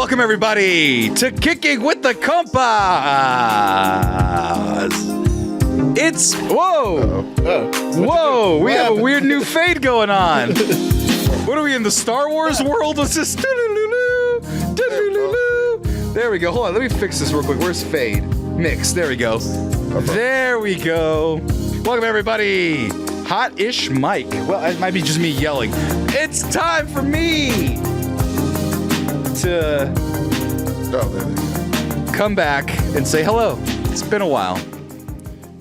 Welcome, everybody, to Kicking with the Compas. It's, whoa. Whoa, we have a weird new fade going on. What are we in, the Star Wars world? What's this? There we go. Hold on, let me fix this real quick. Where's fade? Mix. There we go. There we go. Welcome, everybody. Hot-ish Mike. Well, it might be just me yelling. It's time for me to come back and say hello. It's been a while.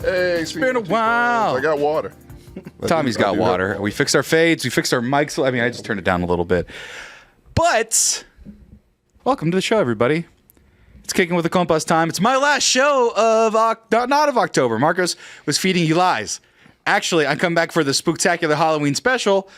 Hey, it's been a while. I got water. Tommy's got water. We fixed our fades. We fixed our mics. I mean, I just turned it down a little bit. But welcome to the show, everybody. It's Kicking with the Compas time. It's my last show of not of October. Marcos was feeding you lies. Actually, I come back for the Spooktacular Halloween special.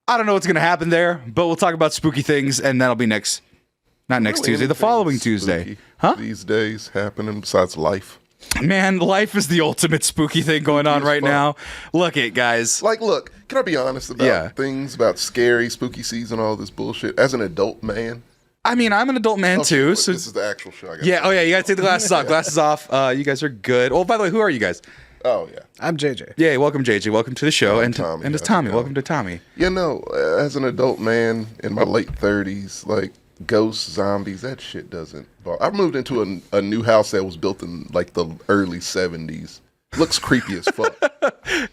I don't know what's going to happen there, but we'll talk about spooky things, and that'll be not next Tuesday, the following Tuesday. Huh? These days happening besides life. Man, life is the ultimate spooky thing going on right now. Look it, guys. Like, look, can I be honest about things, about scary, spooky season, all this bullshit? As an adult man. I mean, I'm an adult man too. So this is the actual show. Yeah, oh yeah, you got to take the glasses off. Glasses off. You guys are good. Oh, by the way, who are you guys? Oh, yeah. I'm JJ. Yeah, welcome, JJ. Welcome to the show. And Tommy. And it's Tommy. Welcome to Tommy. You know, as an adult man in my late 30s, like, ghosts, zombies, that shit doesn't bother. I moved into a new house that was built in, like, the early 70s. Looks creepy as fuck.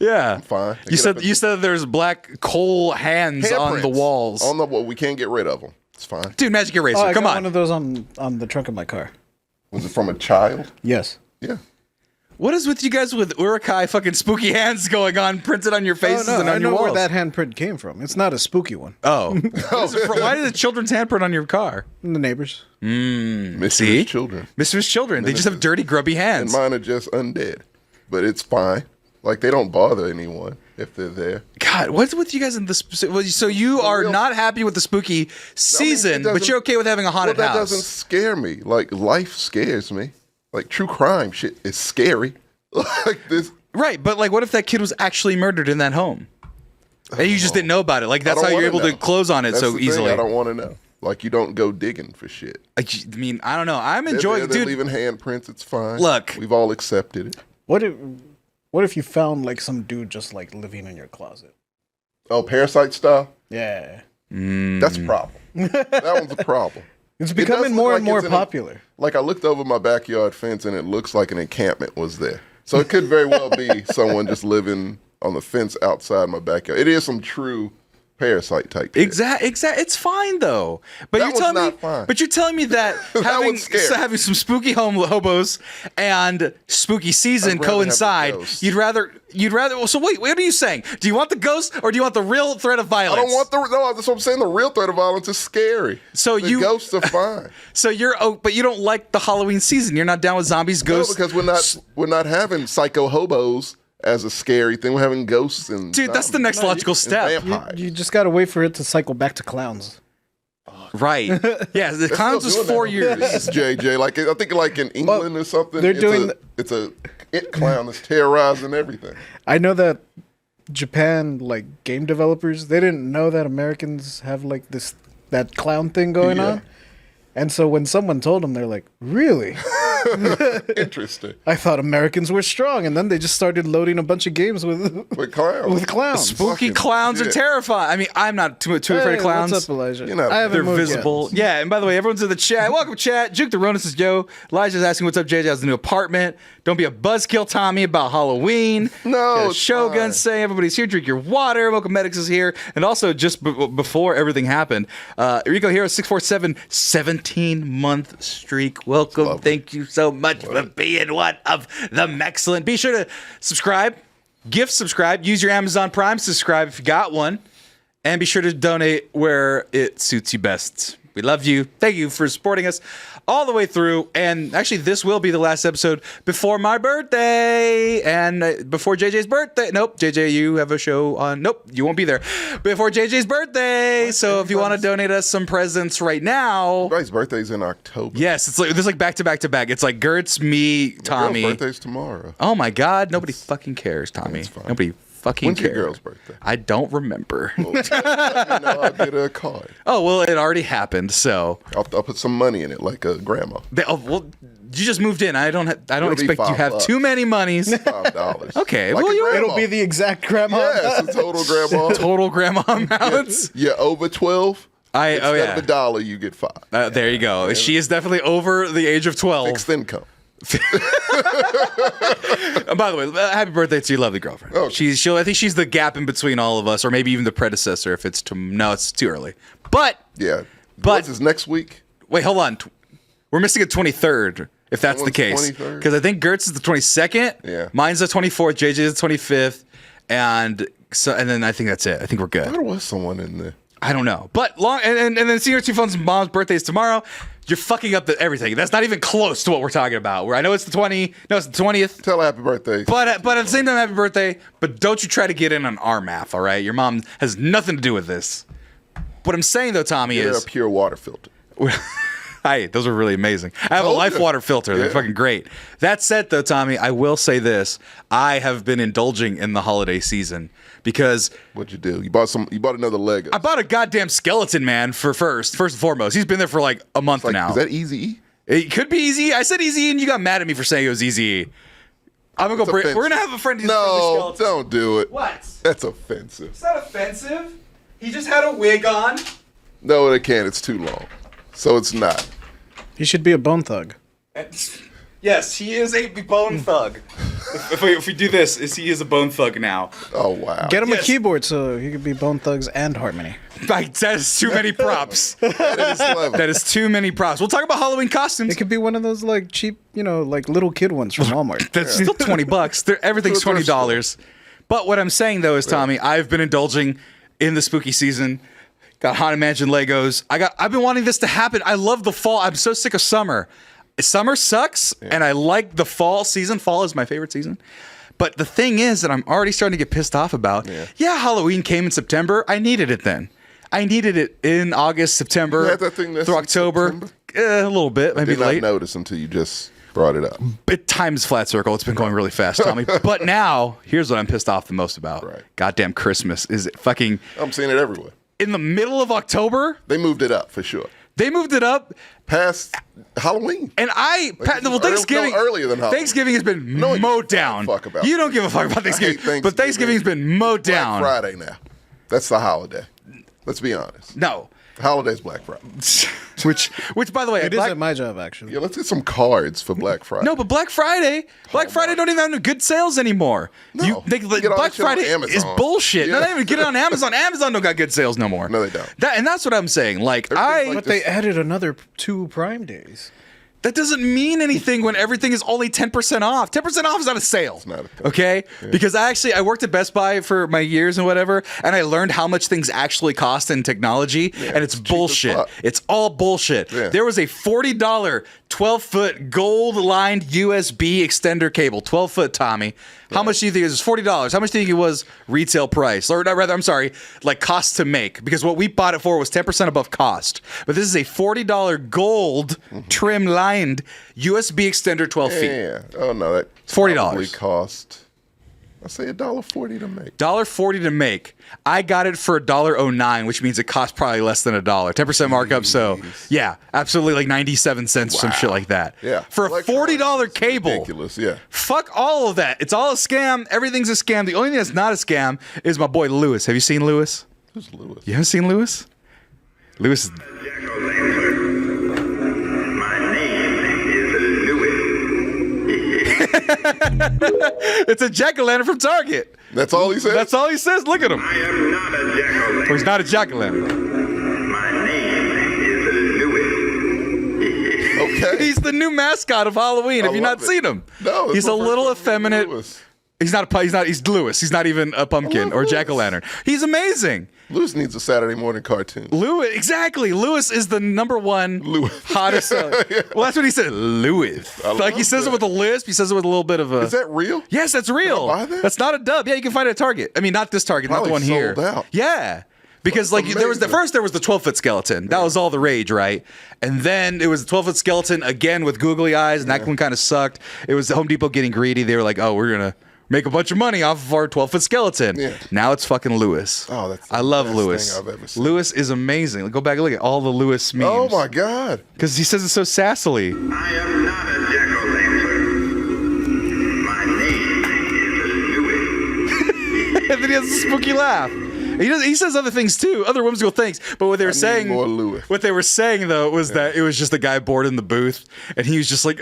Yeah. I'm fine. You said there's black coal hands on the walls. On the wall. We can't get rid of them. It's fine. Dude, Magic Eraser, I come got on. one of those on the trunk of my car. Was it from a child? Yes. Yeah. What is with you guys with Urukai fucking spooky hands going on, printed on your faces and on your walls? I know where that handprint came from. It's not a spooky one. Oh. Why is a children's handprint on your car? The neighbors. Mischievous children. Mischievous children. They just have dirty, grubby hands. And mine are just undead. But it's fine. Like, they don't bother anyone if they're there. God, what's with you guys in this? So you are not happy with the spooky season, but you're okay with having a haunted house. That doesn't scare me. Like, life scares me. Like, true crime shit is scary. Like this. Right, but like, what if that kid was actually murdered in that home? And you just didn't know about it. Like, that's how you're able to close on it so easily. I don't want to know. Like, you don't go digging for shit. I mean, I don't know. I'm enjoying. They're leaving handprints. It's fine. Look, we've all accepted it. What if you found like some dude just like living in your closet? Oh, parasite style? Yeah. That's a problem. That one's a problem. It's becoming more and more popular. Like, I looked over my backyard fence and it looks like an encampment was there. So it could very well be someone just living on the fence outside my backyard. It is some true parasite type shit. Exactly. It's fine though. But you're telling me that having some spooky hobos and spooky season coincide. You'd rather. So wait, what are you saying? Do you want the ghost or do you want the real threat of violence? I don't want that's what I'm saying. The real threat of violence is scary. So the ghosts are fine. So but you don't like the Halloween season. You're not down with zombies, ghosts. No, because we're not having psycho hobos as a scary thing. We're having ghosts and dude, that's the next logical step. You just gotta wait for it to cycle back to clowns. Right. Yeah, the clowns was 4 years. It's JJ. Like, I think like in England or something. It's a clown that's terrorizing everything. I know that Japan, like game developers, they didn't know that Americans have like that clown thing going on. And so when someone told them, they're like, really? Interesting. I thought Americans were strong, and then they just started loading a bunch of games with clowns. With clowns. Spooky clowns are terrifying. I mean, I'm not too afraid of clowns. What's up, Elijah? They're visible. Yet. Yeah, and by the way, everyone's in the chat. Welcome, chat. Juke the Ronis is Joe. Elijah's asking what's up, JJ. How's the new apartment? Don't be a buzzkill, Tommy, about Halloween. No, Shogun saying everybody's here. Drink your water. Welcome, Medics is here. And also, just before everything happened, Rico Hero 647, 17-month streak. Welcome. Thank you so much for being one of the excellent. Be sure to subscribe, gift subscribe, use your Amazon Prime subscribe if you got one, and be sure to donate where it suits you best. We love you. Thank you for supporting us all the way through. And actually, this will be the last episode before my birthday and before JJ's birthday. Nope, JJ, you have a show on. Nope, you won't be there before JJ's birthday. So if you want to donate us some presents right now. Everybody's birthday's in October. Yes, it's like this, like back to back to back. It's like Gertz, me, Tommy. My birthday's tomorrow. Oh my God, nobody fucking cares, Tommy. Nobody fucking When's care. your girl's birthday? I don't remember. Well, let me know, I'll get her a card. Oh, well, it already happened, so. I'll put some money in it, like a grandma. Well, you just moved in. I don't expect you have $5. too many monies. $5. Okay, Like well, a grandma. It'll be the exact grandma. Yeah, it's a total grandma. Total grandma amounts. Yeah, over 12. Instead of $1, you get $5. There you go. She is definitely over the age of 12. Fixed income. By the way, happy birthday to your lovely girlfriend. Oh. I think she's the gap in between all of us, or maybe even the predecessor. If it's no, it's too early. But Yeah. But- What's his next week? wait, hold on. We're missing a 23rd. If that's the Someone's case, 23rd? because I think Gertz is the 22nd. Yeah. Mine's the 24th. JJ is the 25th, and then I think that's it. I think we're good. There was someone in there. I don't know, but and then Senior Two Phone's mom's birthday is tomorrow. You're fucking up everything. That's not even close to what we're talking about. Where I know it's the 20th. Tell her happy birthday. But at the same time, happy birthday. But don't you try to get in on our math, all right? Your mom has nothing to do with this. What I'm saying though, Tommy, Get her a is pure water filter. Hi, those are really amazing. I have a Told life you. water filter. They're Yeah. fucking great. That said, though, Tommy, I will say this: I have been indulging in the holiday season because What'd you do? You bought another Lego. I bought a goddamn skeleton man for first and foremost. He's been there for like a month now. Is that easy? It could be easy. I said easy, and you got mad at me for saying it was easy. I'm gonna go. We're gonna have a friend who's No, don't do it. What? That's offensive. It's not offensive. He just had a wig on. No, it can't. It's too long. So it's not. He should be a bone thug. Yes, he is a bone thug. if we do this, he is a bone thug now. Oh, wow. Get him Yes. a keyboard so he could be Bone Thugs and Harmony. Like, that is too many props. That is clever. That is too many props. We'll talk about Halloween costumes. It could be one of those like cheap, like little kid ones from Walmart. That's still $20. Everything's To a thrift $20. But what I'm saying though is, Tommy, I've been indulging in the spooky season. Got Haunted Mansion Legos. I've been wanting this to happen. I love the fall. I'm so sick of summer. Summer sucks, and I like the fall season. Fall is my favorite season. But the thing is that I'm already starting to get pissed off about. Yeah, Halloween came in September. I needed it then. I needed it in August, September, You had that thing through October. A little bit, maybe Did not late. notice until you just brought it up. Time's flat circle. It's been going really fast, Tommy. But now, here's what I'm pissed off the most about. Right. Goddamn Christmas is fucking I'm seeing it everywhere. in the middle of October. They moved it up for sure. They moved it up, Past Halloween. and Thanksgiving. earlier than Halloween. Thanksgiving has been No one mowed gives a down. fuck about You don't give a fuck about Thanksgiving, Thanksgiving. but Thanksgiving's been mowed Black down. Friday now. That's the holiday. Let's be honest. No, The holiday's Black Friday. which by the way, It isn't my job, actually. Yeah, let's get some cards for Black Friday. no, but Black Friday don't even have no good sales anymore. No. You You get all Black that shit on Friday is Amazon. bullshit. Yeah. Not even get it on Amazon. Amazon don't got good sales no more. No, they don't. And that's what I'm saying. Like Everything's But they added another 2 Prime days. that doesn't mean anything when everything is only 10% off. 10% off is not a sale. It's not a thing. Okay? Because I worked at Best Buy for my years and whatever, and I learned how much things actually cost in technology, and it's it's cheap as bullshit. fuck. It's all bullshit. Yeah. There was a $40 12-foot gold-lined USB extender cable. 12-foot, Tommy. How much do you think it was? $40. How much do you think it was retail price? Or rather, I'm sorry, like cost to make. Because what we bought it for was 10% above cost. But this is a $40 gold trim-lined USB extender 12 feet. Yeah. Oh, no. That $40. probably cost, I say $1.40 to make. $1.40 to make. I got it for $1.09, which means it cost probably less than $1. 10% markup. So yeah, absolutely like 97 cents, some shit like that. Yeah. For a $40 Electronics is cable. Ridiculous, yeah. Fuck all of that. It's all a scam. Everything's a scam. The only thing that's not a scam is my boy Lewis. Have you seen Lewis? Who's Lewis? You haven't seen Lewis? Lewis is... It's a jack-o'-lantern from Target. That's all he said? That's all he says. Look at him. I am not a jack-o'-lantern. Oh, he's not a jack-o'-lantern. My name is Louis. Okay. He's the new mascot of Halloween. Have you not love it. seen him? No, He's a little effeminate. Lewis. He's Lewis. He's not even a pumpkin love or Lewis. jack-o'-lantern. He's amazing. Lewis needs a Saturday morning cartoon. Lewis, exactly. Lewis is the number one hottest. Well, that's what he said. Lewis. I Like he love says it that. with a lisp. He says it with a little bit of a. Is that real? Yes, that's real. buy that? That's not a dub. Yeah, you can find it at Target. I mean, not this Target, not the Probably one here. sold out. Yeah. Because That's there was the amazing. first there was the 12-foot skeleton. That was all the rage, right? And then it was the 12-foot skeleton again with googly eyes, and that one kind of sucked. It was Home Depot getting greedy. They were like, "Oh, we're make a bunch of money off of our 12-foot skeleton. Yeah. Now it's fucking Lewis. Oh, that's the I love best Lewis. thing I've ever seen. Lewis is amazing. Go back and look at all the Lewis memes. Oh my god. Because he says it so sassily. I am not a jack-o'-lantern. My name is And then he has a spooky laugh. He says other things too, other whimsical things. But what they were saying, more Lewis. what they were saying though, was that it was just a guy bored in the booth, and he was just like,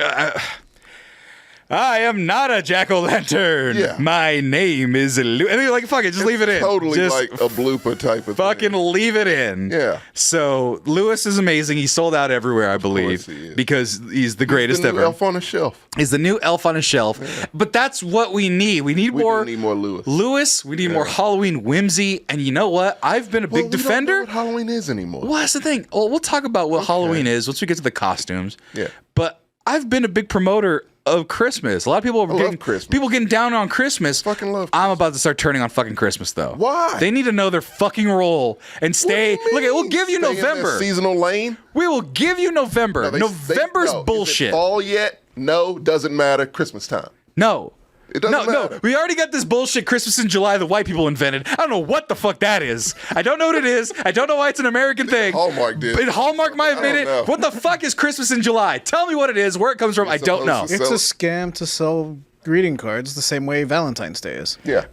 "I am not a jack-o'-lantern. Yeah. My name is Lewis." And they're like, "Fuck it, just leave it in." Totally Just like a blooper type of fucking thing. leave it in. Yeah. So Lewis is amazing. He sold out everywhere, I believe, he is. because he's the greatest The new ever. Elf on the shelf. He's the new elf on a shelf. But that's what we need. We need We more. do need more Lewis. Lewis, we need more Halloween whimsy. And you know what? I've been a Well, big we don't know defender. what Halloween is anymore. Well, that's the thing. Well, we'll talk about what Halloween is once we get to the costumes. Yeah. But I've been a big promoter of Christmas. A lot of people are getting Christmas. people getting down on Christmas. Fucking love I'm Christmas. about to start turning on fucking Christmas though. Why? They need to know their fucking role and stay. What do you Look, mean? we'll give you Stay in that November. seasonal lane. We will give you November. No, November's no. Is it bullshit. fall yet? No, doesn't matter. Christmas time. No. It doesn't no, matter. we already got this bullshit Christmas in July the white people invented. I don't know what the fuck that is. I don't know what it is. I don't know why it's an American thing. Hallmark did. But Hallmark might have made don't know. it. What the fuck is Christmas in July? Tell me what it is, where it comes from. I don't know. supposed It's a So- scam to sell greeting cards the same way Valentine's Day is. Yeah.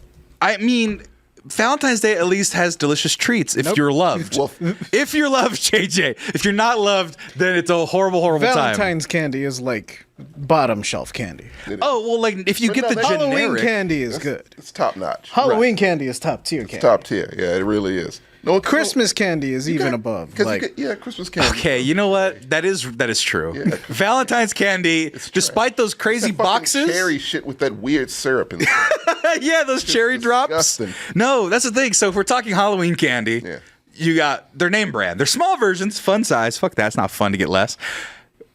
I mean, Valentine's Day at least has delicious treats if you're loved. Well, If you're loved, JJ. If you're not loved, then it's a horrible, horrible time. Valentine's candy is like bottom shelf candy. Oh, well, like, if you But get no, the that's- Halloween generic... candy is good. it's top notch. Halloween candy is top tier candy. Top tier. Yeah, it really is. No, Christmas candy is even above. Like, yeah, Christmas candy. Okay, you know what? That is true. Yeah. Valentine's candy, despite those crazy That fucking boxes... cherry shit with that weird syrup in it. Yeah, those cherry drops. disgusting. No, that's the thing. So if we're talking Halloween candy, Yeah. you got their name brand. They're small versions, fun size. Fuck that. It's not fun to get less.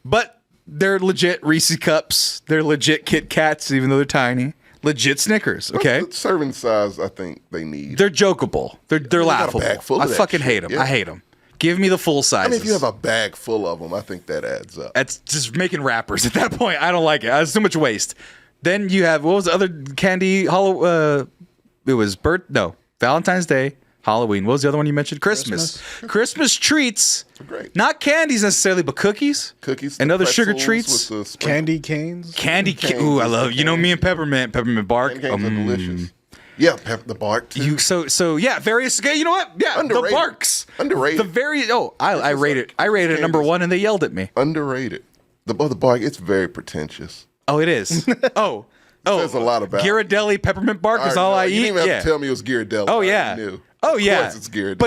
But they're legit Reese's cups. They're legit Kit Kats, even though they're tiny. Legit Snickers. Okay. The serving size, I think they need. They're jokeable. They're got a laughable. bag full of I that fucking shit, hate them. yeah. I hate them. Give me the full I sizes. mean, if you have a bag full of them, I think that adds up. That's just making wrappers at that point. I don't like it. It's too much waste. Then you have, what was the other candy? It was Valentine's Day, Halloween. What was the other one you mentioned? Christmas. Christmas treats. Great. Not candies necessarily, but cookies. Cookies and the other sugar pretzels treats. with the sprinkle- candy canes. Candy. Ooh, I love. You know me and peppermint bark. Candy canes are delicious. Yeah, the bark too. So yeah, various. You know what? Yeah, Underrated. the barks. Underrated. I rate it. I rated it number one, and they yelled at me. Underrated. The bark, it's very pretentious. Oh, it is. Oh. Says a lot about it. Ghirardelli peppermint bark is all I You eat. didn't even Yeah. have to tell me it was Oh Ghirardelli. I already yeah. knew. Oh Of yeah. course it's Ghirardelli.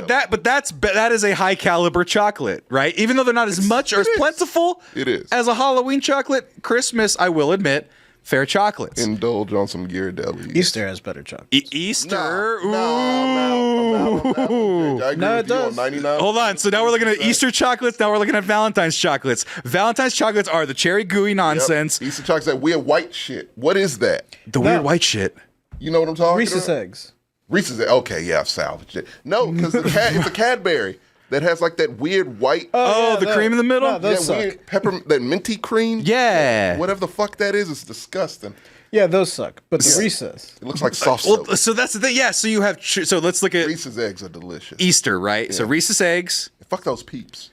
But that is a high caliber chocolate, right? Even though they're not as much or as it is. plentiful It is. as a Halloween chocolate, Christmas, I will admit, fair chocolates. Indulge on some Ghirardelli. Easter has better chocolate. Easter. No, I agree No, with it you on does. 99. Hold on. So now we're looking at Easter chocolates. Now we're looking at Valentine's chocolates. Valentine's chocolates are the cherry gooey Yep. nonsense. Easter chocolate's that weird white shit. What is that? The weird white shit. You know what I'm talking Reese's about? eggs. Reese's eggs. Okay, yeah, I've salvaged it. No, because it's a Cadbury that has like that weird white. Oh, yeah, the cream in the middle? No, those suck. weird pepper, that minty cream. Yeah. Whatever the fuck that is disgusting. Yeah, those suck. But the Reese's. It looks like soft Well, soap. so that's the thing. Yeah. So you have. So let's look at Reese's eggs are delicious. Easter, right? So Reese's eggs. Fuck those peeps.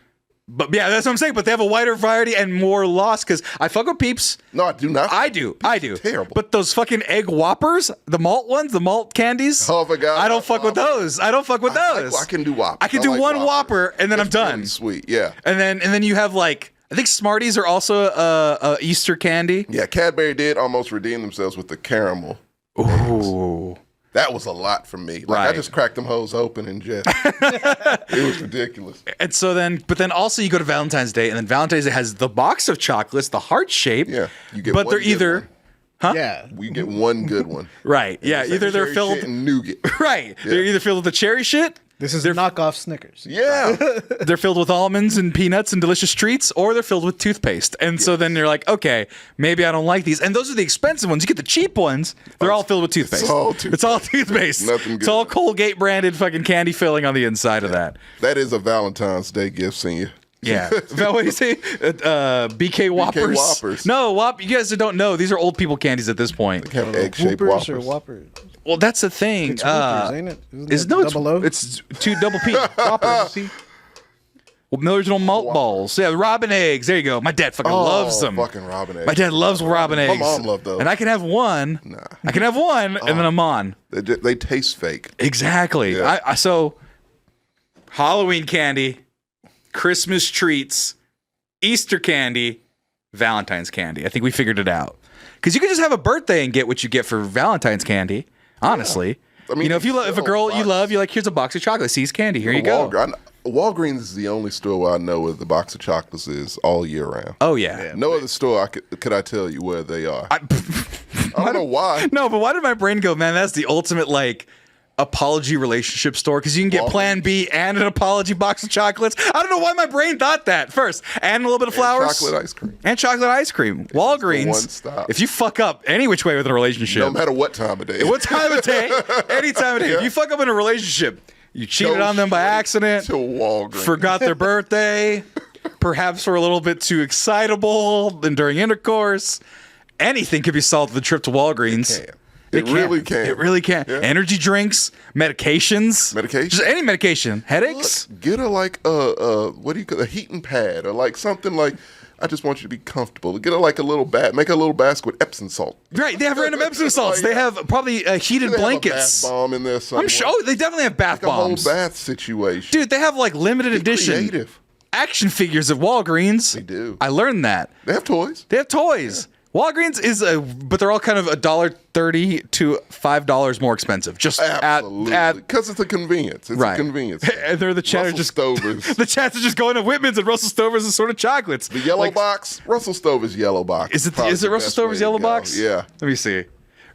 But yeah, that's what I'm saying. But they have a wider variety and more loss because I fuck with Peeps. No, I do not. I do. Terrible. But those fucking egg whoppers, the malt ones, the malt candies. Oh my God. I don't fuck with those. I don't fuck with those. I can do Whoppers. I can do like one Whoppers. Whopper and then I'm It's done. really sweet, yeah. And then you have like I think Smarties are also a Easter candy. Yeah, Cadbury did almost redeem themselves with the caramel. Ooh. That was a lot for me. Like I Right. just cracked them hoes open and just it was ridiculous. And so then also you go to Valentine's Day and then Valentine's Day has the box of chocolates, the heart shape. Yeah, you get But one they're good either one. Yeah. We get one good one. right. Yeah, It's either like they're cherry filled shit and nougat. right. They're either filled with the cherry shit. This is knockoff Snickers. Yeah. They're filled with almonds and peanuts and delicious treats, or they're filled with toothpaste. And so then you're like, okay, maybe I don't like these. And those are the expensive ones. You get the cheap ones, they're all filled with toothpaste. It's all toothpaste. Nothing It's good. all Colgate branded fucking candy filling on the inside of that. That is a Valentine's Day gift, senior. Yeah. Is that what you say? BK Whoppers? Whoppers. No, you guys don't know. These are old people candies at this point. Have egg-shaped Whoopers Whoppers. or Whoppers? Well, that's the thing. It's Whoopers, ain't it? Isn't It's it no, double O? it's 2 double P Whoppers. See? Well, original malt balls. Yeah, robin eggs. There you go. My dad fucking loves them. Fucking robin eggs. My dad loves robin eggs. My mom loved those. And I can have one. Nah. I can have one, and then I'm on. They taste fake. Exactly. Yeah. So, Halloween candy, Christmas treats, Easter candy, Valentine's candy. I think we figured it out. Because you can just have a birthday and get what you get for Valentine's candy. Honestly, I mean, if a girl you love, you're like, here's a box of chocolate. See's candy. Here you go. Walgreens is the only store where I know where the box of chocolates is all year round. Oh yeah. No other store could I tell you where they are. I don't know why. No, but why did my brain go, man? That's the ultimate apology relationship store because you can get Plan B and an apology box of chocolates. I don't know why my brain thought that first. And a little bit of flowers. Chocolate ice cream. And chocolate ice cream. Walgreens. One stop. If you fuck up any which way with a relationship. No matter what time of day. What time of day? Any time of day. Yeah. If you fuck up in a relationship, you cheated on them by accident. To Walgreens. Forgot their birthday. Perhaps were a little bit too excitable during intercourse. Anything could be solved with a trip to Walgreens. It really can. It really can. Yeah. Energy drinks, medications. Just any medication. Headaches. Look, get her what do you call a heating pad or something I just want you to be comfortable. Get her a little make a little basket with Epsom salt. Right, they have random Epsom salts. Yeah. They have probably heated blankets. Have a bath bomb in there somewhere. I'm sure they definitely have bath bombs. A whole bath situation. Dude, they have limited edition Creative. action figures at Walgreens. They do. I learned that. They have toys. They have toys. Walgreens but they're all kind of $1.30 to $5 more expensive. Just Absolutely. Because it's a convenience. It's a convenience. And they're the chatter Russell Stover's. The chats are just going to Whitman's and Russell Stover's and sort of chocolates. The yellow box. Russell Stover's yellow box. Is it Russell Stover's yellow box? Yeah. Let me see.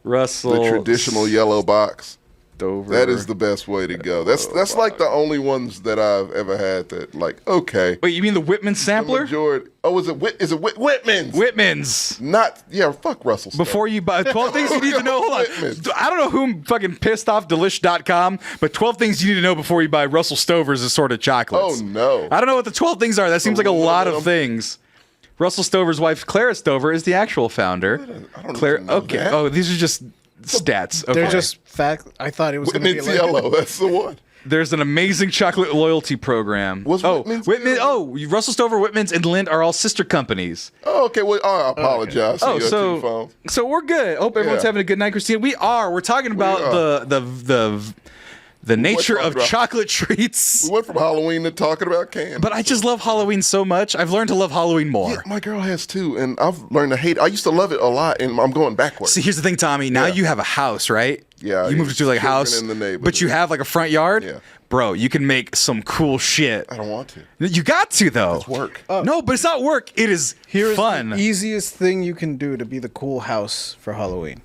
Russell. The traditional yellow box. Stover. That is the best way to go. That's the only ones that I've ever had that okay. Wait, you mean the Whitman sampler? Is it Whitman's? Whitman's. Fuck Russell Stover. Before you buy 12 things you need to know. Hold on. Whitman's. I don't know who fucking pissed off Delish.com, but 12 things you need to know before you buy Russell Stover's assorted chocolates. Oh, no. I don't know what the 12 things are. That seems like a lot of things. Russell Stover's wife, Clara Stover, is the actual founder. I don't know that. Oh, these are just stats. Okay. They're just fact. I thought it was going to be Whitman's yellow. That's the one. There's an amazing chocolate loyalty program. Russell Stover, Whitman's, and Lind are all sister companies. Oh, okay. Well, I apologize. So we're good. Hope everyone's having a good night, Christina. We are. We're talking about the nature of chocolate treats. We went from Halloween to talking about candy. But I just love Halloween so much. I've learned to love Halloween more. Yeah, my girl has too, and I've learned to hate it. I used to love it a lot, and I'm going backwards. See, here's the thing, Tommy. Now you have a house, right? Yeah. You moved to a house, in the neighborhood. but you have a front yard? Yeah. Bro, you can make some cool shit. I don't want to. You got to, though. It's work. No, but it's not work. It is Here's fun. the easiest thing you can do to be the cool house for Halloween.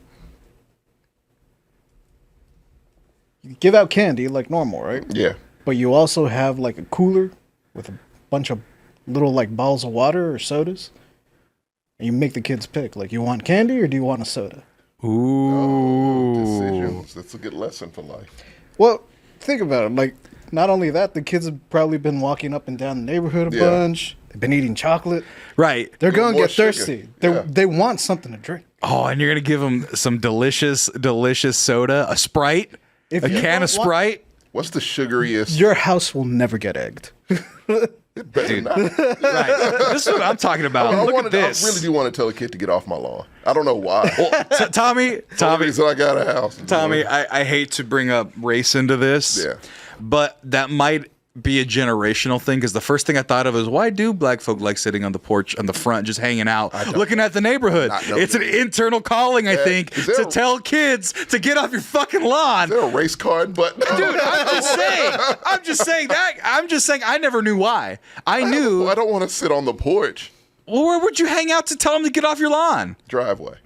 You give out candy like normal, right? Yeah. But you also have a cooler with a bunch of little balls of water or sodas. And you make the kids pick. You want candy or do you want a soda? Ooh. Decisions. That's a good lesson for life. Well, think about it. Not only that, the kids have probably been walking up and down the neighborhood a bunch. They've been eating chocolate. Right. They're going to more get thirsty. sugar. They want something to drink. Oh, and you're going to give them some delicious, delicious soda, a Sprite, a can of Sprite. What's the sugariest? Your house will never get egged. It better not. Right. This is what I'm talking about. Look at this. I really do want to tell a kid to get off my lawn. I don't know why. Tommy, So I got a house. Tommy, I hate to bring up race into this, but that might be a generational thing because the first thing I thought of is why do black folk like sitting on the porch on the front just hanging out looking at the neighborhood? It's an internal calling, I think, to tell kids to get off your fucking lawn. Is there a race card button? Dude, I'm just saying I never knew why. I knew I don't want to sit on the porch. Well, where would you hang out to tell them to get off your lawn? Driveway.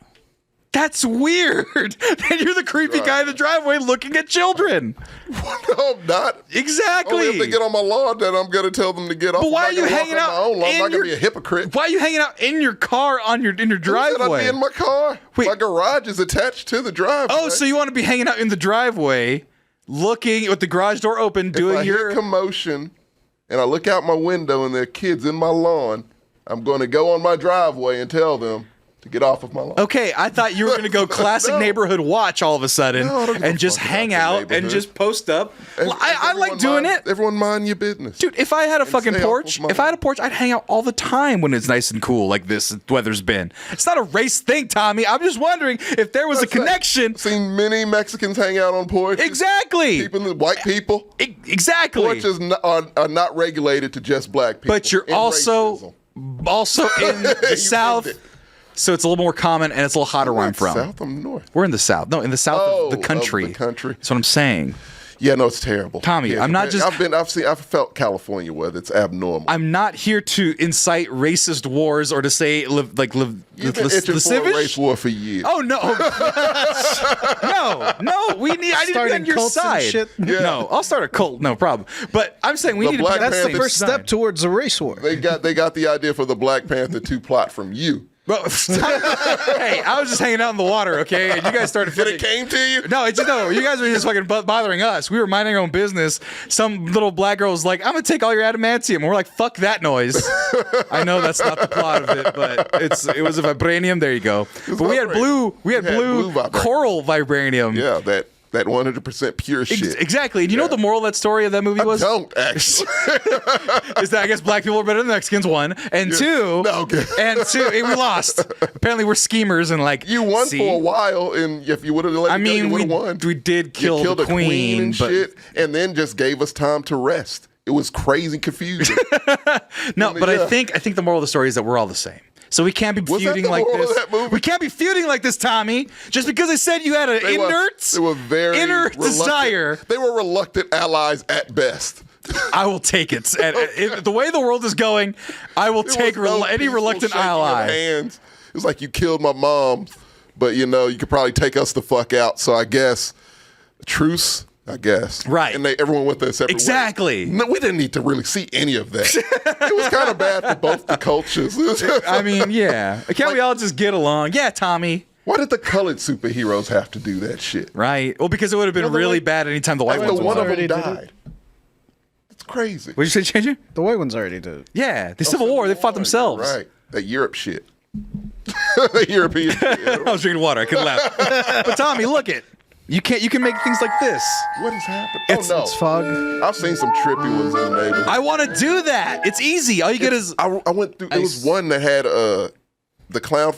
That's weird. Then you're the creepy guy in the driveway looking at children. No, I'm not. Exactly. Only if they get on my lawn, then I'm going to tell them to get off. But why are you hanging out? I'm not going to be a hypocrite. Why are you hanging out in your car in your driveway? I'd be in my car. Wait. My garage is attached to the driveway. Oh, so you want to be hanging out in the driveway, looking with the garage door open, doing if I your hear commotion and I look out my window and there are kids in my lawn, I'm going to go on my driveway and tell them to get off of my lawn. Okay, I thought you were going to go classic No. neighborhood watch all of a sudden No, I don't give a and just fuck hang about the out and neighborhood. just post up. I like doing it. Everyone mind your business. Dude, if I had a fucking stay off porch, of my if I had a porch, I'd hang out all the time when it's nice and cool like this weather's been. It's not a race thing, Tommy. I'm just wondering if there was a connection. Seen many Mexicans hang out on porches. Exactly. Keeping the white people. Exactly. Porches are not regulated to just black people. But you're And also racism. in the You South, named it. so it's a little more common and it's a little hotter where I'm from. South, I'm north. We're in the South. No, in the South of the country. the country. That's what I'm saying. Yeah, no, it's terrible. Tommy, Yeah, I'm not just- I've felt California weather. It's abnormal. I'm not here to incite racist wars or to say You've been itching for a lascivious. race war for years. Oh no, no! I need to be on Starting your cults and side. shit? Yeah. No, I'll start a cult. No problem. But I'm saying we The need to be Black on the That's the same first side. step towards a race war. They got the idea for the Black Panther 2 plot from you. Well, hey, I was just hanging out in the water, okay? And you guys started. Did it came to you? No, you guys were just fucking bothering us. We were minding our own business. Some little black girl was like, "I'm gonna take all your adamantium," and we're like, "Fuck that noise." I know that's not the plot of it, but it was a vibranium. There you go. But we had blue vibranium. coral vibranium. Yeah, that 100% pure shit. Exactly. And you know what the moral of that story of that movie was? Don't actually. Is that I guess black people are better than Mexicans, one. And two, No, okay. we lost. Apparently we're schemers and like You won see? for a while, and if you would have let I it go, you mean, would have won. we did You kill killed the a queen and but shit, and then just gave us time to rest. It was crazy confusing. no, but I Yeah. think the moral of the story is that we're all the same. So we can't be Was that feuding the like moral of this. that movie? We can't be feuding like this, Tommy. Just because I said you had an They were very inner reluctant- desire. They were reluctant allies at best. I will take it. The way the world is going, I will There take was no any peaceful reluctant shaking of ally. hands. It was like you killed my mom, but you could probably take us the fuck out. So I guess truce. I guess. Right. And everyone went their separate Exactly. ways. No, we didn't need to really see any of that. It was kind of bad for both the cultures. I mean, yeah. Can't we all just get along? Yeah, Tommy. Why did the colored superheroes have to do that shit? Right. Well, because it would have been really bad anytime the white After ones one won. of them already did it. died. It's crazy. What'd you say, Changer? The white ones already did. Yeah, the Civil War. They fought themselves. Right. That Europe shit. The European shit. I was drinking water. I couldn't laugh. But Tommy, look it. You can make things like this. What has happened? It's- oh, no. It's fog. I've seen some trippy ones in the neighborhood. I want to do that. It's easy. All you get is I went through. There was one that had the clown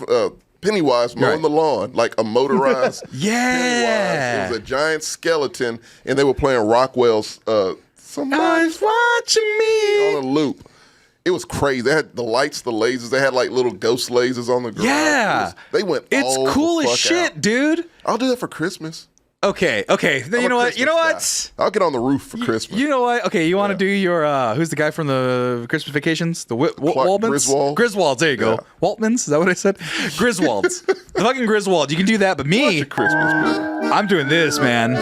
Pennywise mowing Right. the lawn, like a motorized yeah. Pennywise. It was a giant skeleton, and they were playing Rockwell's "Somebody's Eyes watching me. on a loop. It was crazy. They had the lights, the lasers. They had like little ghost lasers on the ground. Yeah. They went. It's all cool the as fuck shit, out. dude. I'll do that for Christmas. Okay. Then I'm you a know what? You know Christmas what? guy. I'll get on the roof for Christmas. You know what? Okay, you want to do your who's the guy from the Christmas Vacations? The Waldmans? Griswold. Griswolds. There you go. Yeah. Waltmans. Is that what I said? Griswolds. The fucking Griswold. You can do that, but Watch me, a Christmas movie. I'm doing this, man.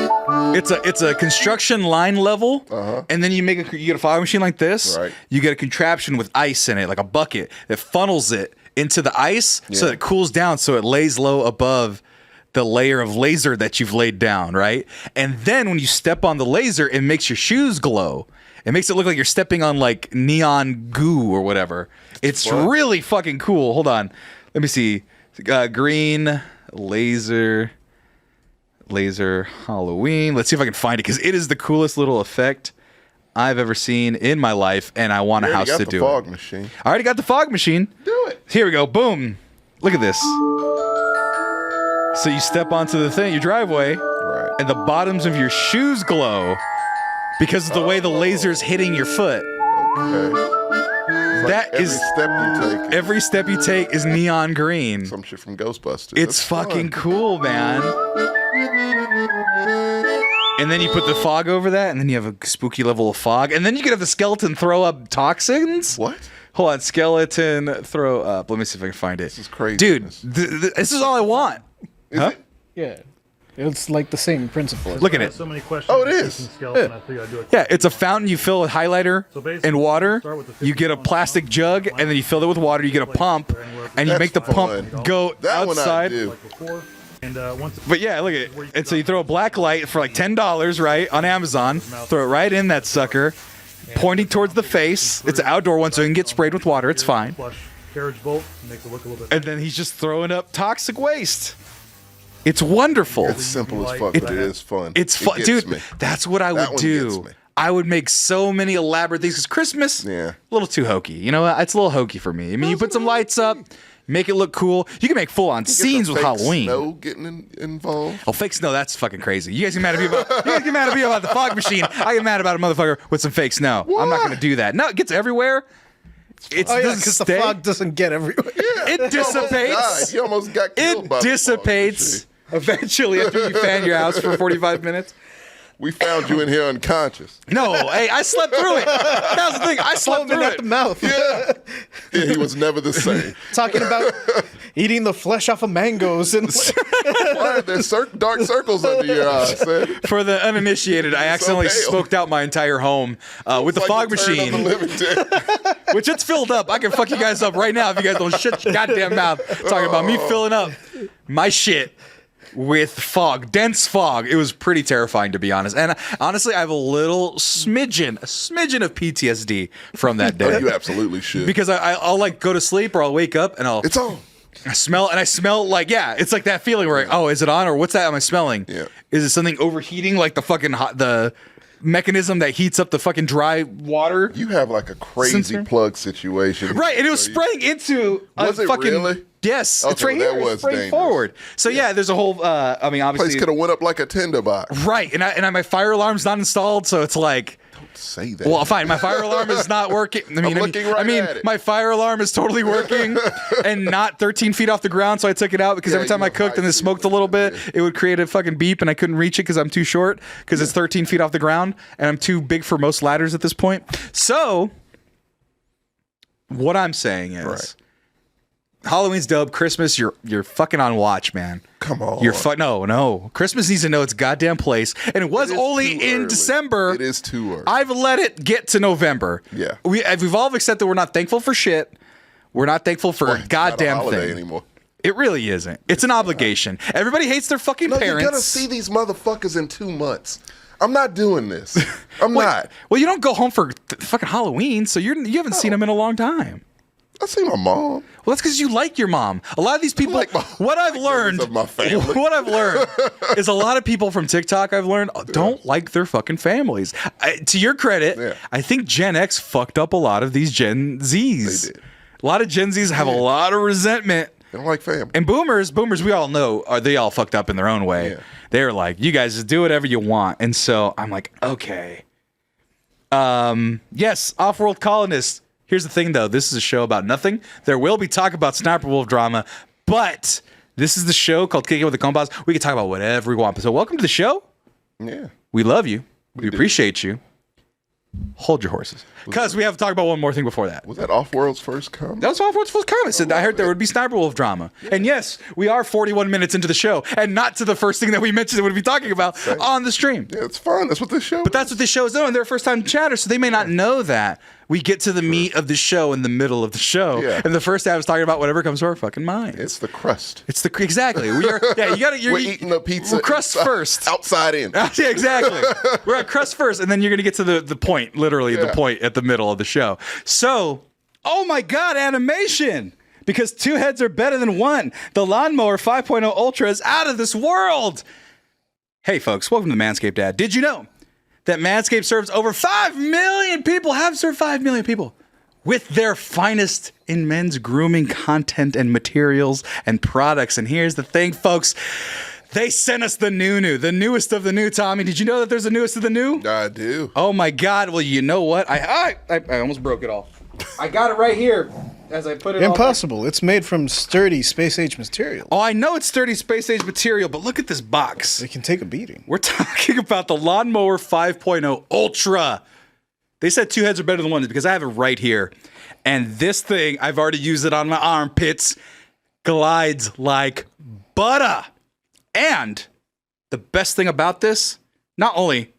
It's a construction line level, and then you get a fog machine like this. Right. You get a contraption with ice in it, like a bucket that funnels it into the ice so that it cools down, so it lays low above the layer of laser that you've laid down, right? And then when you step on the laser, it makes your shoes glow. It makes it look like you're stepping on like neon goo or whatever. It's fun. really fucking cool. Hold on. Let me see. Green laser Halloween. Let's see if I can find it because it is the coolest little effect I've ever seen in my life, and I want a You house already to got the do fog it. machine. I already got the fog machine. Do it. Here we go. Boom. Look at this. So you step onto the thing, your driveway, Right. and the bottoms of your shoes glow because of the way the laser's hitting your foot. Okay. It's That every is- step you take. Every step you take is neon green. Some shit from Ghostbusters. It's That's fun. fucking cool, man. And then you put the fog over that, and then you have a spooky level of fog, and then you can have the skeleton throw up toxins. What? Hold on, skeleton throw up. Let me see if I can find it. This is crazy. dude. This is all I want. Huh? Yeah. It's like the same principle. Look at I have it. so many questions. Oh, it on is. Jason Skeleton, I figured I'd do it. Yeah, it's a fountain you fill with highlighter So basically, and water. start with the You get a 50 plastic jug, and then you fill it with water. You get a pump, and you That's make the pump fun. go That one I outside. do. like before. And once But yeah, look at it. And so you throw a black light for like $10, right, on Amazon. Throw it right in that sucker. pointing towards the face. It's an outdoor one, so you can get sprayed with water. It's fine. Flush carriage bolt, make it look a little bit. And then he's just throwing up toxic waste. It's wonderful. It's simple as fuck, but it is fun. It's fun, gets dude. me. That's what I would one do. gets me. I would make so many elaborate things because Christmas, Yeah. a little too hokey. You know, it's a little hokey for me. I mean, you put some lights up, make it look cool. You can make full-on Get the scenes with fake Halloween. Snow getting involved. Oh, fake snow, that's fucking crazy. You guys get mad at me about the fog machine. I get mad about a motherfucker with some fake snow. I'm not going to do that. No, it gets everywhere. It Oh yeah, doesn't because the stay. fog doesn't get everywhere. It dissipates. He almost got killed by It the dissipates fog eventually after you fan your house for 45 minutes. machine. We found you in here unconscious. No, hey, I slept through it. That was the thing. I slept Foaming through at the it. mouth. Yeah, he was never the same. Talking about eating the flesh off of mangoes and Why are there dark circles under your eyes? Son? For the uninitiated, I accidentally pale. smoked out my entire home with the It's fog like the turn of machine, the living dead. which it's filled up. I can fuck you guys up right now if you guys don't shut your goddamn mouth talking about me filling up my shit with fog, dense fog. It was pretty terrifying, to be honest. And honestly, I have a smidgen of PTSD from that day. You absolutely should. Because I'll like go to sleep or I'll wake up and It's on. I smell like, yeah, it's like that feeling where, oh, is it on or what's that am I smelling? Yeah. Is it something overheating like the fucking the mechanism that heats up the fucking dry water? You have like a crazy Sensor? plug situation. Right, and it was spraying into Was a it fucking really? Yes, it's Okay, right well, that here. It's was spraying dangerous. forward. So yeah, there's a whole. I mean, Place obviously, could have went up like a tinderbox. right, and my fire alarm's not installed, so it's like. Say that. Well, fine. My fire alarm is not working. I mean, looking right at it. my fire alarm is totally working and not 13 feet off the ground. So I took it out because Yeah, every time you I have cooked and high it smoked a fever, little bit, yeah. it would create a fucking beep and I couldn't reach it because I'm too short because it's 13 feet off the ground and I'm too big for most ladders at this point. So what I'm saying is, Right. Halloween's dope. Christmas, you're fucking on watch, man. Come on. You're no. Christmas needs to know its goddamn place, and it was It is only too in early. December. It is too early. I've let it get to November. Yeah. We've all accepted we're not thankful for shit. We're not thankful for a It's goddamn not a holiday thing anymore. It really isn't. It's an obligation. Everybody hates their fucking No, parents. you're gonna see these motherfuckers in 2 months. I'm not doing this. I'm not. Well, you don't go home for fucking Halloween, so you haven't seen them in a long time. I see my mom. Well, that's because you like your mom. A lot of these people. like my- what I've learned. of my family. What I've learned is a lot of people from TikTok. I've learned don't like their fucking families. To your credit, Yeah. I think Gen X fucked up a lot of these Gen Zs. They did. A lot of Gen Zs have a lot of resentment. They don't like family. And boomers, we all know, they all fucked up in their own way. Yeah. They're like, you guys just do whatever you want. And so I'm like, okay. Yes, off-world colonists. Here's the thing, though. This is a show about nothing. There will be talk about Sssniperwolf drama, but this is the show called Kicking with the Compas. We can talk about whatever we want. So welcome to the show. Yeah. We love you. We appreciate you. Hold your horses. Because we have to talk about one more thing before that. Was that Off-World's first comment? That was Off-World's first comment. Said, I heard there would be Sniperwolf drama. And yes, we are 41 minutes into the show and not to the first thing that we mentioned that we'd be talking about on the stream. Yeah, it's fun. That's what this show But that's what this show is doing. They're a first-time chatter, so they may not know that. We get to the meat of the show in the middle of the show. Yeah. And the first half is talking about whatever comes to our fucking minds. It's the crust. It's the exactly. We are. Yeah, you got to. We're eating a pizza. We're crust first. Outside in. Yeah, exactly. We're at crust first, and then you're gonna get to the point, literally the Yeah. point at the middle of the show. So, oh my God, animation! Because two heads are better than one. The Lawnmower 5.0 Ultra is out of this world. Hey, folks, welcome to the Manscaped ad. Did you know that Manscaped serves over 5 million people? Have served 5 million people with their finest in men's grooming content and materials and products. And here's the thing, folks. They sent us the newest of the new, Tommy. Did you know that there's a newest of the new? I do. Oh my God. Well, you know what? I almost broke it all. I got it right here as I put it all back. Impossible. It's made from sturdy space age material. Oh, I know it's sturdy space age material, but look at this box. It can take a beating. We're talking about the Lawnmower 5.0 Ultra. They said two heads are better than one because I have it right here. And this thing, I've already used it on my armpits, glides like butter. And the best thing about this, not only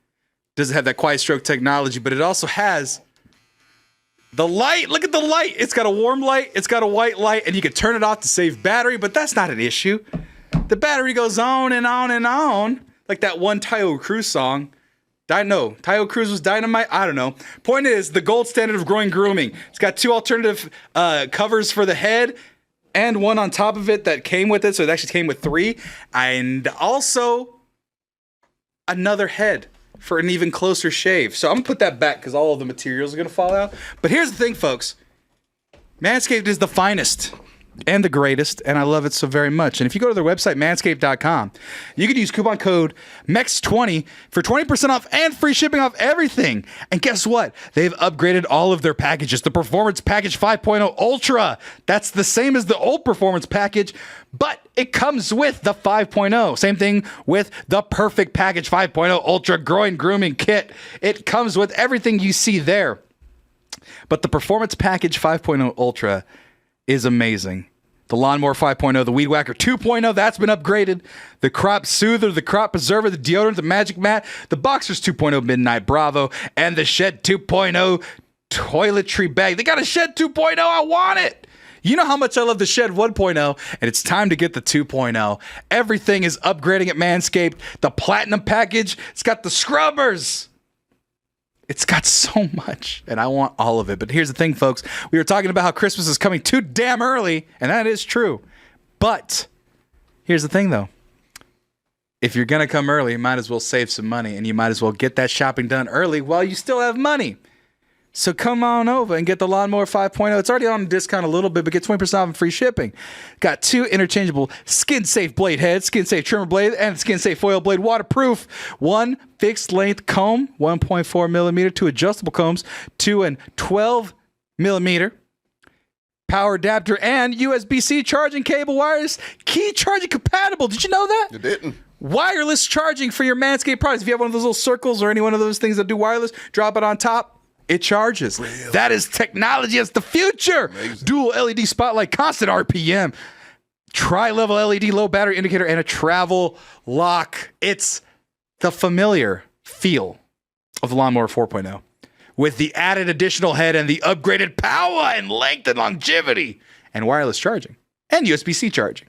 does it have that quiet stroke technology, but it also has the light. Look at the light. It's got a warm light. It's got a white light, and you can turn it off to save battery, but that's not an issue. The battery goes on and on and on, like that one Tayo Cruz song. Tayo Cruz was dynamite. I don't know. Point is, the gold standard of growing grooming. It's got 2 alternative covers for the head and one on top of it that came with it. So it actually came with 3. And also another head for an even closer shave. So I'm going to put that back because all of the materials are going to fall out. But here's the thing, folks. Manscaped is the finest and the greatest, and I love it so very much. And if you go to their website, manscaped.com, you can use coupon code MEX20 for 20% off and free shipping off everything. And guess what? They've upgraded all of their packages. The Performance Package 5.0 Ultra, that's the same as the old Performance Package, but it comes with the 5.0. Same thing with the Perfect Package 5.0 Ultra Growing Grooming Kit. It comes with everything you see there. But the Performance Package 5.0 Ultra is amazing. The Lawnmower 5.0, the Weed Whacker 2.0, that's been upgraded. The Crop Soother, the Crop Preserver, the Deodorant, the Magic Mat, the Boxers 2.0 Midnight Bravo, and the Shed 2.0 Toiletry Bag. They got a Shed 2.0. I want it. You know how much I love the Shed 1.0, and it's time to get the 2.0. Everything is upgrading at Manscaped. The Platinum Package, it's got the scrubbers. It's got so much, and I want all of it. But here's the thing, folks. We were talking about how Christmas is coming too damn early, and that is true. But here's the thing, though. If you're going to come early, you might as well save some money, and you might as well get that shopping done early while you still have money. So come on over and get the Lawnmower 5.0. It's already on discount a little bit, but get 20% off and free shipping. Got 2 interchangeable skin-safe blade heads, skin-safe trimmer blade, and skin-safe foil blade, waterproof. 1 fixed-length comb, 1.4 millimeter, 2 adjustable combs, 2 and 12 millimeter. Power adapter and USB-C charging cable, wireless key charging compatible. Did you know that? You didn't. Wireless charging for your Manscaped products. If you have one of those little circles or any one of those things that do wireless, drop it on top. It charges. Really? That is technology. It's the future. Amazing. Dual LED spotlight, constant RPM, tri-level LED low battery indicator, and a travel lock. It's the familiar feel of the Lawnmower 4.0 with the added additional head and the upgraded power and length and longevity and wireless charging and USB-C charging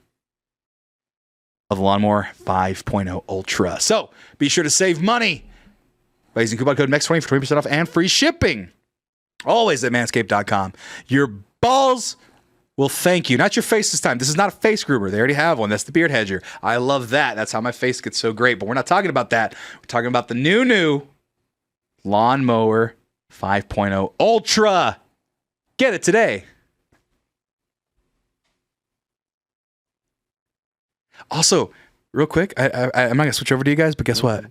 of the Lawnmower 5.0 Ultra. So be sure to save money by using coupon code MEX20 for 20% off and free shipping. Always at manscaped.com. Your balls will thank you. Not your face this time. This is not a face groomer. They already have one. That's the beard hedger. I love that. That's how my face gets so great. But we're not talking about that. We're talking about the new Lawnmower 5.0 Ultra. Get it today. Also, real quick, I'm not going to switch over to you guys, but guess what?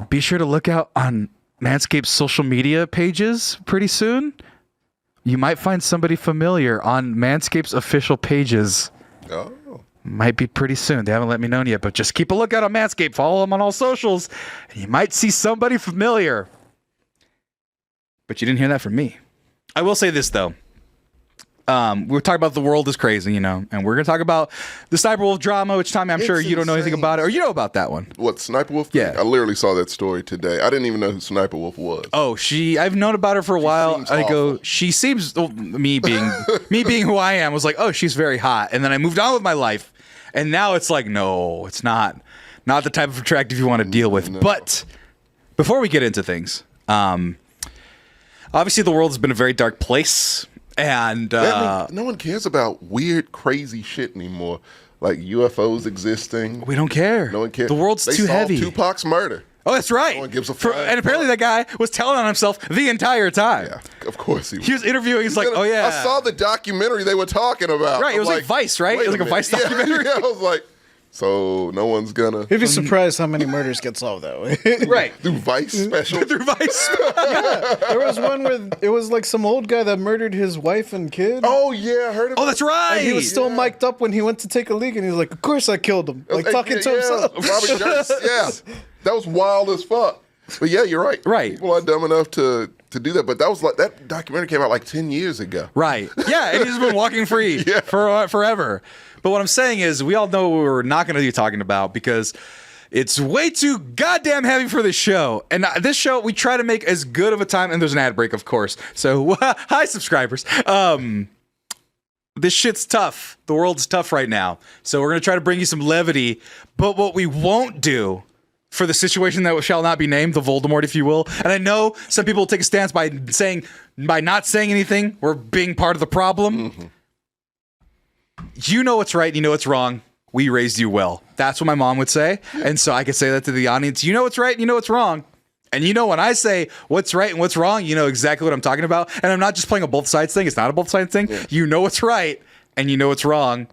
Be sure to look out on Manscaped's social media pages pretty soon. You might find somebody familiar on Manscaped's official pages. Oh. Might be pretty soon. They haven't let me know yet, but just keep a lookout on Manscaped. Follow them on all socials, and you might see somebody familiar. But you didn't hear that from me. I will say this, though. We're talking about the world is crazy, and we're going to talk about the Sniperwolf drama, which, Tommy, I'm sure you don't know anything about it, or you know about that one. What, Sniperwolf? Yeah. I literally saw that story today. I didn't even know who Sniperwolf was. Oh, I've known about her for a while. She seems, me being who I am, was like, oh, she's very hot. And then I moved on with my life. And now it's like, no, it's not the type of attractive you want to deal with. No. But before we get into things, obviously the world has been a very dark place. And no one cares about weird, crazy shit anymore. Like UFOs existing. We don't care. No one cares. The world's too heavy. Tupac's murder. Oh, that's right. No one gives a fuck. And apparently that guy was telling on himself the entire time. Yeah, of course he was. He was interviewing. He's like, oh, yeah. I saw the documentary they were talking about. Right. It was like Vice, right? It was like a Vice documentary. Yeah, I was like, so no one's gonna. You'd be surprised how many murders get solved that way. Right. Through Vice special. Through Vice. Yeah. There was one where it was like some old guy that murdered his wife and kid. Oh, yeah. I heard of it. Oh, that's right. And he was still mic'd up when he went to take a leak, and he was like, of course I killed him. Like talking to himself. Robert Jones. Yeah. That was wild as fuck. But yeah, you're right. Right. People are dumb enough to do that. But that was like that documentary came out like 10 years ago. Right. Yeah, and he's been walking free for forever. But what I'm saying is, we all know what we're not going to be talking about because it's way too goddamn heavy for this show. And this show, we try to make as good of a time, and there's an ad break, of course. So, hi, subscribers. This shit's tough. The world's tough right now. So we're going to try to bring you some levity. But what we won't do for the situation that shall not be named, the Voldemort, if you will. And I know some people will take a stance by not saying anything, we're being part of the problem. Mm-hmm. You know what's right, and you know what's wrong. We raised you well. That's what my mom would say. And so I could say that to the audience. You know what's right, and you know what's wrong. And you know when I say what's right and what's wrong, you know exactly what I'm talking about. And I'm not just playing a both sides thing. It's not a both sides thing. Yeah. You know what's right, and you know what's wrong.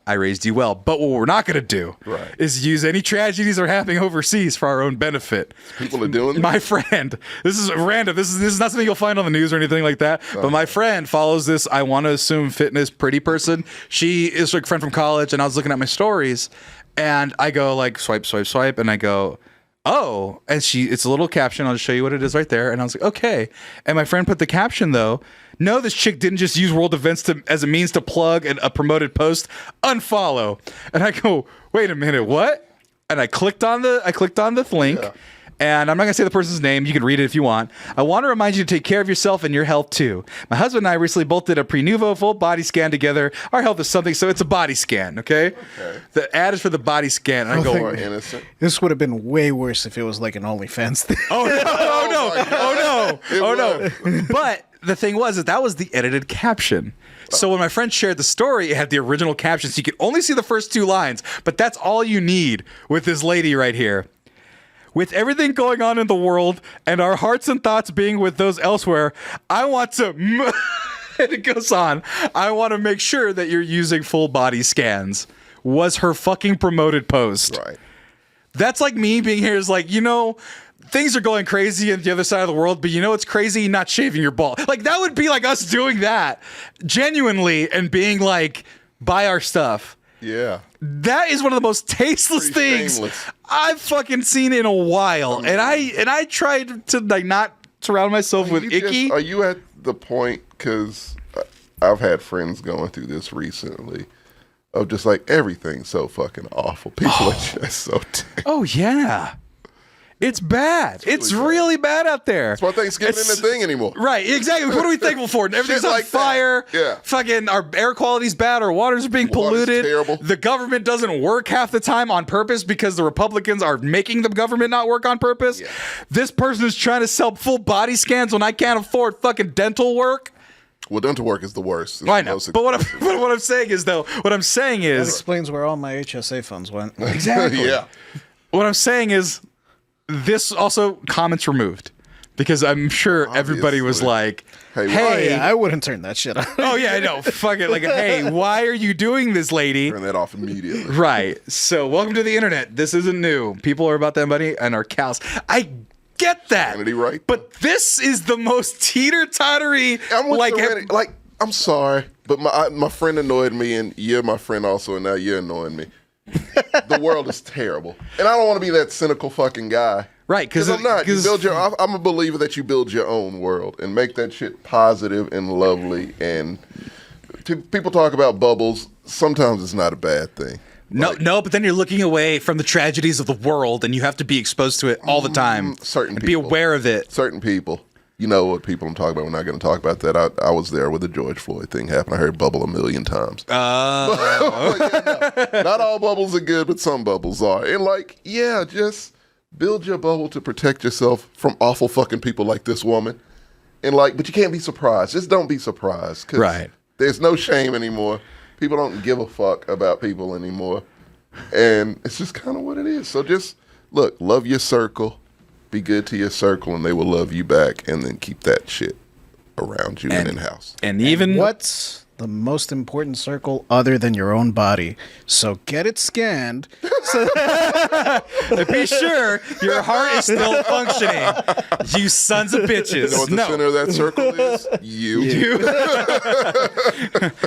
I raised you well. But what we're not going to do is use any tragedies that are happening overseas for our own benefit. People are doing this? My friend, this is random. This is not something you'll find on the news or anything like that. But my friend follows this, I want to assume, fitness pretty person. She is a friend from college, and I was looking at my stories, and I go like swipe, swipe, swipe, and I go, oh, and it's a little caption. I'll just show you what it is right there. And I was like, okay. And my friend put the caption though. No, this chick didn't just use world events as a means to plug a promoted post. Unfollow. And I go, wait a minute, what? And I clicked on the link. Yeah. And I'm not going to say the person's name. You can read it if you want. I want to remind you to take care of yourself and your health too. My husband and I recently both did a pre-nuvo full body scan together. Our health is something, so it's a body scan, okay? The ad is for the body scan. And I go, more innocent. This would have been way worse if it was like an OnlyFans thing. Oh no. But the thing was that was the edited caption. So when my friend shared the story, it had the original caption, so you could only see the first 2 lines. But that's all you need with this lady right here. With everything going on in the world and our hearts and thoughts being with those elsewhere, I want to, and it goes on, I want to make sure that you're using full body scans, was her fucking promoted post. Right. That's like me being here is like, you know, things are going crazy on the other side of the world, but you know it's crazy not shaving your ball. Like that would be like us doing that genuinely and being like, buy our stuff. Yeah. That is one of the most tasteless things shameless. I've fucking seen in a while. And I tried to like not surround myself with icky. Are you at the point, because I've had friends going through this recently, of just like everything's so fucking awful. People are just so terrible. Oh yeah. It's bad. It's really bad out there. That's why Thanksgiving isn't a thing anymore. Right, exactly. What are we thankful for? Everything's on like fire. That. Yeah. Fucking our air quality's bad. Our waters are being polluted. Terrible. The government doesn't work half the time on purpose because the Republicans are making the government not work on purpose. Yeah. This person is trying to sell full body scans when I can't afford fucking dental work. Well, dental work is the worst. It's I know. But what I'm saying is, though, that explains where all my HSA funds went. Exactly. Yeah. What I'm saying is, this also comments removed because I'm sure everybody was like, hey, I wouldn't turn that shit on. Oh yeah, I know. Fuck it. Like, hey, why are you doing this, lady? Turn that off immediately. Right. So welcome to the internet. This isn't new. People are about that money and are cows. I get that. Vanity, right? But this is the most teeter-tottery. I'm sorry, but my friend annoyed me, and you're my friend also, and now you're annoying me. The world is terrible, and I don't want to be that cynical fucking guy. Right, because I'm not. I'm a believer that you build your own world and make that shit positive and lovely. And people talk about bubbles. Sometimes it's not a bad thing. No, but then you're looking away from the tragedies of the world, and you have to be exposed to it all the time. Certain people. Be aware of it. Certain people. You know what people I'm talking about. We're not going to talk about that. I was there when the George Floyd thing happened. I heard bubble a million times. Yeah, no. Not all bubbles are good, but some bubbles are. And just build your bubble to protect yourself from awful fucking people like this woman. And but you can't be surprised. Just don't be surprised. 'Cause there's no shame anymore. People don't give a fuck about people anymore. And it's just kind of what it is. So just, look, love your circle. Be good to your circle, and they will love you back, and then keep that shit around you and in-house. And even... What's the most important circle other than your own body? So get it scanned. Be sure your heart is still functioning. You sons of bitches. You know what the center of that circle is? You.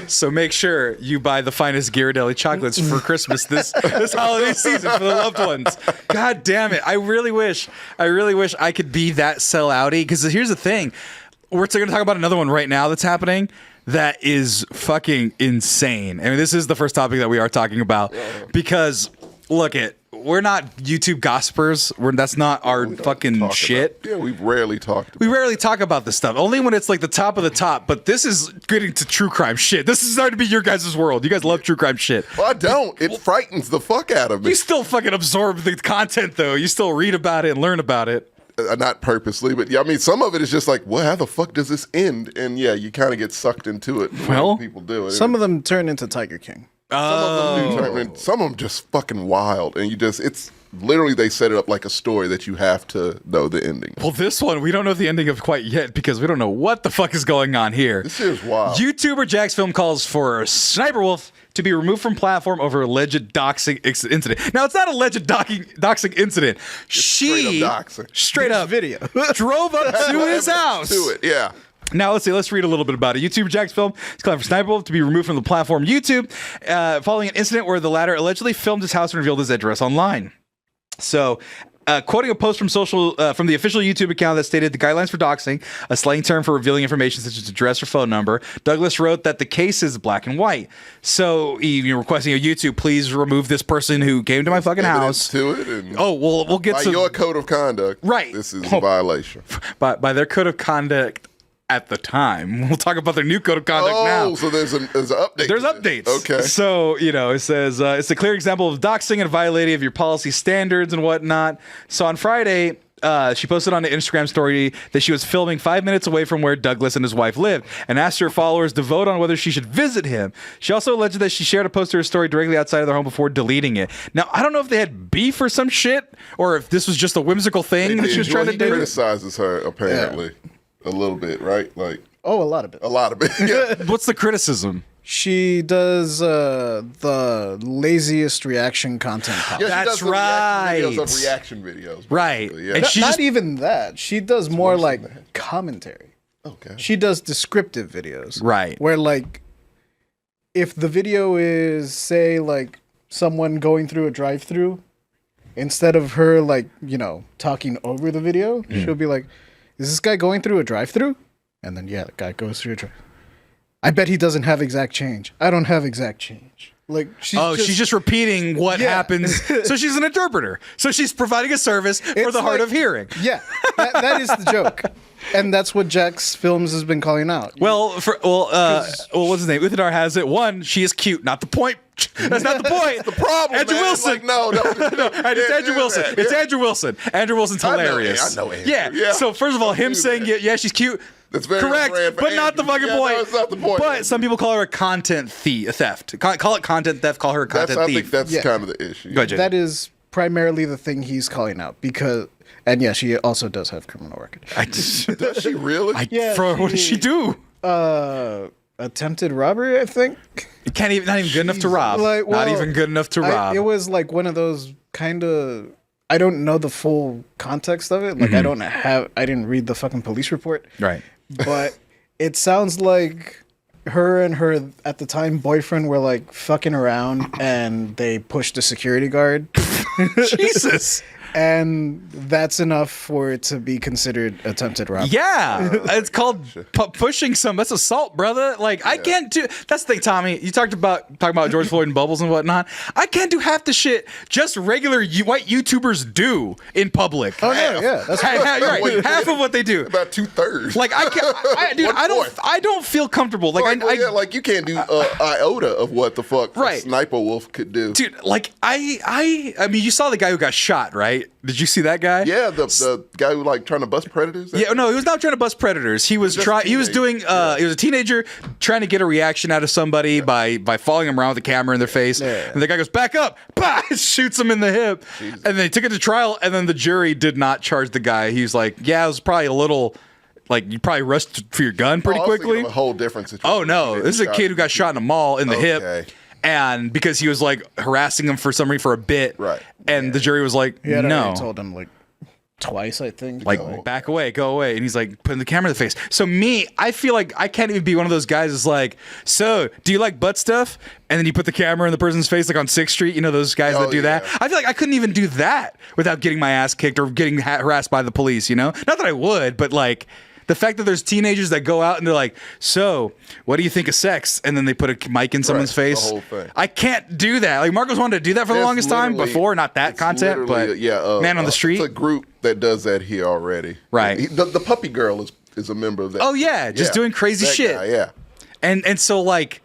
So make sure you buy the finest Ghirardelli chocolates for Christmas this holiday season for the loved ones. God damn it. I really wish I could be that sellouty. Because here's the thing. We're going to talk about another one right now that's happening that is fucking insane. I mean, this is the first topic that we are talking about because, look it, we're not YouTube gossipers. That's not our fucking shit. Yeah, we rarely talk about We rarely talk about this stuff. Only when it's like the top of the top. But this is getting to true crime shit. This is starting to be your guys' world. You guys love true crime shit. Well, I don't. It frightens the fuck out of me. You still fucking absorb the content though. You still read about it and learn about it. Not purposely, but yeah, I mean, some of it is just like, well, how the fuck does this end? And yeah, you kind of get sucked into it. Well, people do it. Some of them turn into Tiger King. Some of them do turn in, some of them just fucking wild, and it's literally they set it up like a story that you have to know the ending. Well, this one we don't know the ending of quite yet because we don't know what the fuck is going on here. This is wild. YouTuber Jacksfilms calls for Sssniperwolf to be removed from platform over alleged doxing incident. Now, it's not alleged doxing incident. She straight up doxing. Straight up video. drove up to his house. To it, yeah. Now, let's read a little bit about it. YouTuber Jacksfilms is calling for Sssniperwolf to be removed from the platform YouTube following an incident where the latter allegedly filmed his house and revealed his address online. So, quoting a post from the official YouTube account that stated the guidelines for doxing, a slang term for revealing information such as address or phone number, Douglas wrote that the case is black and white. So, you're requesting a YouTube, please remove this person who came to my fucking house. To it. And we'll get by some your code of conduct. Right. This is a violation. By their code of conduct. At the time, we'll talk about their new code of conduct now. Oh, so there's an update. There's updates. Okay. So, it says it's a clear example of doxing and violating of your policy standards and whatnot. So on Friday, she posted on the Instagram story that she was filming 5 minutes away from where Douglas and his wife lived and asked her followers to vote on whether she should visit him. She also alleged that she shared a post to her story directly outside of their home before deleting it. Now, I don't know if they had beef or some shit or if this was just a whimsical thing that she was trying to do. He criticizes her, apparently. Yeah. A little bit, right? Like a lot of it. A lot of it. Yeah. What's the criticism? She does the laziest reaction content. Yeah, that's right. Reaction videos. Right. Yeah. And not even that. She does more like commentary. Okay. She does descriptive videos. Right. Where like if the video is say like someone going through a drive-through, instead of her like, talking over the video, she'll be like, is this guy going through a drive-thru? And then, the guy goes through a drive-thru. I bet he doesn't have exact change. I don't have exact change. Like she's just repeating what happens. So she's an interpreter. So she's providing a service for the hard of hearing. Yeah, that is the joke. And that's what Jacksfilms has been calling out. What's his name? Uthadar has it. One, she is cute. Not the point. That's not the point. The problem, Andrew man. Wilson. Like, no. It's Andrew Wilson. That. It's Andrew Wilson. Andrew Wilson's hilarious. I know Andrew. Yeah. So first of all, him saying, she's cute. That's very correct, but not the fucking point. No, it's not the point. But some people call her a content theft. Call it content theft. Call her a content thief. I think that's kind of the issue. Go ahead, that is primarily the thing he's calling out because, and she also does have criminal record. Does she really? What does she do? Attempted robbery, I think. Not even good enough to rob. Not even good enough to rob. It was like one of those kind of. I don't know the full context of it. Like I didn't read the fucking police report. Right. But it sounds like her and her at the time boyfriend were like fucking around and they pushed a security guard. Jesus. And that's enough for it to be considered attempted robbery. Yeah, it's called pushing some. That's assault, brother. Like I can't do. That's the thing, Tommy. You talking about George Floyd and bubbles and whatnot. I can't do half the shit just regular white YouTubers do in public. Oh no, yeah, that's right. Half of what they do. About 2/3. Like I can't, dude. I don't feel comfortable. Like like you can't do iota of what the fuck Sssniperwolf could do, dude. Like I mean, you saw the guy who got shot, right? Did you see that guy? Yeah, the guy who like trying to bust predators. Yeah, no, he was not trying to bust predators. He was trying. He was doing. He was a teenager trying to get a reaction out of somebody by following him around with the camera in their face. Yeah. And the guy goes back up, bah, shoots him in the hip, and then he took it to trial. And then the jury did not charge the guy. He was like, "Yeah, it was probably a little." Like you probably rushed for your gun pretty quickly. A whole different situation. Oh no, this is a kid who got shot in a mall in the hip. And because he was like harassing him for some reason for a bit, right? And the jury was like, he had "No." Told him like twice, I think. Like back away, go away, and he's like putting the camera in the face. So me, I feel like I can't even be one of those guys that's like, "So, do you like butt stuff?" And then you put the camera in the person's face, like on 6th Street. You know those guys that do that. I feel like I couldn't even do that without getting my ass kicked or getting harassed by the police. You know, not that I would, but like. The fact that there's teenagers that go out and they're like, so what do you think of sex? And then they put a mic in someone's face. The whole thing. I can't do that. Like Marcos wanted to do that for the That's longest time literally- before, not that it's content, but literally, man on the street. It's a group that does that here already. Right. The puppy girl is a member of that. Oh yeah, just doing crazy that shit. guy, yeah. And so like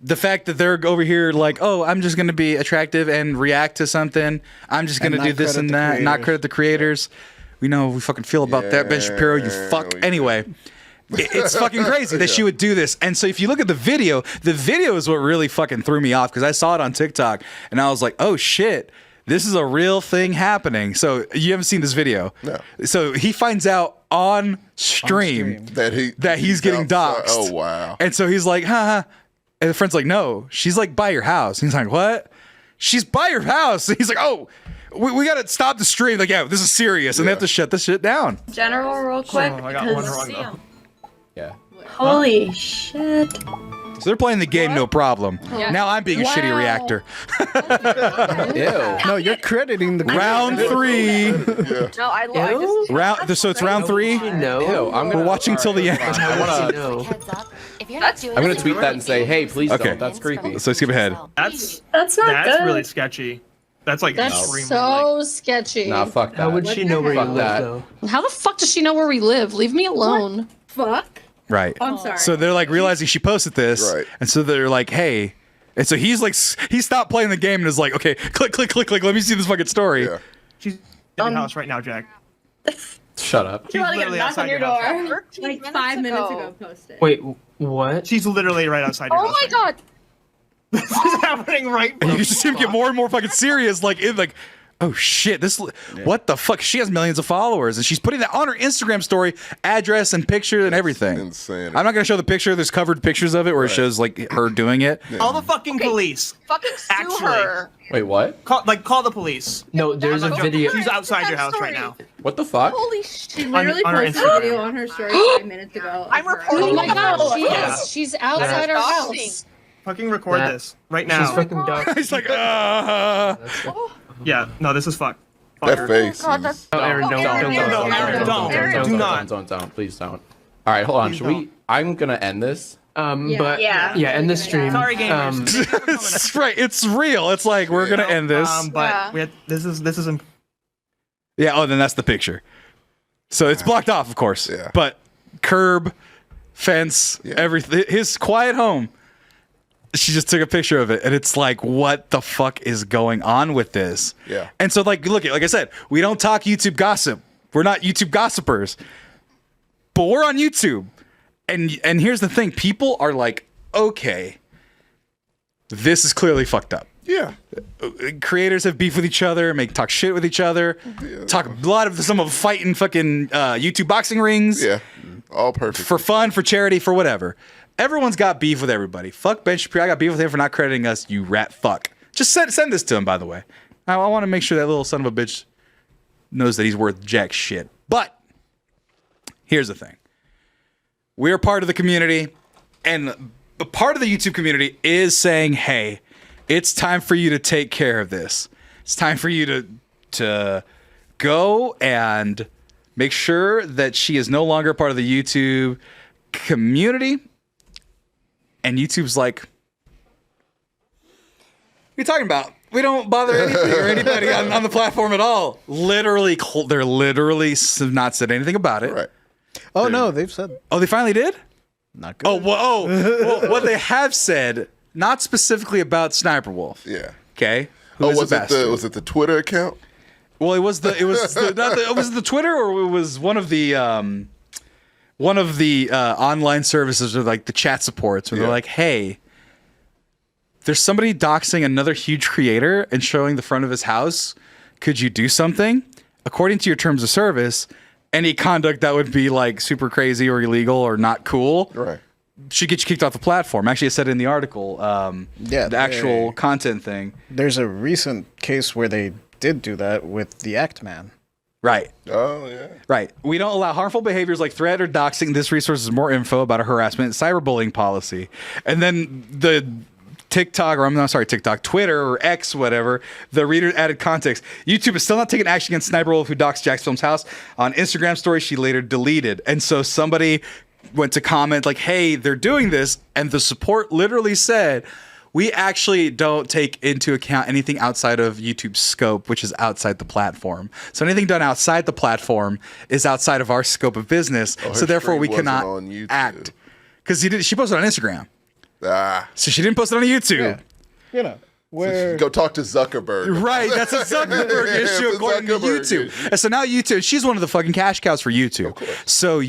the fact that they're over here like, oh, I'm just gonna be attractive and react to something. I'm just gonna And do not this credit and the that, not creators. credit the creators. We know we fucking feel about that, Ben Shapiro. You fuck. we Anyway, it's fucking crazy that she would do this. And so if you look at the video is what really fucking threw me off because I saw it on TikTok and I was like, oh shit. This is a real thing happening. So you haven't seen this video. No. So he finds out on stream, That he's getting outside. doxxed. Oh wow. And so he's like, huh. And the friend's like, no, she's like by your house. And he's like, what? She's by your house. And he's like, oh, we got to stop the stream. Like, yeah, this is serious. And they have to shut this shit down. General real quick. I got one because- wrong though. Yeah. Holy shit. So they're playing the game, no problem. Now I'm being a shitty Wow. reactor. Ew. No, you're crediting the Round 3. No, I just. Round. So it's round 3. No. Ew. I'm gonna, We're watching till the end. I wanna, No. I'm gonna tweet that and say, hey, please Okay. don't. That's creepy. So skip ahead. That's That's not that's good. really sketchy. That's like That's extremely so sketchy. Nah, fuck that. How would she know where you Fuck live, that. though? How the fuck does she know where we live? Leave me alone. Fuck. Right. I'm sorry. So they're like realizing she posted this. Right. And so they're like, hey. And so he's like, he stopped playing the game and is like, okay, click. Let me see this fucking story. Yeah. She's in your house right now, Jack. Shut up. She's literally outside your house. Like 5 minutes ago posted. Wait, what? She's literally right outside your Oh house. my god. This is happening right And you now. just see him get more and more fucking serious. Oh shit, what the fuck? She has millions of followers and she's putting that on her Instagram story, address and picture and everything. Insane. I'm not gonna show the picture. There's covered pictures of it where it shows like her doing it. Call the fucking police. Fucking sue Actually. her. Wait, what? Call the police. No, there's a video. She's outside your house right now. What the fuck? Holy shit. She literally literally on her posted Instagram. a video on her story 5 minutes ago. I'm of her. reporting Oh my god, you. she Yeah. is. She's outside her Doxing. house. Fucking record That- this right She's now. fucking doxing. He's like, Yeah, no, this is fuck. Fuck That her. face. God, is- that's. No, Aaron, don't. Aaron, Don't. No, Aaron, Aaron, don't. Aaron. Do not. Don't. Please don't. All right, hold on. Please Should we? I'm gonna end this. Yeah. But Yeah. yeah, end the stream. Sorry, gamers. it's right. It's real. It's like we're gonna end this. But Yeah. we have, this is Yeah. Oh, then that's the picture. So it's blocked off, of course. Yeah. But curb, fence, Yeah. everything. His quiet home. She just took a picture of it, and it's like, what the fuck is going on with this? Yeah. And so, like I said, we don't talk YouTube gossip. We're not YouTube gossipers, but we're on YouTube. And here's the thing: people are like, okay, this is clearly fucked up. Yeah. Creators have beef with each other, talk shit with each other, talk a lot of some of them fighting fucking YouTube boxing rings. Yeah. All perfect. For fun, for charity, for whatever. Everyone's got beef with everybody. Fuck Ben Shapiro. I got beef with him for not crediting us, you rat fuck. Just send this to him, by the way. I want to make sure that little son of a bitch knows that he's worth jack shit. But here's the thing. We're part of the community, and a part of the YouTube community is saying, hey, it's time for you to take care of this. It's time for you to go and make sure that she is no longer part of the YouTube community. And YouTube's like, what are you talking about? We don't bother anything or anybody on the platform at all. Literally, they're literally not said anything about it. Right. Oh no, they've said Oh, they finally did? not good. Well, what they have said, not specifically about Sniperwolf. Yeah. Okay. Who Oh, is a was it bastard. the the Twitter account? Well, it was the Twitter, or it was one of the online services, or like the chat supports, where they're Yeah. like, hey, there's somebody doxing another huge creator and showing the front of his house. Could you do something? According to your terms of service, any conduct that would be like super crazy or illegal or not cool Right. should get you kicked off the platform. Actually, I said it in the article, Yeah, the actual content thing. There's a recent case where they did do that with the Act Man. Right. Oh yeah. Right. We don't allow harmful behaviors like threat or doxing. This resource is more info about a harassment and cyberbullying policy. And then the TikTok, or I'm not sorry, TikTok, Twitter or X, whatever, the reader added context. YouTube is still not taking action against Sssniperwolf, who doxed Jacksfilms house. On Instagram story, she later deleted. And so somebody went to comment like, hey, they're doing this. And the support literally said, we actually don't take into account anything outside of YouTube's scope, which is outside the platform. So anything done outside the platform is outside of our scope of business. So therefore we cannot act. Because she posted on Instagram. So she didn't post it on YouTube. Yeah. You know, where Go talk to Zuckerberg. Right, that's a Zuckerberg issue according to YouTube. And so now YouTube, she's one of the fucking cash cows for YouTube. So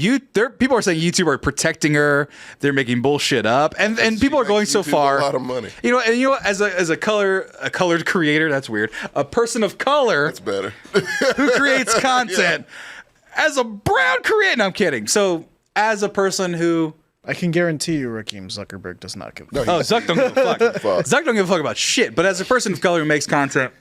people are saying YouTube are protecting her. They're making bullshit up, and people are going so far. A lot of money. You know, as a colored creator, that's weird. A person of color, That's better. who creates content. As a brown creator, no, I'm kidding. So as a person who. I can guarantee you, Rakeem Zuckerberg does not give a fuck. Oh, Zuck don't give a fuck. Zuck don't give a fuck about shit. But as a person of color who makes content,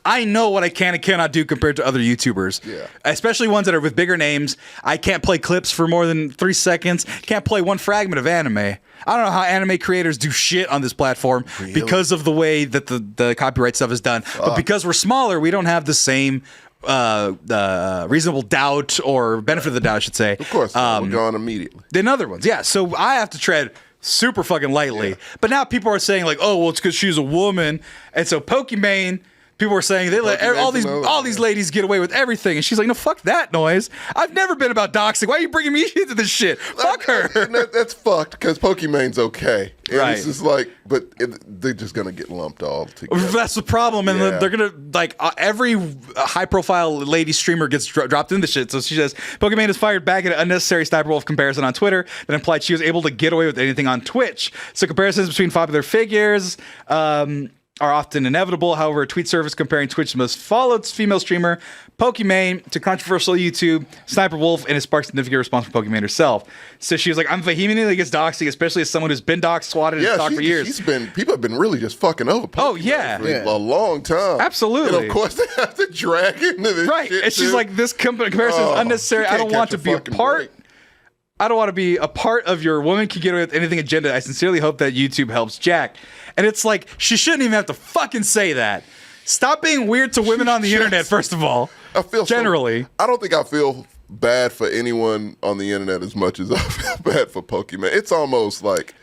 I know what I can and cannot do compared to other YouTubers. Yeah. Especially ones that are with bigger names. I can't play clips for more than 3 seconds. Can't play one fragment of anime. I don't know how anime creators do shit on this platform because of the way that the copyright stuff is done. But because we're smaller, we don't have the same reasonable doubt or benefit of the doubt, I should say. Of course, we're gone immediately. Than other ones, yeah. So I have to tread super fucking lightly. But now people are saying like, oh, well, it's because she's a woman, and so Pokimane. People were saying they let all these ladies get away with everything, and she's like, "No, fuck that noise. I've never been about doxing. Why are you bringing me into this shit? Fuck her." That's fucked because Pokimane's okay. And Right. It's just like, but they're just gonna get lumped all together. That's the problem, and Yeah. they're gonna like every high-profile lady streamer gets dropped into shit. So she says Pokimane has fired back at an unnecessary Sssniperwolf comparison on Twitter that implied she was able to get away with anything on Twitch. So comparisons between popular figures are often inevitable. However, a tweet surface comparing Twitch's most followed female streamer, Pokimane, to controversial YouTube Sssniperwolf, and it sparked significant response from Pokimane herself. So she was like, I'm vehemently against doxing, especially as someone who's been doxed, swatted, and stalked for years. People have been really just fucking over Pokimane for a long time. Absolutely. And of course, they have to drag into this Right. shit And she's too. like, this comparison is unnecessary. she I can't don't want catch to a be a fucking part. break. I don't want to be a part of your woman can get away with anything agenda. I sincerely hope that YouTube helps Jack. And it's like, she shouldn't even have to fucking say that. Stop being weird to women on the internet, first of all. I feel generally. I don't think I feel bad for anyone on the internet as much as I feel bad for Pokimane. It's almost like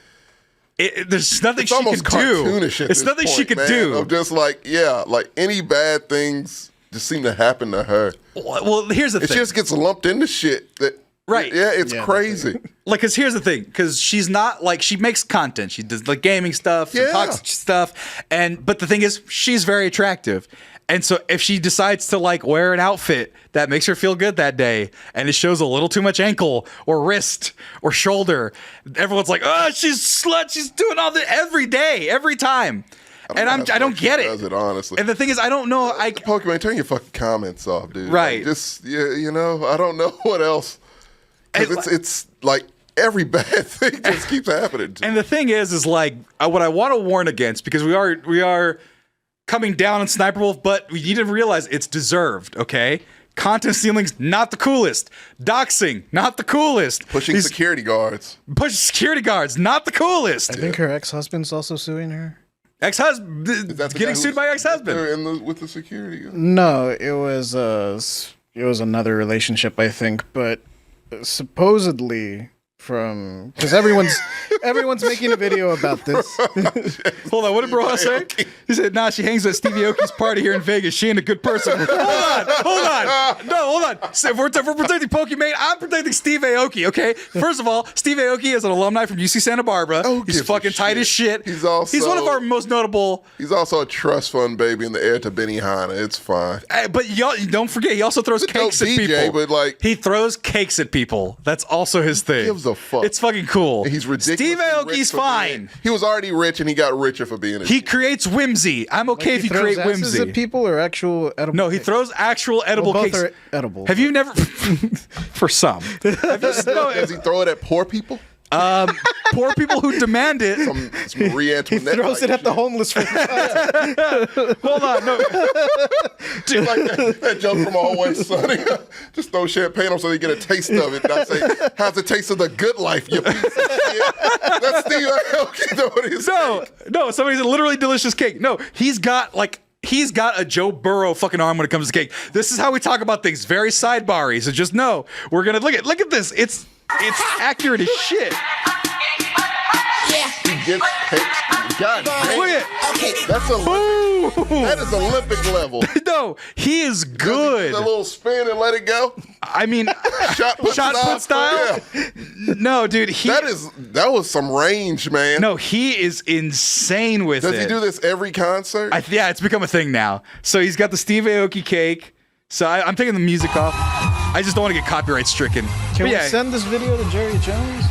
there's nothing it's she almost can do. cartoonish at It's this nothing she point, can man. do. I'm just like, like any bad things just seem to happen to her. Well, here's the And thing. she just gets lumped into shit that. Right. Yeah, it's crazy. Like, because here's the thing, because she's not like, she makes content. She does like gaming stuff, some toxic stuff. But the thing is, she's very attractive. And so if she decides to like wear an outfit that makes her feel good that day, and it shows a little too much ankle or wrist or shoulder, everyone's like, oh, she's slut. She's doing all this every day, every time. I don't get it. Does it honestly? And the thing is, I don't know. Pokimane, turn your fucking comments off, dude. Right. Like, just you know, I don't know what else. Because it's like every bad thing just keeps happening. And the thing is like what I want to warn against, because we are coming down on Sssniperwolf, but we need to realize it's deserved. Okay, content stealing's not the coolest. Doxing, not the coolest. Pushing security guards, not the coolest. I think her ex-husband's also suing her. Ex-husband getting sued by ex-husband. With the security guard. No, it was another relationship, I think, but supposedly from because everyone's making a video about this. Hold on, what did Bro say? He said, "Nah, she hangs at Stevie Aoki's party here in Vegas. She ain't a good person." Hold on. So if we're protecting Pokimane, I'm protecting Steve Aoki. Okay, first of all, Steve Aoki is an alumni from UC Santa Barbara. He's fucking tight as shit. He's one of our most notable. He's also a trust fund baby and the heir to Benihana. It's fine. But y'all don't forget, he also throws cakes at people. But like he throws cakes at people. That's also his thing. Gives a fuck. It's fucking cool. He's ridiculous. Steve Aoki's fine. He was already rich and he got richer for being. He creates whimsy. I'm okay if you create whimsy. At people or actual edible? No, he throws actual edible both cakes. are edible. Have you never? For some. Does he throw it at poor people? Poor people who demand it. Some Marie He Antoinette. throws it type at the shit. homeless for Hold on, no. Dude, like that joke from Always Sunny. Just throw champagne on so they get a taste of it. And I say, how's the taste of the good life, you piece of shit? That's Steve Aoki doing his No, somebody's a literally delicious cake. No, he's got a Joe Burrow fucking arm when it comes to cake. This is how we talk about things. Very sidebary. So just know we're gonna look at this. It's accurate as shit. He gets cakes. God damn. Look at That's that is Olympic level. no, he is Does he good. do the little spin and let it go. I mean, Shot put style. Yeah. No, dude, That was some range, man. no, he is insane with Does it. he do this every concert? Yeah, it's become a thing now. So he's got the Steve Aoki cake. So I'm taking the music off. I just don't want to get copyright stricken. Can But we send this video to Jerry Jones?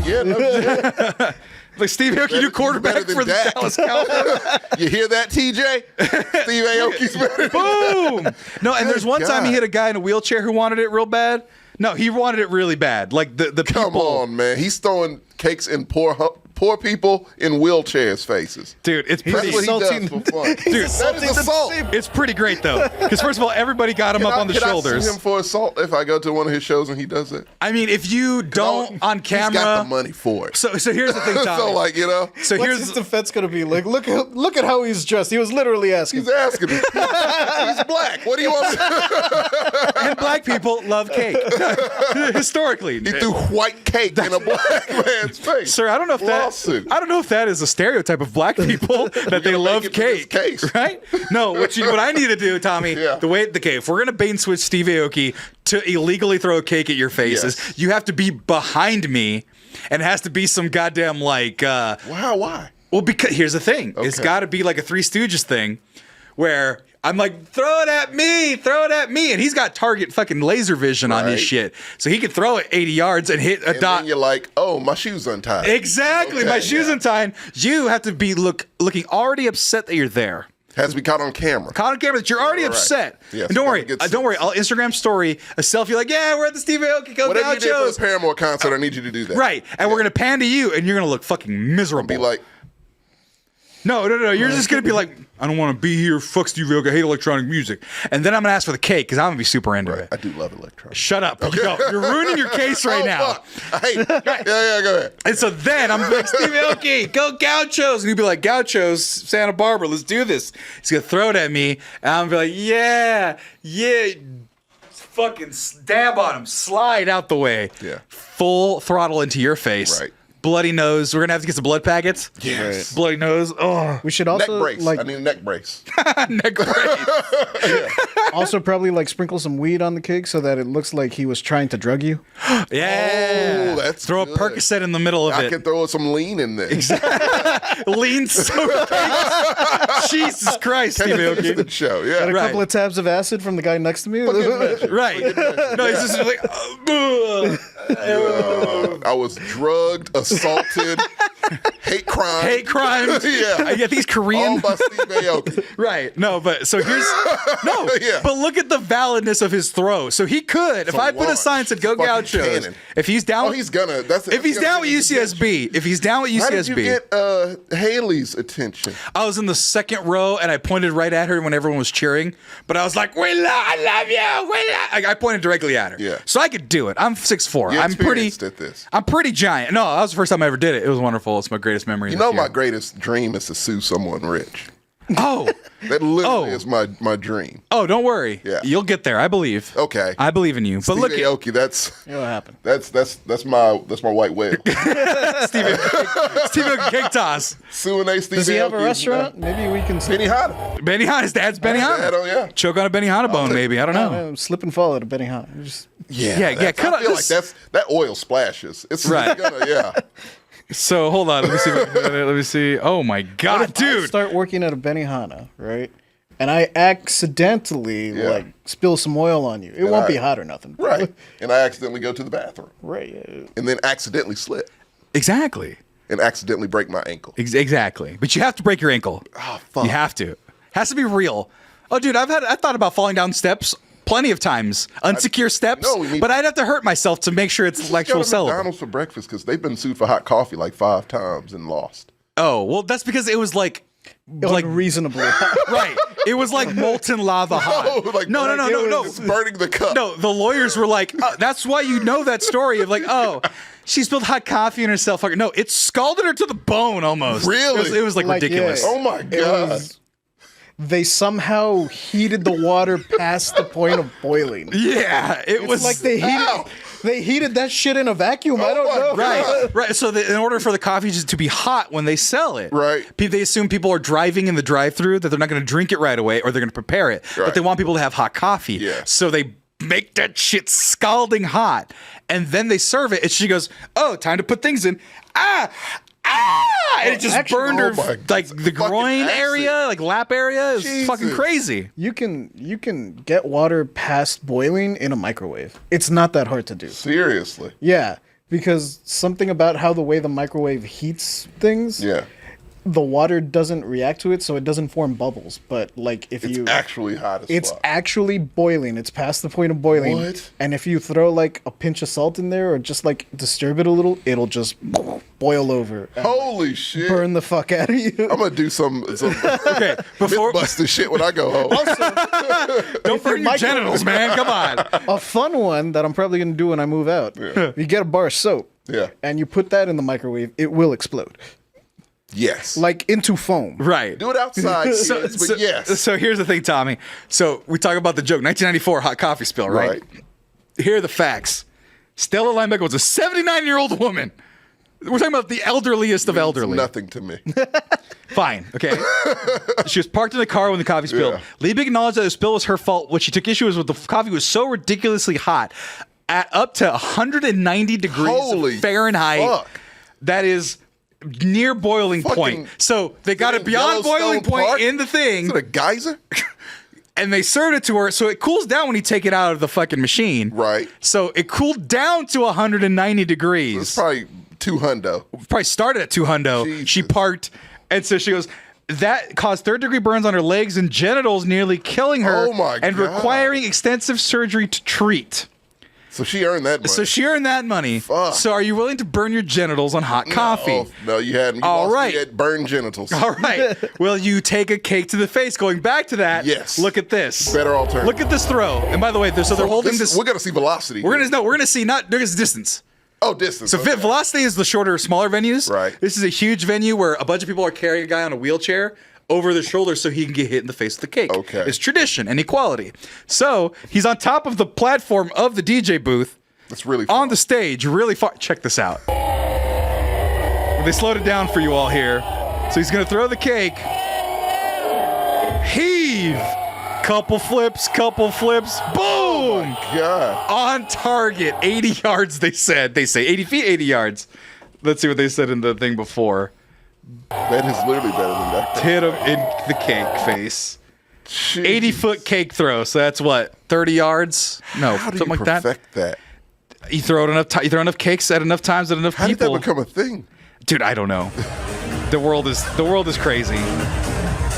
Yeah, no shit. like Steve Aoki do He's quarterback better than for the Dak. Dallas Cowboys? You hear that, TJ? Steve Aoki's better. Boom! No, and there's one time he God. hit a guy in a wheelchair who wanted it real bad. No, he wanted it really bad. Like the Come people. on, man. He's throwing cakes in poor people in wheelchairs' faces. Dude, it's That's pretty. what he Assaulting- does for fun. Dude, that is assault. It's pretty great though, because first of all, everybody got him up on the Can I shoulders. sue him for assault if I go to one of his shows and he does it? I mean, if you don't on camera, He's got the money for it. So here's the thing, Tommy. So, like, you know, So What's here's his defense gonna be? Like, look at how he's dressed. He was literally asking. he's asking me. He's black. What do you want? and black people love cake historically. He threw white cake in a black man's face. Sir, I don't know if Lawsuit. I don't know if that is a stereotype of black people that they gonna love make it to this cake, case. right? No, what I need to do, Tommy, Yeah. if we're gonna bait and switch Steve Aoki to illegally throw a cake at your faces, Yes. you have to be behind me, and it has to be some goddamn like. Wow, why? Well, because here's the thing, it's Okay. got to be like a Three Stooges thing, where I'm like, throw it at me, and he's got target fucking laser vision on his Right. shit, so he can throw it 80 yards and hit a And dot. then you're like, oh, my shoe's untied. Exactly, my Okay, shoes yeah. untied. You have to be looking already upset that you're there. Has to be caught on camera. Caught on camera that you're already Right. upset. Yes, and don't you worry, gotta get don't worry. sense. I'll Instagram story a selfie like, yeah, we're at the Steve Aoki Whatever you did for Gauchos. the Paramore concert, I need you to do that. Right, and we're gonna pan to you, and you're gonna look fucking miserable. Be like, No. You're just gonna be like, I don't want to be here. Fuck Steve Aoki. I hate electronic music. And then I'm gonna ask for the cake because I'm gonna be super into it. I do love electronics. Shut up. Yo, you're ruining your case right Oh, now. fuck. Hey, yeah, go ahead. And so then I'm like, Steve Aoki, go Gauchos. And he'd be like, Gauchos, Santa Barbara, let's do this. He's gonna throw it at me, and I'm gonna be like, yeah. Fucking stab on him, slide out the way. Yeah. Full throttle into your face. Right. Bloody nose. We're gonna have to get some blood packets. Yes. Bloody nose. Oh, We should Neck also brace. like I need a neck brace. neck brace. also probably like sprinkle some weed on the cake so that it looks like he was trying to drug you. Yeah. Oh, that's Throw good. a Percocet in the middle of I it. can throw some lean in there. Lean soaked cakes. Jesus Christ, Steve Aoki. Instant show. Yeah. A Right. couple of tabs of acid from the guy next to me. Right. No, he's just like, I was drugged, assaulted, hate crime. hate crimes. Yeah. I think he's Korean. All by Steve Aoki. Right. No, but so here's no. Yeah. But look at the validness of his throw. So he could, if a I put a launch. sign that said "Go Fucking Gauchos," cannon. if he's down, Oh, he's gonna. if he's down with UCSB, if he's down with How did you UCSB, get Haley's attention? I was in the second row and I pointed right at her when everyone was cheering. But I was like, I love you. I pointed directly at her. Yeah. So I could do it. I'm 6'4". You're I'm pretty. experienced at this. I'm pretty giant. No, that was the first time I ever did it. It was wonderful. It's my greatest memory. You this know, year. my greatest dream is to sue someone rich. Oh. That literally Oh. is my dream. Oh, don't worry. Yeah. You'll get there. I believe. Okay. I believe in you. But Steve look, Aoki, that's It'll happen. that's my white whale. Steve Cake Toss. Suing a Steve Does he have a Aoki is restaurant? Maybe we can Benihana. Benihana. His dad's Benihana. Dad, oh yeah. Choke on a Benihana bone, maybe. I don't know. slip and fall at a Benihana. Just Yeah, that's- cut I out feel this- like that oil splashes. It's Right. gonna, yeah. So hold on. Let me see. Let me see. Oh my God, I dude. start working at a Benihana, right? And I accidentally Yeah. like spill some oil on you. It won't be I- hot or nothing. Right. And I accidentally go to the bathroom Right. Yeah. and then accidentally slip Exactly. and accidentally break my ankle. Exactly. But you have to break your ankle. Oh fuck. You have to. Has to be real. Oh, dude, I thought about falling down steps plenty of times. Unsecure steps, but I'd have to hurt myself to make sure it's actual sellable. McDonald's for breakfast because they've been sued for hot coffee like 5 times and lost. Oh, well, that's because it was like reasonably hot. Right. It was like molten lava hot. No. It's burning the cup. No, the lawyers were like, oh, that's why you know that story of like, oh, she spilled hot coffee in herself. No, it scalded her to the bone almost. Really? It was like ridiculous. Yeah, Oh my God. They somehow heated the water past the point of boiling. Yeah, it was Like they heated that shit in a vacuum. I don't know. Right. So in order for the coffee to be hot when they sell it, Right. They assume people are driving in the drive-thru that they're not going to drink it right away or they're going to prepare it, but they want people to have hot coffee. Yeah. So they make that shit scalding hot, and then they serve it. And she goes, "Oh, time to put things in." And it just burned her like the groin area, like lap area. It's fucking crazy. You can get water past boiling in a microwave. It's not that hard to do. Seriously. Yeah, because something about how the way the microwave heats things. Yeah. The water doesn't react to it, so it doesn't form bubbles. But like if It's you actually hot as it's fuck. actually boiling. It's past the point of boiling. What? And if you throw like a pinch of salt in there or just like disturb it a little, it'll just boil over. And Holy shit. burn the fuck out of you. I'm going to do some Okay, before Mythbusters shit when I go home. don't burn your genitals, man. Come on. A fun one that I'm probably gonna do when I move out. Yeah. You get a bar of soap. Yeah. And you put that in the microwave, it will explode. Yes. Like into foam. Right. Do it outside, kids, but yes. So here's the thing, Tommy. So we talk about the joke, 1994 hot coffee spill, right? Here are the facts. Stella Linebecker was a 79-year-old woman. We're talking about the elderliest of elderly. Nothing to me. Fine, okay. She was parked in the car when the coffee spilled. Yeah. Liebig acknowledged that the spill was her fault. What she took issue with the coffee was so ridiculously hot, at up to 190 degrees Holy Fahrenheit. fuck. That is near boiling Fucking- point. So they got it in beyond Yellowstone boiling point Park? in the thing. Is it a geyser? And they served it to her, so it cools down when you take it out of the fucking machine. Right. So it cooled down to 190 degrees. It's probably 200. Probably started at 200. Jesus. She parked, and so she goes, that caused third-degree burns on her legs and genitals, nearly killing her Oh my and God. requiring extensive surgery to treat. So she earned that money. So she earned that money. Fuck. So are you willing to burn your genitals on hot coffee? Oh, no, you had me. All lost right. me at burned genitals. All right. Will you take a cake to the face? Going back to that. Yes. Look at this. Better alternative. Look at this throw. And by the way, they're holding this. We're gonna see velocity. We're gonna see not there's distance. Oh, distance. So okay. velocity is the shorter, smaller venues. Right. This is a huge venue where a bunch of people are carrying a guy on a wheelchair over their shoulder so he can get hit in the face with the cake. Okay. It's tradition and equality. So he's on top of the platform of the DJ booth. That's really on the stage, really far. Check this out. They slowed it down for you all here. So he's gonna throw the cake. Heave. Couple flips. Boom. God. On target. 80 yards, they said. They say 80 feet, 80 yards. Let's see what they said in the thing before. That is literally better than that. Hit him in the cake face. Jeez. 80-foot cake throw. So that's what? 30 yards? No, How do something you like that. perfect that? You throw it enough. You throw enough cakes at enough times at enough How people. did that become a thing? Dude, I don't know. The world is crazy.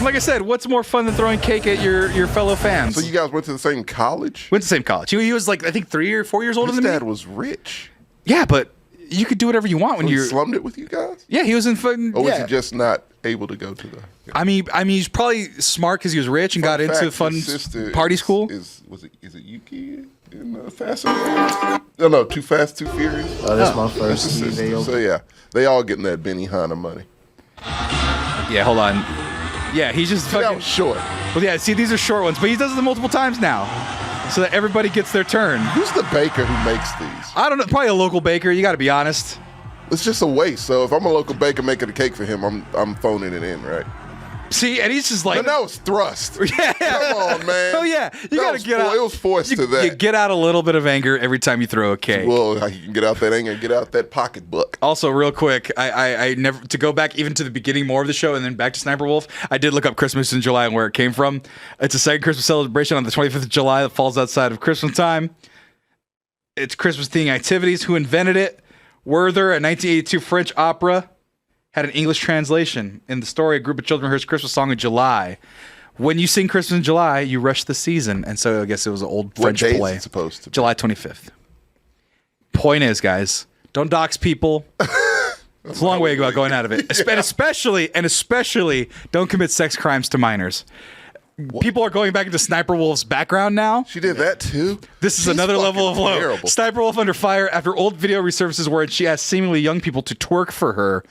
Like I said, what's more fun than throwing cake at your fellow fans? So you guys went to the same college? Went to the same college. He was like I think 3 or 4 years older His than me. dad was rich. Yeah, but you could do whatever you want when So he you're. slummed it with you guys? Yeah, he was in fucking. Or was yeah. he just not able to go to the? I mean, he's probably smart because he was rich and got Fun into fact, fun his sister party school. Is it Yuki in Fast and Furious? No, Too Fast, Too Furious. That's my That's first his Steve sister. Aoki. So yeah, they all getting that Benny Hanna money. Yeah, hold on. Yeah, he's just That fucking. was short. Well, yeah. See, these are short ones, but he does them multiple times now, so that everybody gets their turn. Who's the baker who makes these? I don't know. Probably a local baker. You got to be honest. It's just a waste. So if I'm a local baker making a cake for him, I'm phoning it in, right? See, and he's just like. And that was thrust. Yeah. Come on, man. Oh yeah, you gotta get out. It was forced you, to that. You get out a little bit of anger every time you throw a cake. Well, you can get out that anger, get out that pocketbook. Also, real quick, I never to go back even to the beginning more of the show and then back to Sniperwolf. I did look up Christmas in July and where it came from. It's a second Christmas celebration on the 25th of July that falls outside of Christmas time. It's Christmas themed activities. Who invented it? Werther, a 1982 French opera, had an English translation. In the story, a group of children rehearsed a Christmas song in July. When you sing Christmas in July, you rush the season. And so I guess it was an old What French day play. is it supposed to be? July 25th. Point is, guys, don't dox people. It's a long way about going out of it. And especially don't commit sex crimes to minors. People are going back into Sniperwolf's background now. She did that too? This is She's another level of fucking low. terrible. Sniperwolf under fire after old video resurfaces where she asked seemingly young people to twerk for her.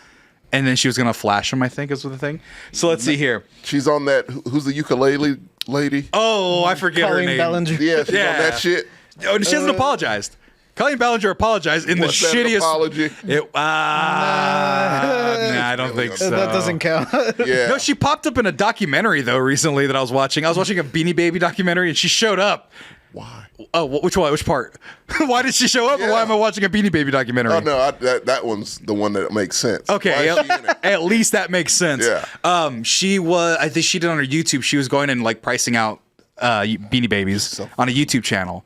And then she was going to flash them, I think, is the thing. So let's see here. She's on that. Who's the ukulele lady? Oh, I forget her Colleen name. Ballinger. Yeah, she's on that shit. Oh, and she hasn't apologized. Colleen Ballinger apologized in What's the that, an shittiest apology? I don't think so. That doesn't count. Yeah. No, she popped up in a documentary though recently that I was watching. I was watching a Beanie Baby documentary, and she showed up. Why? Oh, which one? Which part? Why did she show up? Or why am I watching a Beanie Baby documentary? Oh no, that one's the one that makes sense. Okay, Why is she in it? at least that makes sense. Yeah. She was. I think she did on her YouTube. She was going and like pricing out Beanie Babies on a YouTube channel,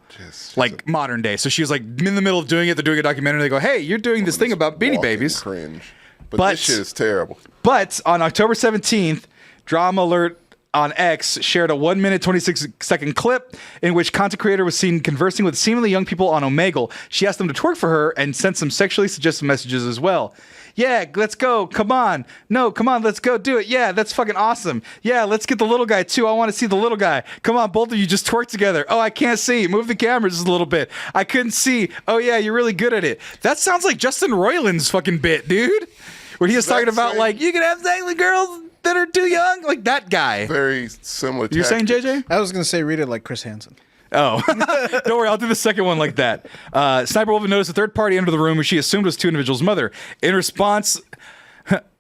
like modern day. So she was like in the middle of doing it. They're doing a documentary. They go, "Hey, you're doing this thing about Beanie Walking Babies." Cringe. But this shit is terrible. But on October 17th, Drama Alert on X shared a 1 minute 26-second clip in which content creator was seen conversing with seemingly young people on Omegle. She asked them to twerk for her and sent some sexually suggestive messages as well. Yeah, let's go. Come on. No, come on. Let's go do it. Yeah, that's fucking awesome. Yeah, let's get the little guy too. I want to see the little guy. Come on, both of you just twerk together. Oh, I can't see. Move the camera just a little bit. I couldn't see. Oh, yeah, you're really good at it. That sounds like Justin Roiland's fucking bit, dude. Where he was talking about, like, you can have sex with girls that are too young. Like that guy. Very similar. You're saying, JJ? I was going to say read it like Chris Hansen. Oh, don't worry. I'll do the second one like that. Sniperwolf noticed a third party enter the room, which she assumed was two individuals' mother. In response,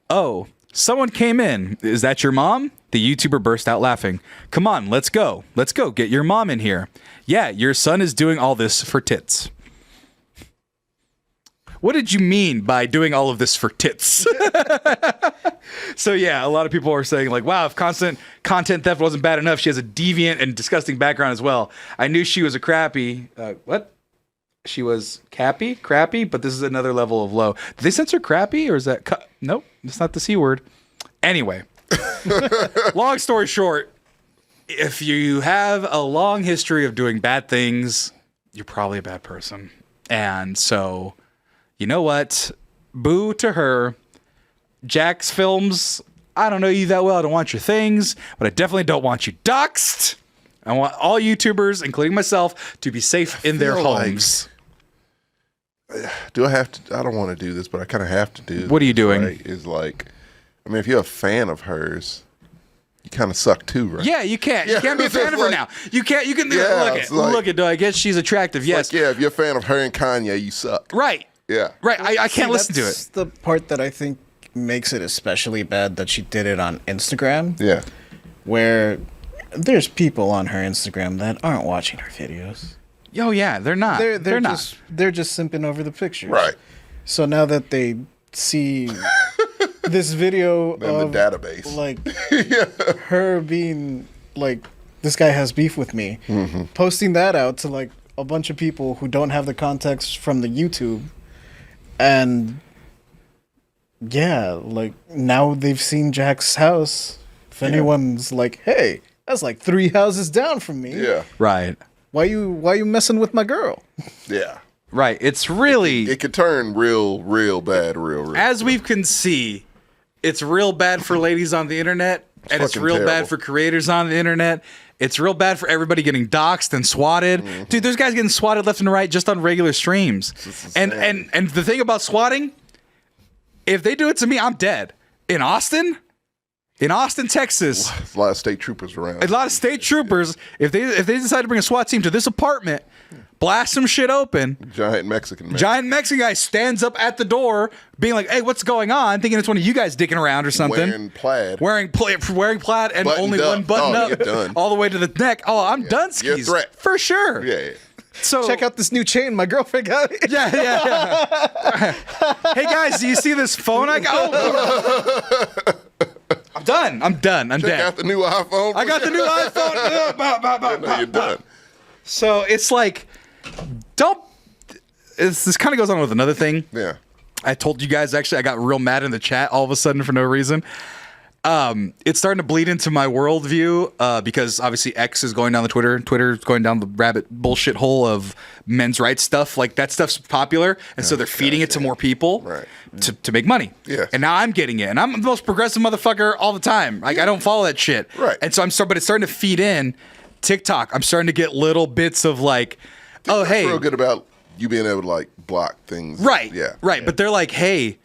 oh, someone came in. Is that your mom? The YouTuber burst out laughing. Come on, let's go. Let's go. Get your mom in here. Yeah, your son is doing all this for tits. What did you mean by doing all of this for tits? So yeah, a lot of people are saying like, wow, if constant content theft wasn't bad enough, she has a deviant and disgusting background as well. I knew she was a crappy, what? She was crappy, but this is another level of low. Did they censor crappy or is that, nope, it's not the C word. Anyway, long story short, if you have a long history of doing bad things, you're probably a bad person. And so, you know what? Boo to her. Jacksfilms, I don't know you that well. I don't want your things, but I definitely don't want you doxxed. I want all YouTubers, including myself, to be safe in their homes. Do I have to? I don't want to do this, but I kind of have to do this. What are you doing? Right? Is like, I mean, if you're a fan of hers, you kind of suck too, right? Yeah, you can't. You can't be a fan of her now. You can't. You can look at. I guess she's attractive. Yes. Like, yeah, if you're a fan of her and Kanye, you suck. Right. Yeah. Right. I can't listen to it. That's the part that I think makes it especially bad that she did it on Instagram. Yeah. Where there's people on her Instagram that aren't watching her videos. Oh yeah, they're not. They're not. They're just simping over the pictures. Right. So now that they see this video Then of the database, like her being like, this guy has beef with me, posting that out to like a bunch of people who don't have the context from the YouTube, and yeah, like now they've seen Jack's house. If anyone's like, hey, that's like 3 houses down from me. Yeah. Right. Why you messing with my girl? Yeah. Right. It's really. It could turn real bad, real. As we can see, it's real bad for ladies on the internet, and it's real terrible. bad for creators on the internet. It's real bad for everybody getting doxxed and swatted. Dude, there's guys getting swatted left and right just on regular streams. And the thing about swatting, if they do it to me, I'm dead. In Austin, Texas, There's a lot of state troopers around. a lot of state troopers, if they decide to bring a SWAT team to this apartment, blast some shit open. Giant Mexican man. Giant Mexican guy stands up at the door, being like, "Hey, what's going on?" Thinking it's one of you guys dicking around or something. Wearing plaid. wearing plaid, and Buttoned only up. one button Oh, up, you're done. all the way to the neck. Oh, I'm done. You're a Skis threat. for sure. Yeah. So Check out this new chain my girlfriend got me. Yeah. Hey guys, do you see this phone I got? Oh. I'm done. I'm Check dead. out the new iPhone. I got the new iPhone. No, you're done. So it's like, this kind of goes on with another thing. Yeah. I told you guys, actually, I got real mad in the chat all of a sudden for no reason. it's starting to bleed into my worldview because obviously X is going down the Twitter's going down the rabbit bullshit hole of men's rights stuff. Like that stuff's popular, and so they're feeding it to more people to make money. Yes. And now I'm getting it, and I'm the most progressive motherfucker all the time. Like I don't follow that shit. Right. And so but it's starting to feed in TikTok. I'm starting to get little bits of like, That's real good about you being able to like block things. Right. Yeah. Right. But they're like, hey,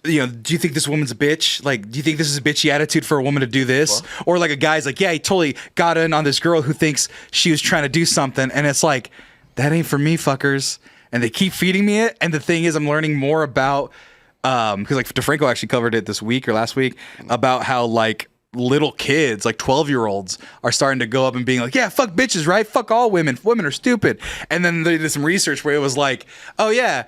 do you think this woman's a bitch? Like, do you think this is a bitchy attitude for a woman to do this? Or like a guy's like, yeah, he totally got in on this girl who thinks she was trying to do something. And it's like, that ain't for me, fuckers. And they keep feeding me it. And the thing is, I'm learning more about, because like DeFranco actually covered it this week or last week about how like little kids, like 12-year-olds, are starting to go up and being like, yeah, fuck bitches, right? Fuck all women. Women are stupid. And then they did some research where it was like, oh yeah,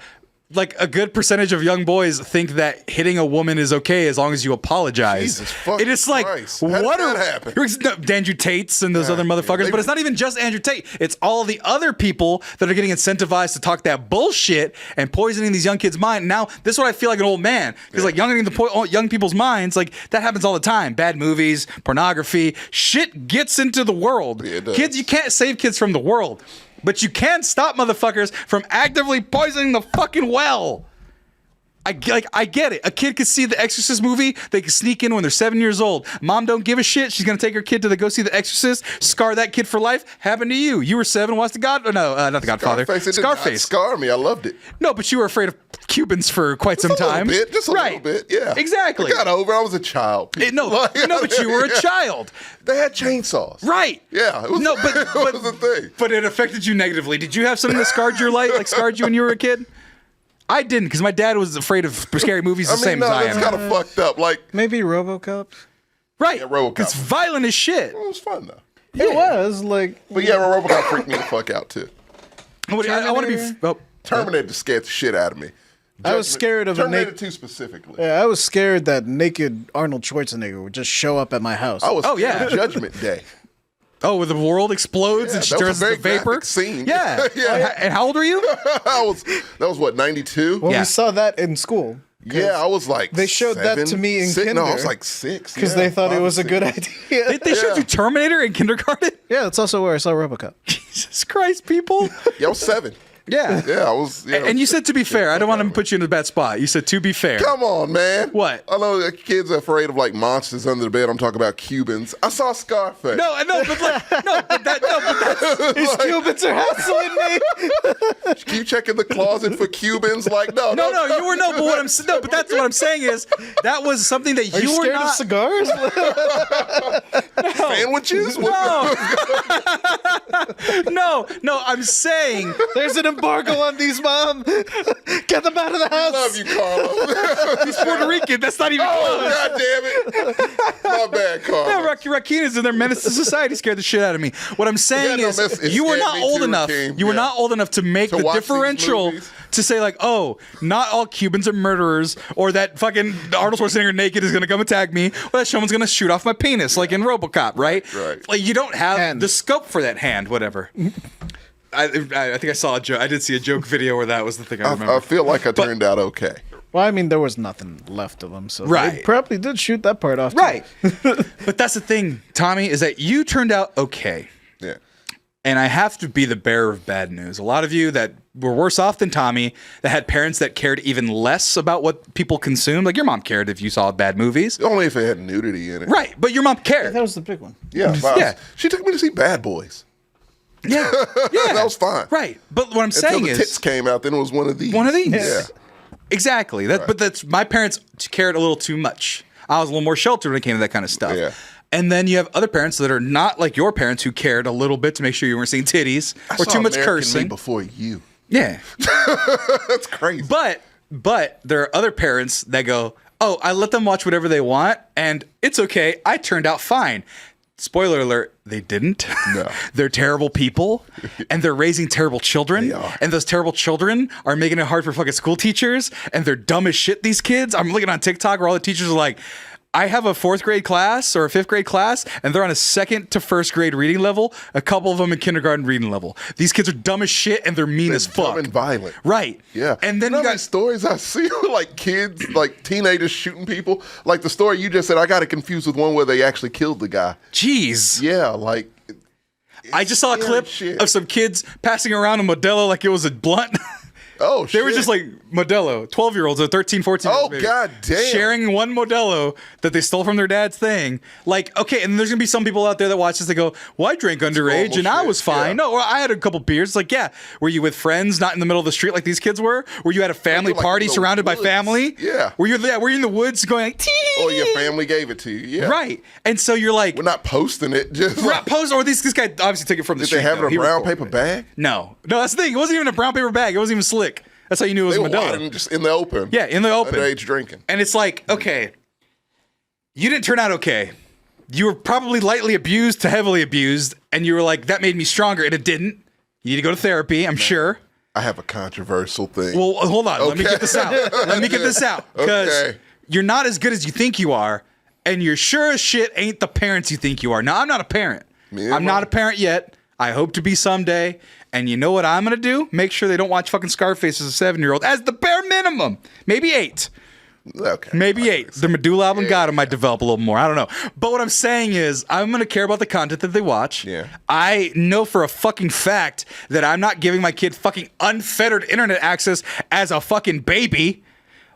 like a good percentage of young boys think that hitting a woman is okay as long as you apologize. Jesus fucking it is like, Christ. what How did are that happen? Andrew Tates and those other motherfuckers? But it's not even just Andrew Tate. It's all the other people that are getting incentivized to talk that bullshit and poisoning these young kids' mind. Now, this is what I feel like an old man because like young people's minds, like that happens all the time. Bad movies, pornography, shit gets into the world. Yeah, it does. Kids, you can't save kids from the world. But you can stop motherfuckers from actively poisoning the fucking well. I get it. A kid could see the Exorcist movie. They can sneak in when they're 7 years old. Mom don't give a shit. She's gonna take her kid to go see the Exorcist. Scar that kid for life. Happened to you. You were 7. Watched not the Godfather. Scarface. It did not scar me. I loved it. No, but you were afraid of Cubans for quite some time. Just a little bit. Yeah, exactly. I got over. I was a child. No, but you were a child. They had chainsaws. Right. Yeah. It was, it was the thing. But it affected you negatively. Did you have something that scarred your life, like scarred you when you were a kid? I didn't, because my dad was afraid of scary movies the same as I am. That's kind of fucked up. Like maybe RoboCop. Right. Yeah, RoboCop. It's violent as shit. It was fun though. It was like, but yeah, RoboCop freaked me the fuck out too. I want to be. Terminator scared the shit out of me. I was scared of Terminator 2 specifically. Yeah, I was scared that naked Arnold Schwarzenegger would just show up at my house. I was scared of Judgment Day. Oh, where the world explodes and she turns into vapor. Scene. Yeah. And how old are you? That was what, 92? Well, we saw that in school. Yeah, I was like they showed that to me in kinder. No, I was like 6. Because they thought it was a good idea. They showed you Terminator in kindergarten? Yeah, that's also where I saw RoboCop. Jesus Christ, people. Yeah, I was 7. Yeah. Yeah, I was. Yeah, and you said to be fair. I don't want to put you in a bad spot. You said to be fair. Come on, man. What? I know that kids are afraid of like monsters under the bed. I'm talking about Cubans. I saw Scarface. No, but that's These Cubans are hassling me. Keep checking the closet for Cubans. Like, no. You were but what I'm but that's what I'm saying is that was something that Are you were scared not. of cigars? Sandwiches? No, I'm saying there's an embargo on these, Mom. Get them out of the house. Love you, Carlos. He's Puerto Rican. That's not even close. God damn it. My bad, Carlos. No, Rakinas and their menace to society scared the shit out of me. What I'm saying is, you were not old enough. You were not old enough to make the differential to say like, oh, not all Cubans are murderers, or that fucking Arnold Schwarzenegger naked is gonna come attack me, or that someone's gonna shoot off my penis, like in RoboCop, right? Right. Like you don't have the scope for that hand, whatever. I think I saw a joke. I did see a joke video where that was the thing I remember. I feel like I turned out okay. Well, I mean, there was nothing left of them, so Right. they probably did shoot that part off. Right. But that's the thing, Tommy, is that you turned out okay. Yeah. And I have to be the bearer of bad news. A lot of you that were worse off than Tommy, that had parents that cared even less about what people consumed. Like your mom cared if you saw bad movies. Only if it had nudity in it. Right. But your mom cared. Yeah, that was the big one. Yeah. Yeah. She took me to see Bad Boys. Yeah. Yeah. That was fine. Right. But what I'm saying Until the is tits came out, then it was one of these. one of these. Yeah. Exactly. But that's my parents cared a little too much. I was a little more sheltered when it came to that kind of stuff. Yeah. And then you have other parents that are not like your parents who cared a little bit to make sure you weren't seeing titties or too much American cursing. Me before you. Yeah. That's crazy. But there are other parents that go, oh, I let them watch whatever they want and it's okay. I turned out fine. Spoiler alert, they didn't. No. They're terrible people and they're raising terrible children. They are. And those terrible children are making it hard for fucking school teachers and they're dumb as shit, these kids. I'm looking on TikTok where all the teachers are like, I have a 4th grade class or a 5th grade class, and they're on a 2nd to 1st grade reading level. A couple of them in kindergarten reading level. These kids are dumb as shit, and they're mean as fuck. Dumb and violent. Right. Yeah. And then you know you how got many stories I see with like kids, like teenagers shooting people. Like the story you just said, I got it confused with one where they actually killed the guy. Jeez. Yeah, like. I just saw a clip of some kids passing around a Modelo like it was a blunt. Oh, shit. They were just like Modelo, 12-year-olds or 13, 14-year-olds. Oh, maybe, god damn. sharing one Modelo that they stole from their dad's thing. Like, okay, and there's going to be some people out there that watch this that go, well, I drank underage and I was fine. Yeah. No, or I had a couple beers. It's like, yeah, were you with friends not in the middle of the street like these kids were? Were you at a family like party in the surrounded by woods. family? Yeah. Were you in the woods going like, tee? Or your family gave it to you. Yeah. Right. And so you're like, We're not posting it. Just we're not posing, or this guy obviously took it from the Did street. they have it though. in He a brown recorded paper it. bag? No, that's the thing. It wasn't even a brown paper bag. It wasn't even slick. That's how you knew it was They were Modelo. wine just in the open. Yeah, in the open. Underage drinking. And it's like, okay, you didn't turn out okay. You were probably lightly abused to heavily abused, and you were like, that made me stronger, and it didn't. You need to go to therapy, I'm sure. I have a controversial thing. Well, hold on. Let me get this out. Because Okay. you're not as good as you think you are, and you're sure as shit ain't the parents you think you are. Now, I'm not a parent. I'm not a parent yet. I hope to be someday. And you know what I'm going to do? Make sure they don't watch fucking Scarface as a 7-year-old as the bare minimum. Maybe 8. Okay. Maybe 8. The medulla oblongata might develop a little more. I don't know. But what I'm saying is, I'm going to care about the content that they watch. Yeah. I know for a fucking fact that I'm not giving my kid fucking unfettered internet access as a fucking baby.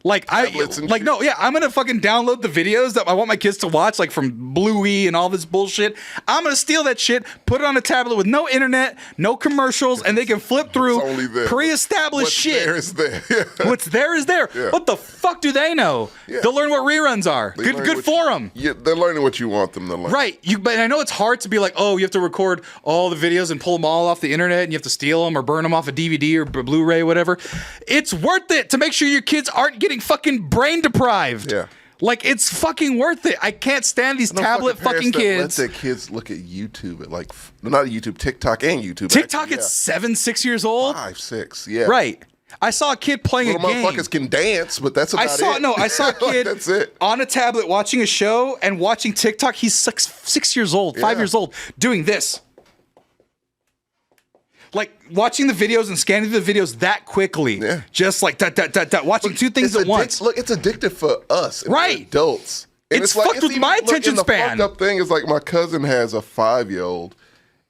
Like Tablets and shit. no, yeah, I'm gonna fucking download the videos that I want my kids to watch, like from Bluey and all this bullshit. I'm gonna steal that shit, put it on a tablet with no internet, no commercials, and they can flip through It's only there. pre-established What's shit. there is there. What's there is there. Yeah. What the fuck do they know? Yeah. They'll learn what reruns are. They Good learn good what for them. Yeah, they're learning what you want them to learn. Right, but I know it's hard to be like, oh, you have to record all the videos and pull them all off the internet, and you have to steal them or burn them off a DVD or Blu-ray, whatever. It's worth it to make sure your kids aren't getting fucking brain deprived. Yeah. Like, it's fucking worth it. I can't stand these No tablet parents fucking that kids. Let their kids look at YouTube at like not YouTube, TikTok and YouTube. TikTok actually, at 7, 6 years old. 5, 6. Yeah. Right. I saw a kid playing Little a game. motherfuckers can dance, but that's about it. I saw a Like, kid that's it. on a tablet watching a show and watching TikTok. He's 6 years old, 5 Yeah. years old, doing this. Like watching the videos and scanning the videos that quickly. Yeah. Just like watching two things at once. Look, it's addictive for us, and Right. adults. And It's fucked with my attention and span. The fucked up thing is like my cousin has a 5-year-old,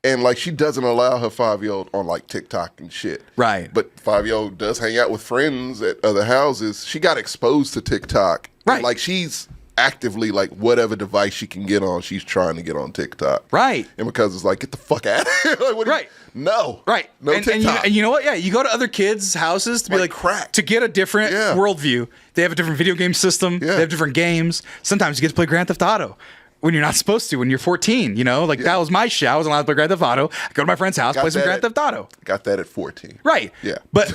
and like she doesn't allow her 5-year-old on like TikTok and shit. Right. But 5-year-old does hang out with friends at other houses. She got exposed to TikTok. And, Right. like she's actively like whatever device she can get on, she's trying to get on TikTok. Right. And because it's like, get the fuck out of here. Like, what do you- Right. No. Right. No and TikTok. you know what? Yeah, you go to other kids' houses to be Like like crack. to get a different Yeah. worldview. They have a different video game system. Yeah. They have different games. Sometimes you get to play Grand Theft Auto when you're not supposed to when you're 14. You know, like that was my shit. I wasn't allowed to play Grand Theft Auto. I go to my friend's house, Got play some that Grand at- Theft Auto. Got that at 14. Right. Yeah. But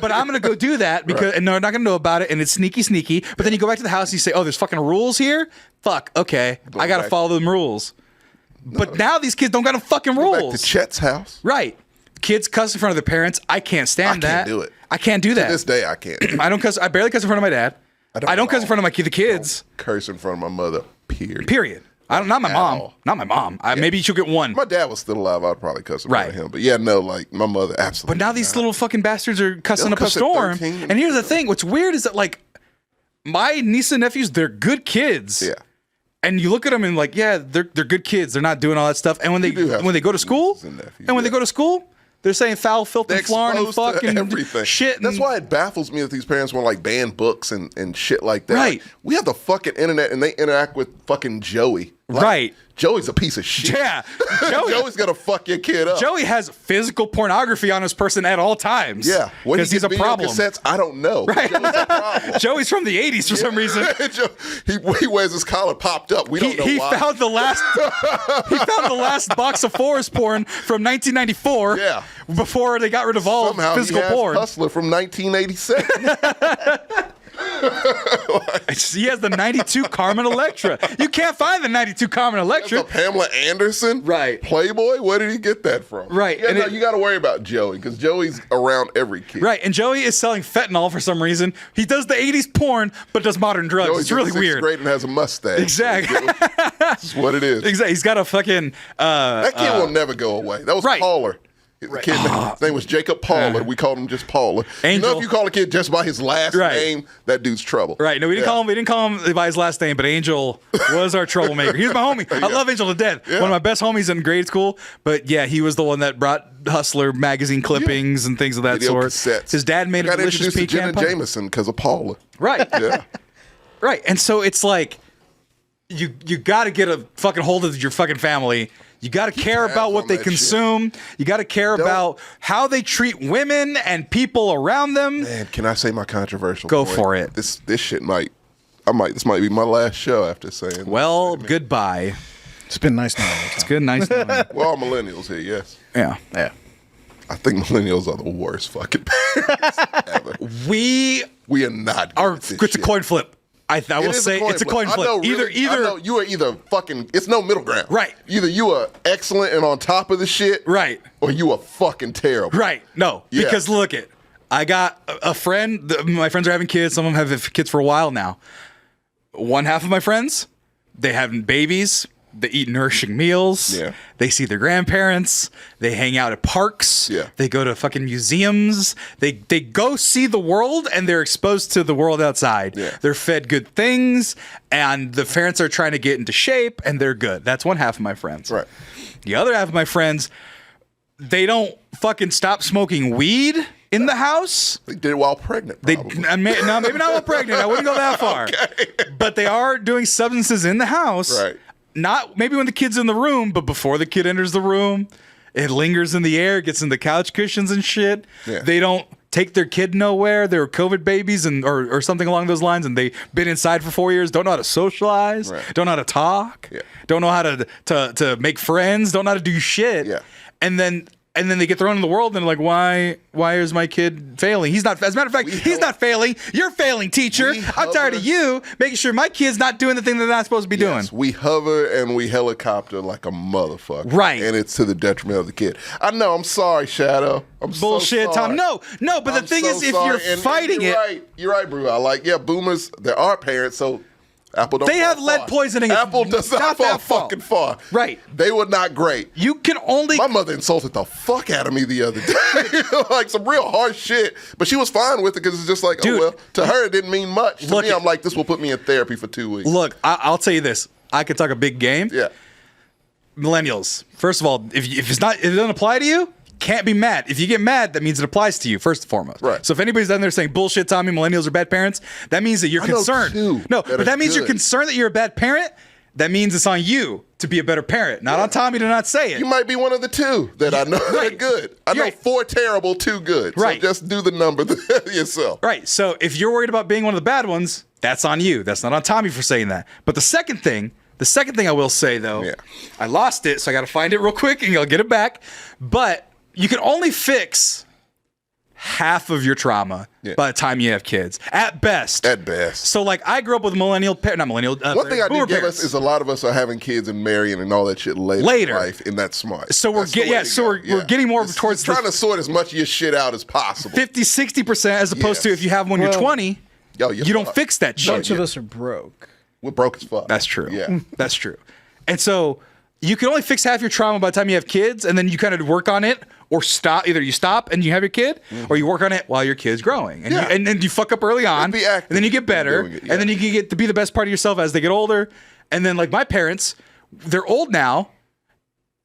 I'm gonna go do that because and they're not gonna know about it and it's sneaky. But then you go back to the house and you say, oh, there's fucking rules here. Fuck. Okay, I gotta back- follow them rules. But now these kids don't got fucking Back rules. to Chet's house. Right. Kids cuss in front of their parents. I can't stand I that. can't do it. I can't do To that. this day, I can't. I don't cuss. I barely cuss in front of my dad. I don't cuss in front of the kids. Curse in front of my mother. Period. Period. I don't. Not my mom. all. Not my mom. Maybe she'll get one. My dad was still alive. I'd probably cuss in front of Right. him. But yeah, no, like my mother absolutely. But now these little fucking bastards are cussing They'll up a cuss at storm. 13. And here's the thing. What's weird is that like my niece and nephews, they're good kids. Yeah. And you look at them and like, yeah, they're good kids. They're not doing all that stuff. And when they do have go to school, nieces and nephews, and when they yeah. go to school, they're saying foul, filth, They're and flarn and exposed to fucking everything. shit. That's and- why it baffles me that these parents want to like ban books and shit like that. Right. Like, we have the fucking internet and they interact with fucking Joey. Like, Right. Joey's a piece of shit. Yeah. Joey- Joey's gonna fuck your kid up. Joey has physical pornography on his person at all times. Yeah. When because he's a video problem. Cassettes, I don't know. Right. Joey's a problem. Joey's from the 80s for some reason. he wears his collar popped up. We don't know He why. found the last box of Forest porn from 1994. Yeah. Before they got rid of all Somehow physical he has porn. Hustler from 1987. He has the 92 Carmen Electra. You can't find the 92 Carmen Electra. That's a Pamela Anderson? Right. Playboy? Where did he get that from? Right. Yeah, And no, you got to worry about Joey because Joey's around every kid. Right, and Joey is selling fentanyl for some reason. He does the 80s porn, but does modern drugs. Joey's It's really in sixth weird. grade and has a mustache. Exactly. That's what it is. Exactly. He's got a fucking. That kid will never go away. That was right. Paula. The kid, his name was Jacob Paula. We called him just Paula. You Angel. know, if you call a kid just by his last name, that dude's trouble. Right. No, we didn't call him. We didn't call him by his last name, but Angel was our troublemaker. He was my homie. I love Angel to death. One of my best homies in grade school. But yeah, he was the one that brought Hustler magazine clippings and things of that Video sort. cassettes. His dad made a got delicious introduced to pecan Jenna pie. Jameson because of Paula. Right. Yeah. Right. And so it's like you got to get a fucking hold of your fucking family. You got to care about what they consume. You got to care about how they treat women and people around them. Man, can I say my controversial Go point? for it. This shit this might be my last show after saying Well, goodbye. It's been nice knowing you. It's good, nice knowing you. We're all millennials here, yes. Yeah. Yeah. I think millennials are the worst fucking parents ever. We are not good are. at this It's a shit. coin flip. I It will is say it's a coin I flip. know, really, I know you are either fucking. It's no middle ground. Right. Either you are excellent and on top of the shit. Right. Or you are fucking terrible. Right. No. Yeah. Because look it. I got a friend. My friends are having kids. Some of them have kids for a while now. One half of my friends, they having babies. They eat nourishing meals. Yeah. They see their grandparents. They hang out at parks. Yeah. They go to fucking museums. They go see the world and they're exposed to the world outside. Yeah. They're fed good things and the parents are trying to get into shape and they're good. That's one half of my friends. Right. The other half of my friends, they don't fucking stop smoking weed in the house. They did it while pregnant. No, maybe not while pregnant. I wouldn't go that far. Okay. But they are doing substances in the house. Right. Not maybe when the kid's in the room, but before the kid enters the room, it lingers in the air, gets in the couch cushions and shit. Yeah. They don't take their kid nowhere. They're COVID babies or something along those lines, and they've been inside for 4 years, don't know how to socialize, Right. don't know how to talk, don't know how to make friends, don't know how to do shit. Yeah. And then they get thrown in the world and they're like, why is my kid failing? He's not, as a matter of fact, he's not failing. You're failing, teacher. I'm tired of you making sure my kid's not doing the thing they're not supposed to be doing. We hover and we helicopter like a motherfucker. Right. And it's to the detriment of the kid. I know, I'm sorry, Shadow. I'm Bullshit, so sorry. Tom. No, but the I'm thing so is, if sorry. you're And fighting you're it, right. You're right, bro. Boomers, there are parents, so Apple don't They fall have lead far. poisoning. It's Apple does not not fall that fault. fucking far. Right. They were not great. You can only. My mother insulted the fuck out of me the other day. Like some real harsh shit. But she was fine with it because it's just like, Dude, oh, well, to her it didn't mean much. To look me, I'm like, this will put me in therapy for 2 weeks. Look, I'll tell you this. I could talk a big game. Yeah. Millennials. First of all, if it doesn't apply to you, can't be mad. If you get mad, that means it applies to you first and foremost. Right. So if anybody's down there saying bullshit, Tommy, millennials are bad parents, that means that you're I know concerned. two No, that but are that means you're good. concerned that you're a bad parent. That means it's on you to be a better parent, not on Tommy to not say it. You might be one of the two that I know that are good. I know Right. 4 terrible, 2 good. Right. So just do the number yourself. Right. So if you're worried about being one of the bad ones, that's on you. That's not on Tommy for saying that. But the second thing I will say though, I lost it, so I got to find it real quick and I'll get it back. But you can only fix half of your trauma by the time you have kids, at best. At best. So like I grew up with a millennial, not millennial. One thing I boomer do give parents. us is a lot of us are having kids and marrying and all that shit later in life, and that's smart. So we're That's the way to go. we're getting more towards trying to sort as much of your shit out as possible. 50-60% as opposed to if you have when you're Well, 20, you don't fix that A shit. bunch of us are broke. We're broke as fuck. That's true. Yeah. That's true. And so you can only fix half your trauma by the time you have kids, and then you kind of work on it or stop. Either you stop and you have your kid, or you work on it while your kid's growing. And, and then you fuck up early on, be active and then you get better, in doing it, and then you can get to be the best part of yourself as they get older. And then like my parents, they're old now,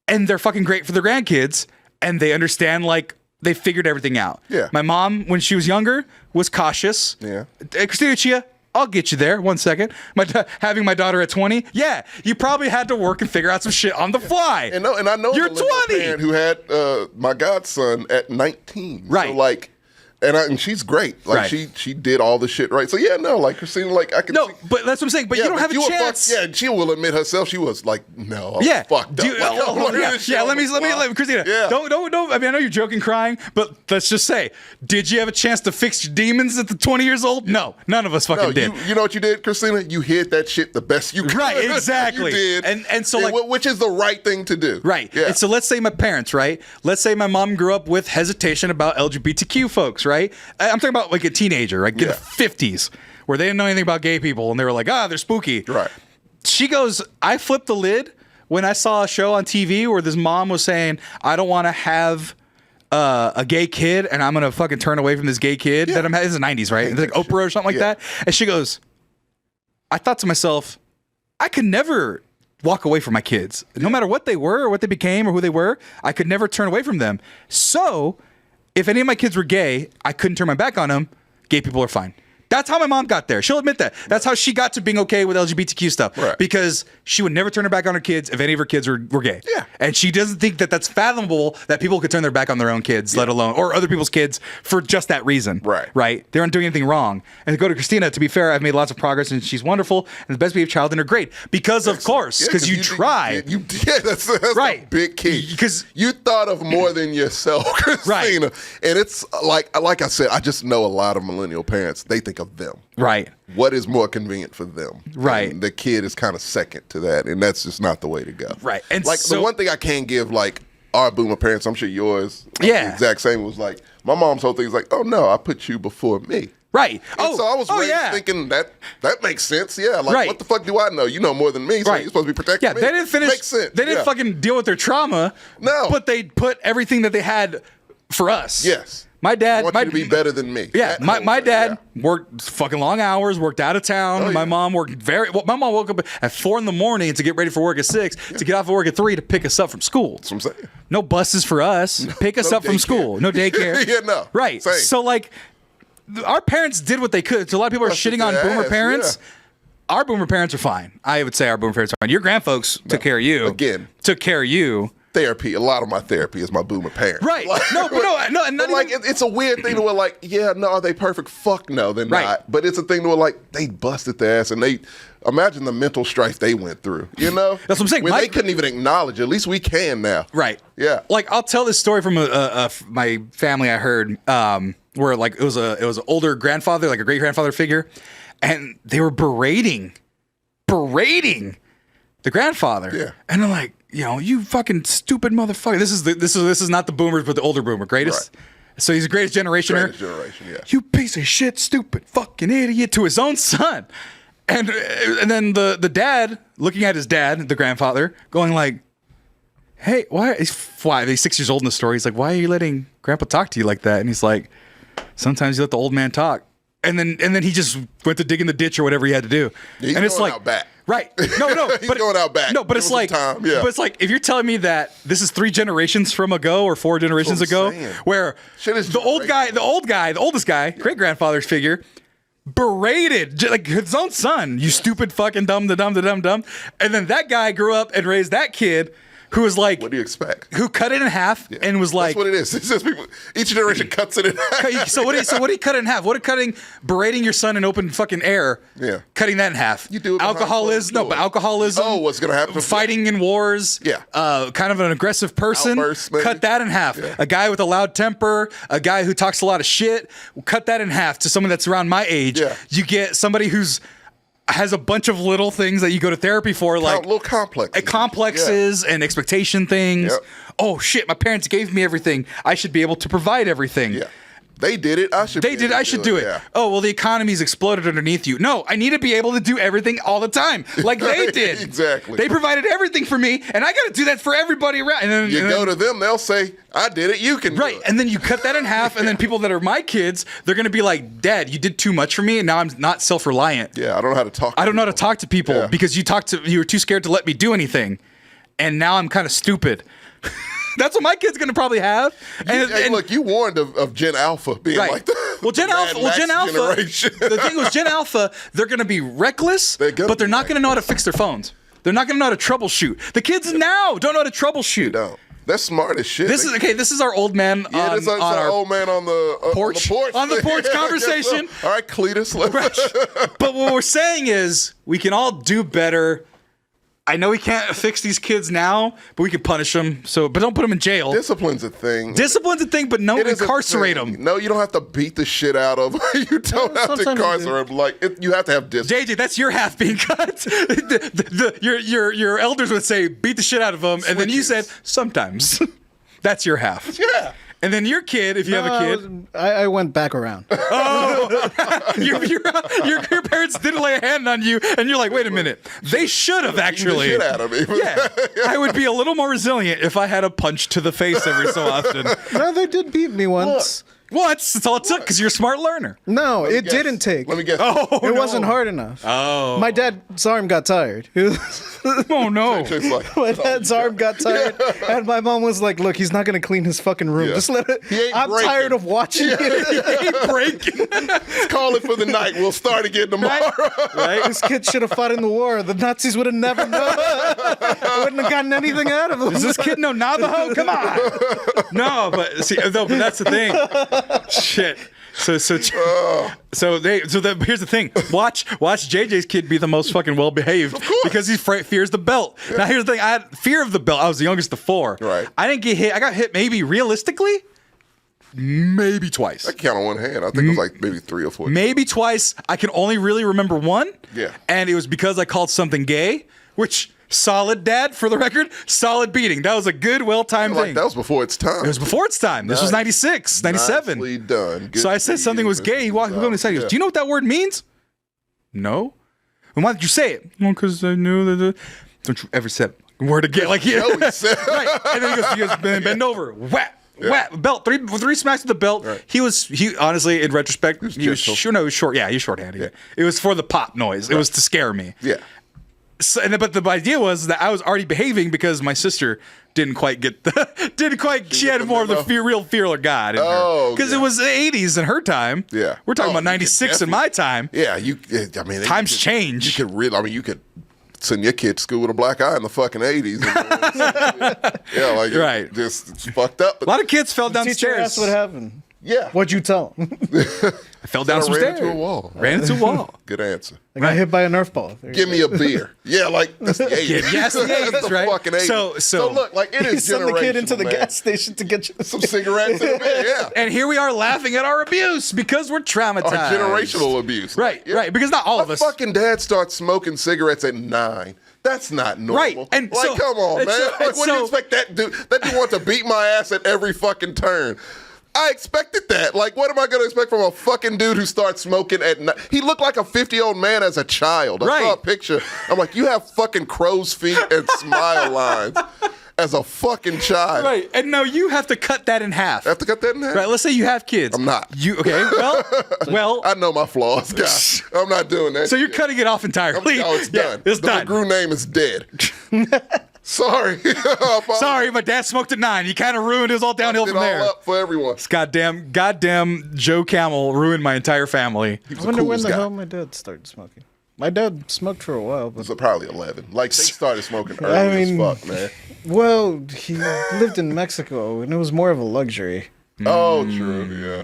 and they're fucking great for their grandkids, and they understand like they figured everything out. Yeah. My mom, when she was younger, was cautious. Yeah. Christina Chia, I'll get you there. 1 second. Having my daughter at 20. Yeah, you probably had to work and figure out some shit on the fly. And I know You're a millennial 20. parent who had my godson at 19. Right. So like, And she's great. Like she did all the shit right. So yeah, no, like Christina, like I can see, but that's what I'm saying. But you don't have a chance. And she will admit herself. She was like, no, yeah, fucked up. Let me, Christina. Yeah. Don't. I mean, I know you're joking, crying, but let's just say, did you have a chance to fix your demons at the 20 years old? No, none of us fucking did. You know what you did, Christina? You hid that shit the best you could. Right, exactly. You did, and so like, which is the right thing to do. Right. Yeah. And so let's say my parents, right? Let's say my mom grew up with hesitation about LGBTQ folks, right? I'm talking about like a teenager, right? In the 50s, where they didn't know anything about gay people and they were like, they're spooky. Right. She goes, I flipped the lid when I saw a show on TV where this mom was saying, I don't want to have a gay kid and I'm going to fucking turn away from this gay kid that I'm having. This is the 90s, right? It's like Oprah or something like that. And she goes, I thought to myself, I could never walk away from my kids. No matter what they were or what they became or who they were, I could never turn away from them. So if any of my kids were gay, I couldn't turn my back on them. Gay people are fine. That's how my mom got there. She'll admit that. That's how she got to being okay with LGBTQ stuff. Right. Because she would never turn her back on her kids if any of her kids were gay. Yeah. And she doesn't think that that's fathomable that people could turn their back on their own kids, let alone, or other people's kids for just that reason. Right. Right? They aren't doing anything wrong. And to go to Christina, to be fair, I've made lots of progress and she's wonderful and the best behaved child in her grade. Because, of course, because you try. That's right. a big key. Because you thought of more than yourself, Christina. Right. And it's like I said, I just know a lot of millennial parents, they think of them. Right. What is more convenient for them? Right. And the kid is kind of second to that, and that's just not the way to go. Right. And like so, the one thing I can give, like our boomer parents, I'm sure yours, yeah, the exact same, was like my mom's whole thing is like, oh no, I put you before me. Right. And so I was raised thinking that makes sense. Yeah. Like what the fuck do I know? You know more than me, so you're supposed to be protecting me. They didn't finish. Makes sense. They didn't fucking deal with their trauma. No. But they put everything that they had for us. Yes. My dad, I want you to be better than me. Yeah, my dad worked fucking long hours, worked out of town. My mom worked my mom woke up at 4 a.m. to get ready for work at 6, to get off of work at 3 to pick us up from school. That's what I'm saying. No buses for us. Pick us up from school. No daycare. Yeah, no. Right. Same. So like, our parents did what they could. So a lot of people are shitting on boomer parents. Yeah. Our boomer parents are fine. I would say our boomer parents are fine. Your grandfolks took care of you. Again. Took care of you. Therapy. A lot of my therapy is my boomer parents. Right. Like, it's a weird thing to where like, yeah, no, are they perfect? Fuck no, they're not. But it's a thing to where like they busted their ass and they imagine the mental strife they went through. You know, that's what I'm saying. When they couldn't even acknowledge it. At least we can now. Right. Yeah. Like I'll tell this story from my family. I heard where like it was an older grandfather, like a great grandfather figure, and they were berating the grandfather. Yeah. And they're like, you fucking stupid motherfucker. This is not the boomers, but the older boomer, greatest. Right. So he's the greatest generationer. Greatest generation, yeah. You piece of shit, stupid fucking idiot, to his own son. And then the dad looking at his dad, the grandfather, going like, hey, why? He's 6 years old in the story. He's like, why are you letting grandpa talk to you like that? And he's like, sometimes you let the old man talk. And then he just went to dig in the ditch or whatever he had to do. Yeah, he's and it's going like, out back. Right. No. He's going out back. No, but it's like, time. Yeah. but it's like, if you're telling me that this is 3 generations from ago or 4 generations ago, where the oldest guy, great grandfather's figure, berated like his own son, you stupid fucking dumb, and then that guy grew up and raised that kid. Who was like, what do you expect? Who cut it in half and was like, that's what it is. It's just people. Each generation cuts it in half. So what do you cut it in half? What are cutting berating your son in open fucking air? Yeah, cutting that in half. You do it alcoholism. No, but alcoholism. Oh, what's gonna happen? Fighting in wars. Yeah. Kind of an aggressive person. Cut that in half. Yeah. A guy with a loud temper. A guy who talks a lot of shit. Cut that in half to someone that's around my age. Yeah. You get somebody who's has a bunch of little things that you go to therapy for, like little complexes and expectation things. Yep. Oh shit, my parents gave me everything. I should be able to provide everything. Yeah. They did it. I should do it. Yeah. Oh, well, the economy's exploded underneath you. No, I need to be able to do everything all the time, like they did. Exactly. They provided everything for me, and I got to do that for everybody around. And then you go to them, they'll say, I did it, you can do it. And then you cut that in half, and then people that are my kids, they're going to be like, Dad, you did too much for me, and now I'm not self-reliant. Yeah, I don't know how to talk I don't know how to talk to people because you were too scared to let me do anything, and now I'm kind of stupid. That's what my kid's gonna probably have. And look, you warned of Gen Alpha being like that. Well, Gen Alpha. The thing was, Gen Alpha, they're gonna be reckless, but they're not gonna know how to fix their phones. They're not gonna know how to troubleshoot. The kids now don't know how to troubleshoot. That's smart as shit. This is okay. This is our old man Yeah, on, this is on our our old man on the porch. On the porch conversation. All right, Cletus. But what we're saying is we can all do better. I know we can't fix these kids now, but we can punish them. So, but don't put them in jail. Discipline's a thing. Discipline's a thing, but don't It is a incarcerate thing. them. No, you don't have to beat the shit out of them. You don't have to sometimes you do. incarcerate them. Like, you have to have discipline. JJ, that's your half being cut. Your elders would say beat the shit out of them, and then you said sometimes. That's your half. Yeah. And then your kid, if you have a kid, I went back around. your parents didn't lay a hand on you, and you're like, wait a minute, they should have actually. Beat the shit out of me. Yeah, I would be a little more resilient if I had a punch to the face every so often. No, they did beat me once. Once, that's all it took, because you're a smart learner. No, it guess. didn't take. Let me guess. It wasn't hard enough. Oh. My dad's arm got tired. Oh, no. It's like, My dad's arm got tired, and my mom was like, "Look, he's not gonna clean his fucking room. Yeah. Just let it. He ain't I'm breaking. tired of watching it. Break. call it for the night. We'll start again tomorrow. Right? This kid should have fought in the war. The Nazis would have never known. I wouldn't have gotten anything out of him. Does this kid know Navajo? Come on. No, but see, no, but that's the thing. Shit. Here's the thing. Watch JJ's kid be the most fucking well behaved because he fears the belt. Yeah. Now here's the thing. I had fear of the belt. I was the youngest of 4. Right. I didn't get hit. I got hit maybe realistically, maybe twice. I count on one hand. I think it was like maybe 3 or 4. Maybe twice. I can only really remember one. Yeah. And it was because I called something gay, which solid, dad, for the record, solid beating. That was a good, well-timed thing. That was before its time. It was before its time. This was 96, 97. Nicely done. Good So I said for something you, was gay. He walked up and said, he goes, "Do you know what that word means?" No. And why did you say it? Well, because I knew that. Don't you ever say a word again? Like, yeah. Right. And then he goes, bend over. Whap. Whap. Belt. Three smacks with the belt. Right. He honestly, in retrospect, he was short. Yeah, he was short-handed. Yeah. It was for the pop noise. It was to scare me. Yeah. So, but the idea was that I was already behaving because my sister didn't quite get she had more of the real fear of God in her. Because it was the 80s in her time. Yeah. We're talking about 96 in my time. Yeah, Times change. You could send your kid to school with a black eye in the fucking 80s. Yeah, like right. It's fucked up. A lot of kids fell Teacher downstairs. asked what happened. Yeah. What'd you tell him? I fell down some ran stairs. into a wall. Ran into a wall. Good answer. I got hit by a Nerf ball. Give me a beer. Yeah, like that's the 80s. Yes, the 80s, That's the right? fucking 80s. So look, like it is Send the kid into the generational, man. gas station to get you Some cigarettes and a beer, yeah. And here we are laughing at our abuse because we're traumatized. Our generational abuse. Right, Yeah. right. Because not all of My us. fucking dad starts smoking cigarettes at 9. That's not normal. Right, and like, so- come on, and man. so- Like, and what do you so- expect that dude? That dude wants to beat my ass at every fucking turn. I expected that. Like, what am I going to expect from a fucking dude who starts smoking at night? He looked like a 50-year-old man as a child. I saw a picture. I'm like, you have fucking crow's feet and smile lines as a fucking child. Right, and no, you have to cut that in half. I have to cut that in half? Right, let's say you have kids. I'm not. You okay? Well, I know my flaws, guys. I'm not doing that. so you're shit. cutting it off entirely. No, it's Yeah, done. It's the done. McGrew name is dead. Sorry. Sorry, my dad smoked at 9. He kind of ruined it. It was all downhill Fucked from it there. all up for everyone. Goddamn Joe Camel ruined my entire family. He was I wonder the when coolest the guy. hell my dad started smoking. My dad smoked for a while, but So probably 11. Like, they started smoking early mean- as fuck, man. well, he lived in Mexico, and it was more of a luxury. Oh, true, yeah.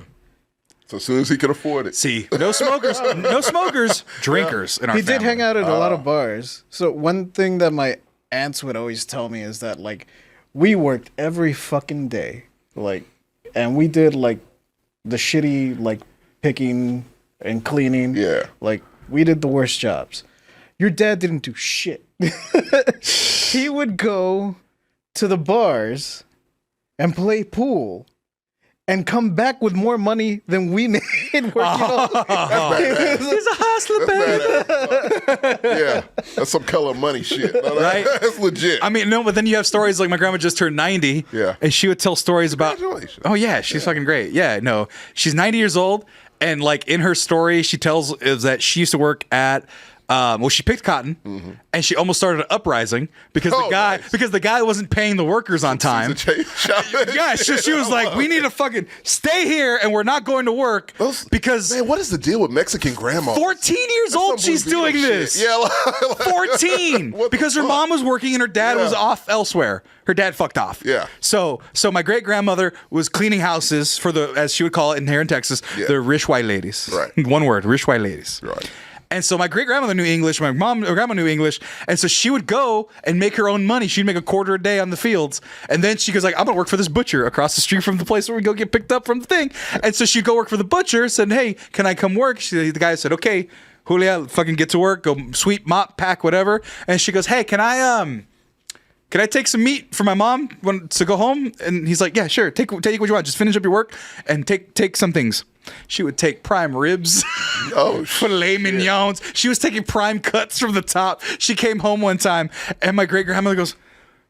So as soon as he could afford it. See, no smokers, drinkers in our He family. did hang out at a lot of bars. So one thing that my aunts would always tell me is that like we worked every fucking day, like, and we did like the shitty like picking and cleaning. Yeah. Like we did the worst jobs. Your dad didn't do shit. He would go to the bars and play pool and come back with more money than we made working all That's He's a hustler, baby. Yeah, that's some color money shit. No, Right? That's legit. I mean, no, but then you have stories like my grandma just turned 90. Yeah. And she would tell stories about. Congratulations. Oh, yeah. She's fucking great. Yeah. No, she's 90 years old. And like in her story, she tells is that she used to work at Well, she picked cotton, and she almost started an uprising because the guy wasn't paying the workers on time. Yeah, she was like, "We need to fucking stay here, and we're not going to work because." Man, what is the deal with Mexican grandma? 14 years old, she's doing this. Yeah, 14 because her mom was working and her dad was off elsewhere. Her dad fucked off. Yeah. So my great grandmother was cleaning houses for the, as she would call it in here in Texas, the rich white ladies. Right. One word, rich white ladies. Right. And so my great grandmother knew English. My grandma knew English, and so she would go and make her own money. She'd make a quarter a day on the fields, and then she goes like, "I'm gonna work for this butcher across the street from the place where we go get picked up from the thing." And so she'd go work for the butcher. Said, "Hey, can I come work?" The guy said, "Okay, Julia, fucking get to work. Go sweep, mop, pack, whatever." And she goes, "Hey, can I take some meat for my mom to go home?" And he's like, "Yeah, sure. Take what you want. Just finish up your work and take some things." She would take prime ribs, filet mignons. She was taking prime cuts from the top. She came home one time, and my great grandmother goes,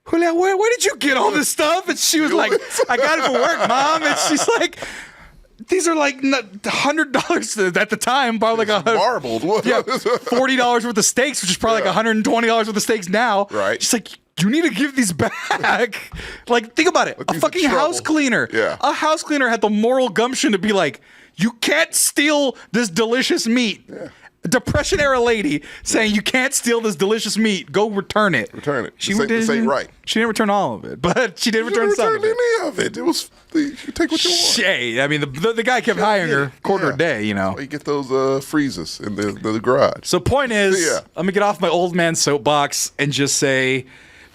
"Julia, where did you get all this stuff?" And she was like, "I got it for work, Mom." And she's like, "These are like $100 at the time, probably like marbled. Yeah, $40 worth of steaks, which is probably like $120 worth of steaks now." Right. She's like, "You need to give these back." Like, think about it. A fucking house cleaner. Yeah. A house cleaner had the moral gumption to be like, "You can't steal this delicious meat." Yeah. A Depression era lady saying, "You can't steal this delicious meat. Go return it." Return it. She this ain't right. She didn't return all of it, but she did return some of it. Any of it. It was you take what you want. Hey, I mean, the guy kept hiring her quarter a day, you know. You get those freezers in the garage. So point is, let me get off my old man soapbox and just say,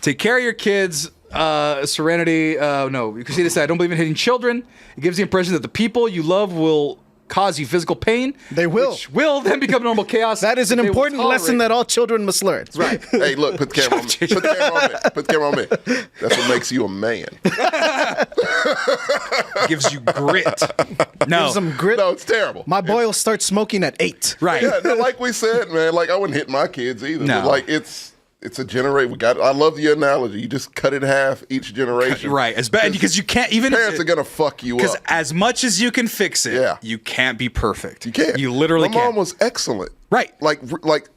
take care of your kids. Serenity. No, you can see this. I don't believe in hitting children. It gives the impression that the people you love will cause you physical pain. They will. Which will then become normal chaos. That is an important lesson that all children must learn. Right. Hey, look, put the camera on me. Put the camera on me. Put the camera on me. That's what makes you a man. Gives you grit. No. Gives them grit. No, it's terrible. My boy will start smoking at 8. Right. Yeah, no, like we said, man, like I wouldn't hit my kids either. No. But like it's a generation. I love the analogy. You just cut it in half each generation. Right. As bad because you can't even. Parents are gonna fuck you up. Because as much as you can fix it, you can't be perfect. You can't. You literally can't. My mom was excellent. Right. Like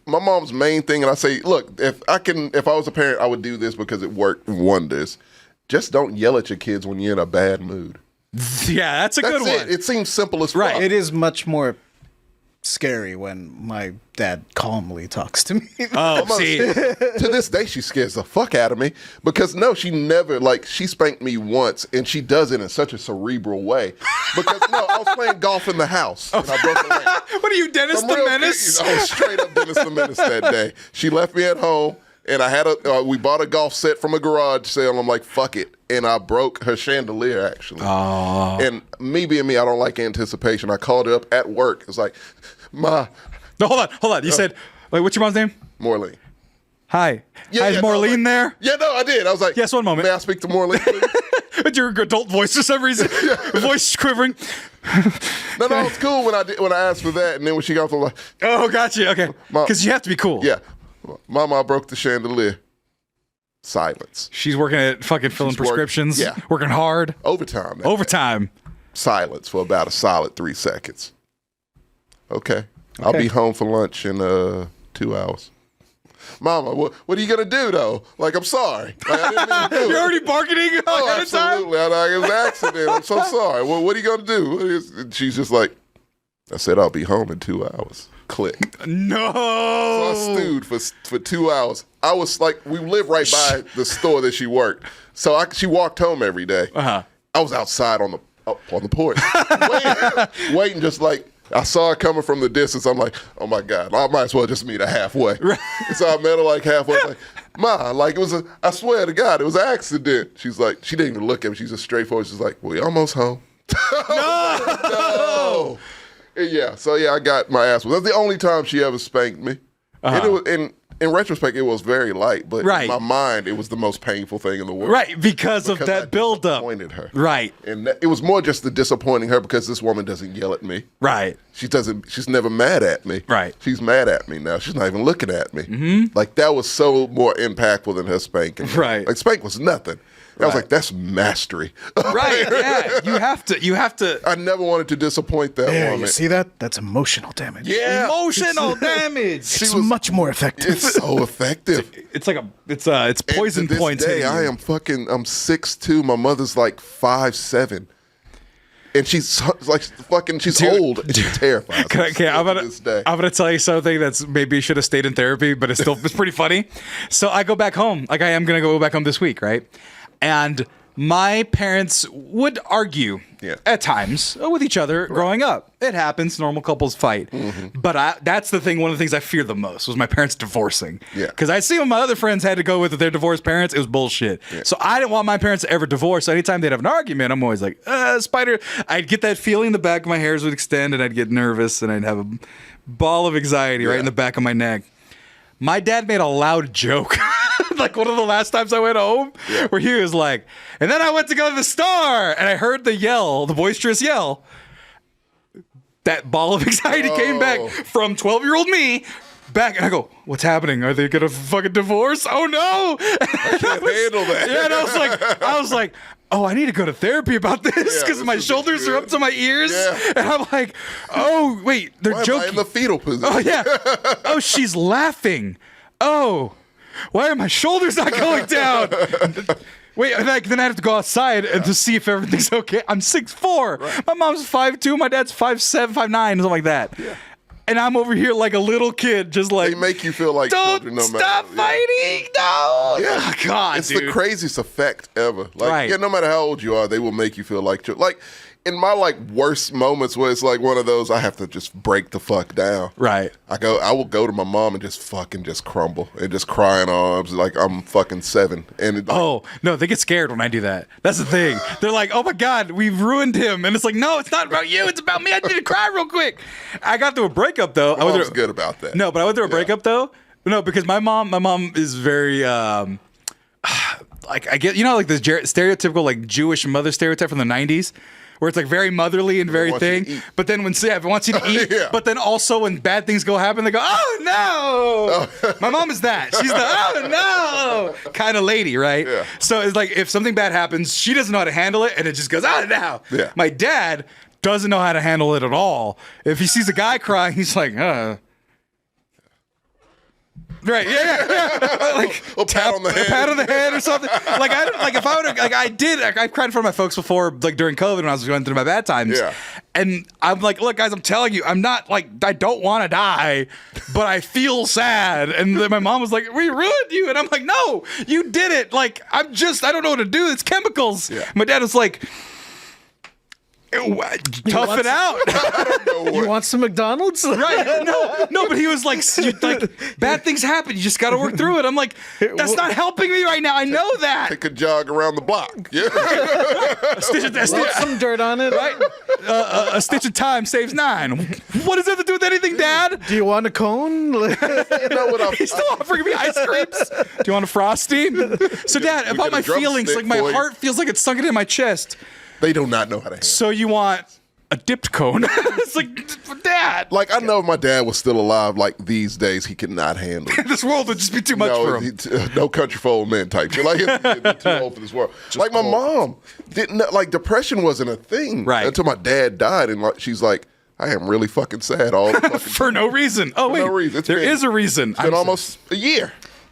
my mom's main thing, and I say, look, if I was a parent, I would do this because it worked wonders. Just don't yell at your kids when you're in a bad mood. Yeah, that's a good one. It seems simple as fuck. Right. It is much more scary when my dad calmly talks to me. Oh, see. To this day, she scares the fuck out of me because she never, she spanked me once and she does it in such a cerebral way. Because, I was playing golf in the house and I broke a leg. What are you, Dennis the Menace? I was straight up Dennis the Menace that day. She left me at home and I had we bought a golf set from a garage sale. I'm like, fuck it. And I broke her chandelier, actually. Oh. And me being me, I don't like anticipation. I called her up at work. It's like, Ma. No, hold on. You said, wait, what's your mom's name? Maureen. Hi. Hi, is Maureen there? Yeah, no, I did. I was like, yes, one moment. May I speak to Maureen, please? With your adult voice for some reason. Voice quivering. No, it's cool when I asked for that. And then when she got, I'm like, oh, gotcha. Okay. Because you have to be cool. Yeah. Mama, I broke the chandelier. Silence. She's working at fucking filling prescriptions. Working hard. Overtime. Overtime. Silence for about a solid 3 seconds. Okay. I'll be home for lunch in 2 hours. Mama, what are you gonna do though? Like, I'm sorry. Like, I didn't mean to do You're it. already bargaining ahead of time? Absolutely. It was an accident. I'm so sorry. What are you gonna do? And she's just like, I said I'll be home in 2 hours. Click. No. So I stewed for 2 hours. I was like, we live right by the store that she worked. So she walked home every day. Uh-huh. I was outside on the porch, waiting, just like, I saw her coming from the distance. I'm like, oh my God, I might as well just meet her halfway. Right. So I met her like halfway. Like, Ma, like I swear to God, it was an accident. She's like, she didn't even look at me. She's just straightforward. She's like, we almost home. No. Yeah. So I got my ass. That's the only time she ever spanked me. Uh-huh. And in retrospect, it was very light, but in my mind, it was the most painful thing in the world. Right, because of that buildup. Disappointed her. Right. And it was more just the disappointing her because this woman doesn't yell at me. Right. She's never mad at me. Right. She's mad at me now. She's not even looking at me. Mm-hmm. Like, that was so more impactful than her spanking. Right. Like, spank was nothing. I was like, that's mastery. Right? Yeah, you have to. I never wanted to disappoint that Yeah, woman. you see that? That's emotional damage. Yeah, Emotional damage. It's much more effective. It's so effective. It's like it's poison And to this points. day, hitting you. I'm 6'2". My mother's like 5'7". And she's like she's old and she terrifies me. Okay, I'm to this day. gonna tell you something that's maybe should have stayed in therapy, but it's pretty funny. So I go back home. Like I am gonna go back home this week, right? And my parents would argue at times with each other growing up. It happens. Normal couples fight. But that's the thing. One of the things I feared the most was my parents divorcing. Yeah. Because I see what my other friends had to go with their divorced parents. It was bullshit. Yeah. So I didn't want my parents to ever divorce. So anytime they'd have an argument, I'm always like, spider. I'd get that feeling. The back of my hairs would extend and I'd get nervous and I'd have a ball of anxiety right in the back of my neck. My dad made a loud joke. Like one of the last times I went home, where he was like, and then I went to go to the store, and I heard the boisterous yell. That ball of anxiety came back from 12-year-old me back, and I go, what's happening? Are they gonna fucking divorce? Oh no! I can't handle that. Yeah, and I was like, oh, I need to go to therapy about this because my shoulders are up to my ears, and I'm like, oh wait, they're joking. Am I in the fetal position? Oh yeah. Oh, she's laughing. Oh. Why are my shoulders not going down? Wait, then I have to go outside and to see if everything's okay. I'm 6'4". Right. My mom's 5'2". My dad's 5'7", 5'9", something like that. Yeah. And I'm over here like a little kid, just like they make you feel like don't stop fighting. No. Yeah. Oh, God, it's dude. the craziest effect ever. Like, right. No matter how old you are, they will make you feel like in my like worst moments where it's like one of those I have to just break the fuck down. Right. I will go to my mom and just crumble and just cry in arms like I'm fucking 7. And oh no, they get scared when I do that. That's the thing. They're like, oh my God, we've ruined him, and it's like, no, it's not about you. It's about me. I need to cry real quick. I got through a breakup though. I was good about that. No, but I went through a breakup though. No, because my mom is very like I get like this stereotypical like Jewish mother stereotype from the 90s. Where it's like very motherly and very thing, but then when it wants you to eat, but then also when bad things happen, they go, oh no! My mom is that. She's the oh no kind of lady, right? Yeah. So it's like if something bad happens, she doesn't know how to handle it, and it just goes oh no. Yeah. My dad doesn't know how to handle it at all. If he sees a guy crying, he's like, Right, yeah. Like a pat on the head, a pat on the head, or something. Like I don't, like if I would like I did. Like, I cried in front of my folks before, like during COVID when I was going through my bad times. Yeah. And I'm like, look, guys, I'm telling you, I'm not like I don't want to die, but I feel sad. And then my mom was like, we ruined you, and I'm like, no, you did it. Like I don't know what to do. It's chemicals. Yeah. My dad was like, tough it out. I don't know You want some McDonald's? Right. No, but he was like, bad things happen. You just got to work through it. I'm like, that's not helping me right now. I know that. Take a jog around the block. Yeah. Rub some dirt on it. Right? A stitch of time saves 9. What does that have to do with anything, Dad? Do you want a cone? You know what He's still offering me ice creams. Do you want a Frosty? So, Dad, about my feelings, like my heart feels like it's sunk into my chest. They do not know how to handle it. So you want a dipped cone? It's like, Dad. Like, I know if my dad was still alive, like, these days, he could not handle it. This world would just be too much for him. No country for old men type shit. Like, he's too old for this world. Like, my mom didn't, like, depression wasn't a thing. Right. Until my dad died, and like, she's like, I am really fucking sad all the fucking For no reason. Oh, wait. no reason. There is a reason. It's been almost a year.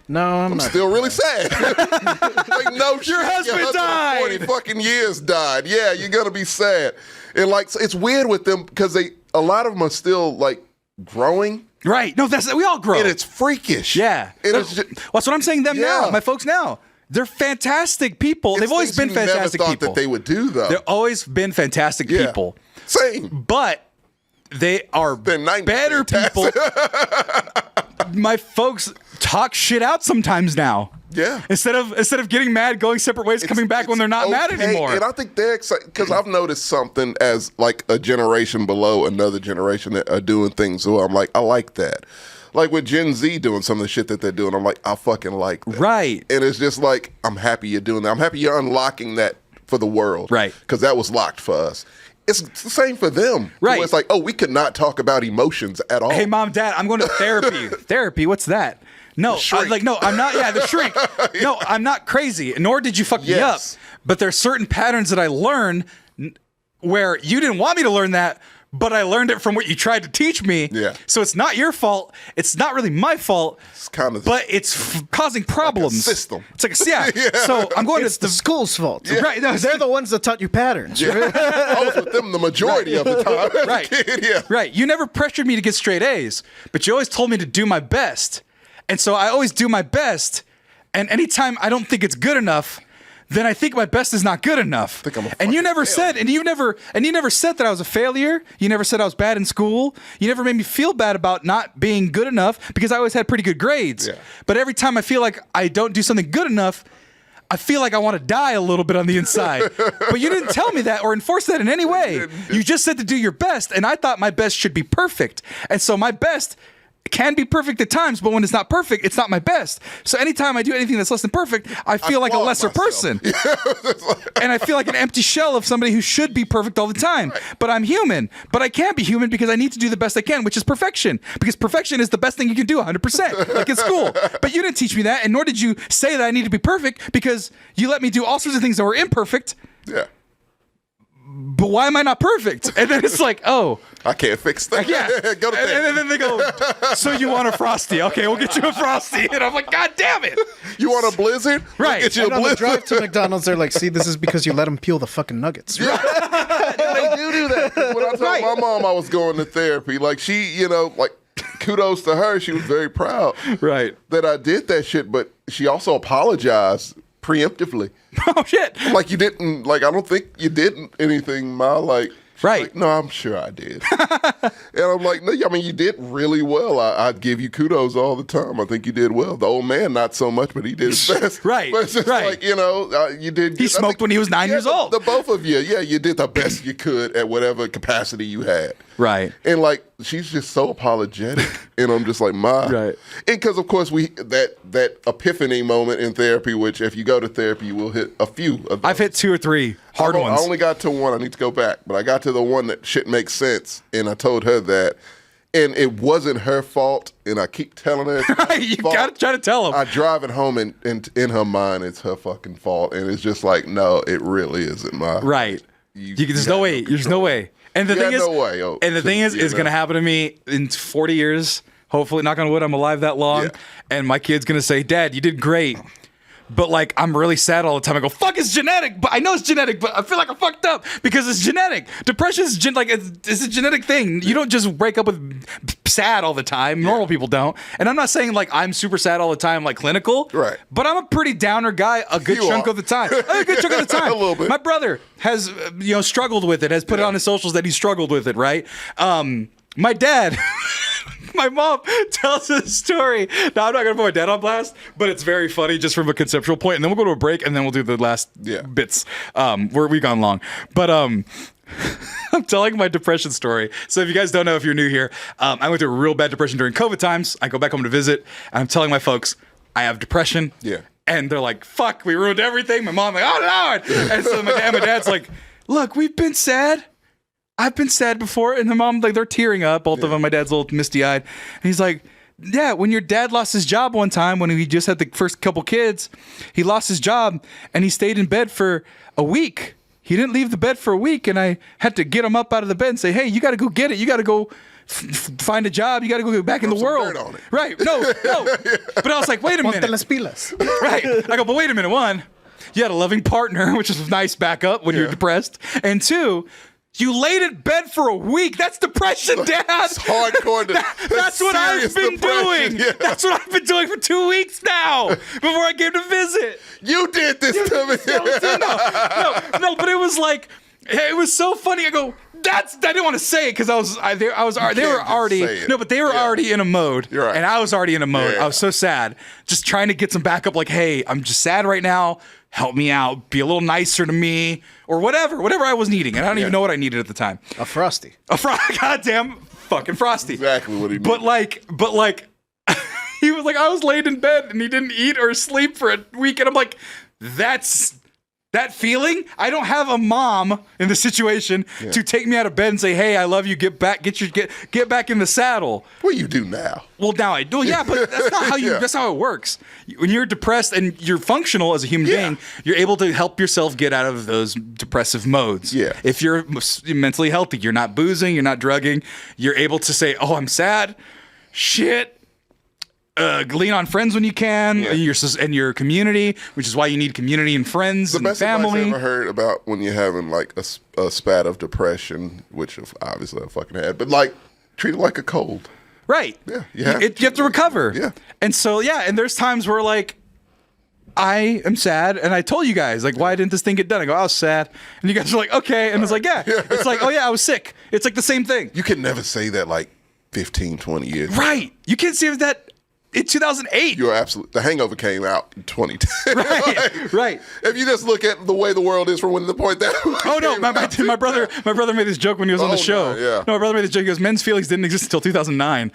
No, I'm not. Still really sad. Like, no shit. Your husband died. 40 fucking years died. Yeah, you're gonna be sad. And like, it's weird with them because a lot of them are still like growing. Right. No, we all grow. And it's freakish. Yeah. And it's just, that's what I'm saying. Them now, my folks now. They're fantastic people. They've always been fantastic never thought people. That they would do though. They've always been fantastic people. Same. But they are better people. My folks talk shit out sometimes now. Yeah. Instead of getting mad, going separate ways, coming back when they're not mad anymore. And I think they're excited because I've noticed something as like a generation below another generation that are doing things where I'm like, I like that. Like with Gen Z doing some of the shit that they're doing, I'm like, I fucking like that. Right. And it's just like, I'm happy you're doing that. I'm happy you're unlocking that for the world. Right. Because that was locked for us. It's the same for them. Right. It's like, oh, we could not talk about emotions at all. Hey, Mom, Dad, I'm going to therapy. Therapy? What's that? No, shrink. no, I'm not. Yeah, the shrink. No, I'm not crazy. Nor did you fuck me up. Yes. But there's certain patterns that I learn where you didn't want me to learn that, but I learned it from what you tried to teach me. Yeah. So it's not your fault. It's not really my fault. It's kind of, but it's causing problems. system. It's like yeah. So I'm going It's to the school's fault. right. No, They're the ones that taught you patterns. I was with them the majority of the time. as a Right. kid, yeah. Right. You never pressured me to get straight A's, but you always told me to do my best. And so I always do my best. And anytime I don't think it's good enough, then I think my best is not good enough. think I'm a and you fucking never failure. said, and you never said that I was a failure. You never said I was bad in school. You never made me feel bad about not being good enough because I always had pretty good grades. Yeah. But every time I feel like I don't do something good enough, I feel like I want to die a little bit on the inside. But you didn't tell me that or enforce that in any way. You just said to do your best, and I thought my best should be perfect. And so my best can be perfect at times, but when it's not perfect, it's not my best. So anytime I do anything that's less than perfect, I feel like a flawed lesser myself. person. And I feel like an empty shell of somebody who should be perfect all the time. But I'm human. But I can't be human because I need to do the best I can, which is perfection. Because perfection is the best thing you can do 100%, like in school. But you didn't teach me that, and nor did you say that I need to be perfect because you let me do all sorts of things that were imperfect. Yeah. But why am I not perfect? And then it's like, oh. I can't fix that. Yeah. Go to bed. And then they go, so you want a Frosty? Okay, we'll get you a Frosty. And I'm like, God damn it. You want a Blizzard? We'll Right. get you And a on the Blizzard. drive to McDonald's, they're like, see, this is because you let them peel the fucking nuggets. They do that. When I told my mom I was going to therapy, like she, like kudos to her. She was very proud Right. that I did that shit, but she also apologized preemptively. Oh, shit. Like you didn't, like I don't think you did anything, Ma. Like, she's Right. like, no, I'm sure I did. And I'm like, no, I mean, you did really well. I'd give you kudos all the time. I think you did well. The old man, not so much, but he did his best. Right, But it's just right. like, you did. He smoked when he was 9 years old. The both of you, you did the best you could at whatever capacity you had. Right. And like she's just so apologetic, and I'm just like, Ma. Right. And because of course that epiphany moment in therapy, which if you go to therapy, you will hit a few of those. I've hit 2 or 3 hard ones. I only got to one. I need to go back, but I got to the one that shit makes sense, and I told her that, and it wasn't her fault, and I keep telling her. It's her Right, you fault. gotta try to tell him. I drive it home, and in her mind, it's her fucking fault, and it's just like, no, it really isn't, Ma. Right. There's no way. There's no way. And the You thing had is, no way, and the thing is, it's gonna happen to me in 40 years. Hopefully, knock on wood, I'm alive that long. Yeah. And my kid's gonna say, "Dad, you did great." But like, I'm really sad all the time. I go, "Fuck, it's genetic." But I know it's genetic, but I feel like I fucked up because it's genetic. Depression is it's a genetic thing. You don't just wake up with sad all the time. Normal people don't. And I'm not saying like I'm super sad all the time, like clinical. Right. But I'm a pretty downer guy a good You chunk are. of the time. A good chunk of the time. A little bit. My brother has struggled with it. Has put it on his socials that he struggled with it. Right. My dad. My mom tells a story. Now, I'm not going to put my dad on blast, but it's very funny just from a conceptual point. And then we'll go to a break, and then we'll do the last bits. We've gone long. But I'm telling my depression story. So if you guys don't know, if you're new here, I went through a real bad depression during COVID times. I go back home to visit, and I'm telling my folks, I have depression. Yeah. And they're like, fuck, we ruined everything. My mom like, oh, Lord. And so my dad's like, look, we've been sad. I've been sad before. And the mom, like, they're tearing up, both of them. My dad's a little misty-eyed. And he's like, yeah, when your dad lost his job one time, when he just had the first couple kids, he lost his job and he stayed in bed for a week. He didn't leave the bed for a week, and I had to get him up out of the bed and say, hey, you got to go get it. You got to go find a job. You got to go back in the some world. dirt on it. Right. No. But I was like, wait a Ponte minute. las pilas. Right. I go, but wait a minute. One, you had a loving partner, which is a nice backup when you're depressed. And two, you laid in bed for a week. That's depression, Dad. It's hardcore. That's what I've serious been depression. doing. Yeah. That's what I've been doing for 2 weeks now before I came to visit. You did this to me. No, but it was like, it was so funny. I go, I didn't want to say it because they were already, say it. no, but they were already in a mode. You're right. And I was already in a mode. Yeah. I was so sad. Just trying to get some backup, like, hey, I'm just sad right now. Help me out. Be a little nicer to me or whatever I was needing. And I don't even know what I needed at the time. A Frosty. Goddamn fucking Frosty. Exactly what he needed. But like, he was like, I was laid in bed and he didn't eat or sleep for a week. And I'm like, that's That feeling, I don't have a mom in the situation to take me out of bed and say, "Hey, I love you. Get back in the saddle." Well, you do now. Well, now I do. Yeah, but that's not how that's how it works. When you're depressed and you're functional as a human being, you're able to help yourself get out of those depressive modes. Yeah. If you're mentally healthy, you're not boozing, you're not drugging, you're able to say, "Oh, I'm sad." Shit. Lean on friends when you can, and your community, which is why you need community and friends and family. The best advice I ever heard about when you're having like a spat of depression, which obviously I fucking had, but like treat it like a cold. Right. Yeah. You have to recover. Yeah. And so, and there's times where like, I am sad, and I told you guys, like, why didn't this thing get done? I go, I was sad. And you guys are like, okay. And it's like, It's like, oh yeah, I was sick. It's like the same thing. You can never say that like 15, 20 years ago. Right. You can't say that in 2008. You're absolutely. The Hangover came out in 2010. Right. Right. If you just look at the way the world is from when the point that. Oh no, my brother made this joke when he was on the show. No, my brother made this joke. He goes, "Men's feelings didn't exist until 2009."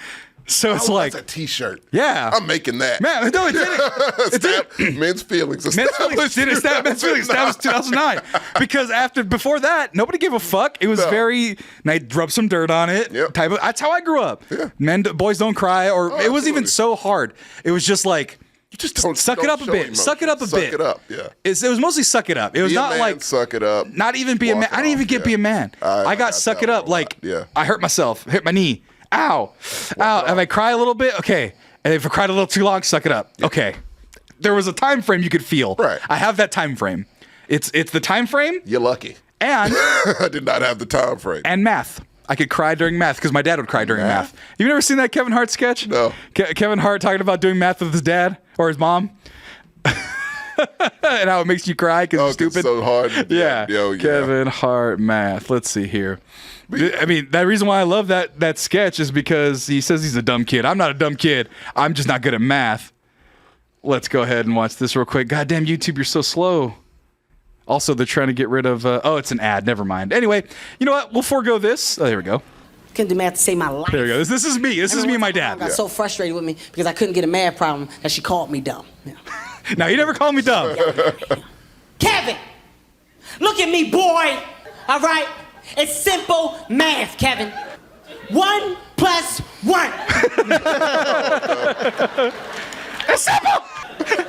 So it's like that's a T-shirt. Yeah, I'm making that. Man, no, it didn't. Men's feelings. Men's feelings established 2009 because before that, nobody gave a fuck. It was very. And I rubbed some dirt on it. Yep. That's how I grew up. Yeah. Boys don't cry, or it wasn't even so hard. It was just like. You just don't suck it up a bit. Suck it up a bit. Suck it up, yeah. It was mostly suck it up. It was not like suck it up. Not even be a man. I didn't even get be a man. I got suck it up. Like I hurt myself. Hit my knee. Ow. Ow. If I cry a little bit, okay. And if I cried a little too long, suck it up. Okay. There was a time frame you could feel. Right. I have that time frame. It's the time frame. You're lucky. And I did not have the time frame. And math. I could cry during math because my dad would cry during math. You've never seen that Kevin Hart sketch? No. Kevin Hart talking about doing math with his dad or his mom. And how it makes you cry because you're stupid. It's so hard. Yeah. Kevin Hart math. Let's see here. I mean, that reason why I love that sketch is because he says he's a dumb kid. I'm not a dumb kid. I'm just not good at math. Let's go ahead and watch this real quick. Goddamn YouTube, you're so slow. Also, they're trying to get rid of... it's an ad. Never mind. Anyway, you know what? We'll forego this. Oh, there we go. Couldn't do math to save my life. There we go. This is me. This is me and my dad. Got so frustrated with me because I couldn't get a math problem that she called me dumb. Yeah. No, you never called me dumb. Kevin, look at me, boy. All right? It's simple math, Kevin. 1 + 1. It's simple.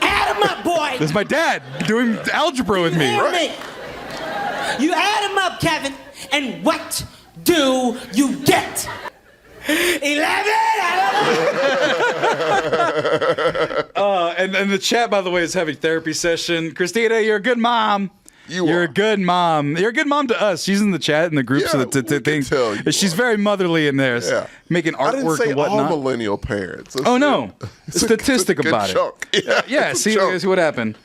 Add them up, boy. This is my dad doing algebra with me. Right. You add them up, Kevin, and what do you get? 11. And the chat, by the way, is having therapy session. Christina, you're a good mom. You're a good mom. You're a good mom to us. She's in the chat in the group, so the thing. She's very motherly in there, making artwork I didn't say and whatnot. all millennial parents. Oh no, statistic it's a about chunk. it. Yeah. See what happened.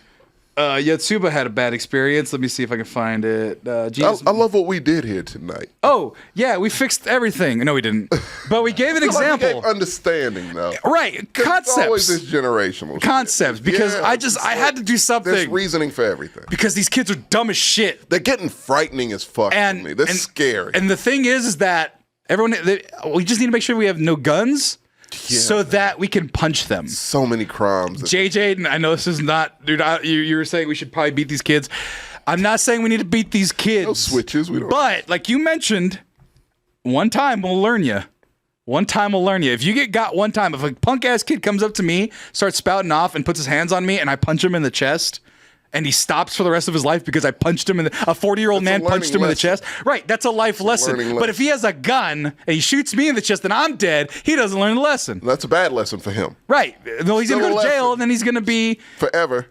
Yatsuba had a bad experience. Let me see if I can find it. I love what we did here tonight. Oh, yeah, we fixed everything. No, we didn't. But we gave an example. Like we gave understanding, though. Right, concepts. It's always this generational concepts, shit. Because I had to do something. There's reasoning for everything. Because these kids are dumb as shit. They're getting frightening as fuck to me. They're scary. And the thing is that we just need to make sure we have no guns. So that we can punch them. So many crimes. JJ, I know this is not, dude. You were saying we should probably beat these kids. I'm not saying we need to beat these kids. No switches. We don't. But like you mentioned, one time we'll learn you. One time we'll learn you. If you get got one time, if a punk ass kid comes up to me, starts spouting off, and puts his hands on me, and I punch him in the chest. And he stops for the rest of his life because I punched him a 40-year-old man punched him in the chest. Right, that's a life lesson. But if he has a gun and he shoots me in the chest and I'm dead, he doesn't learn the lesson. That's a bad lesson for him. Right. No, he's going to go to jail and then he's going to be... Forever.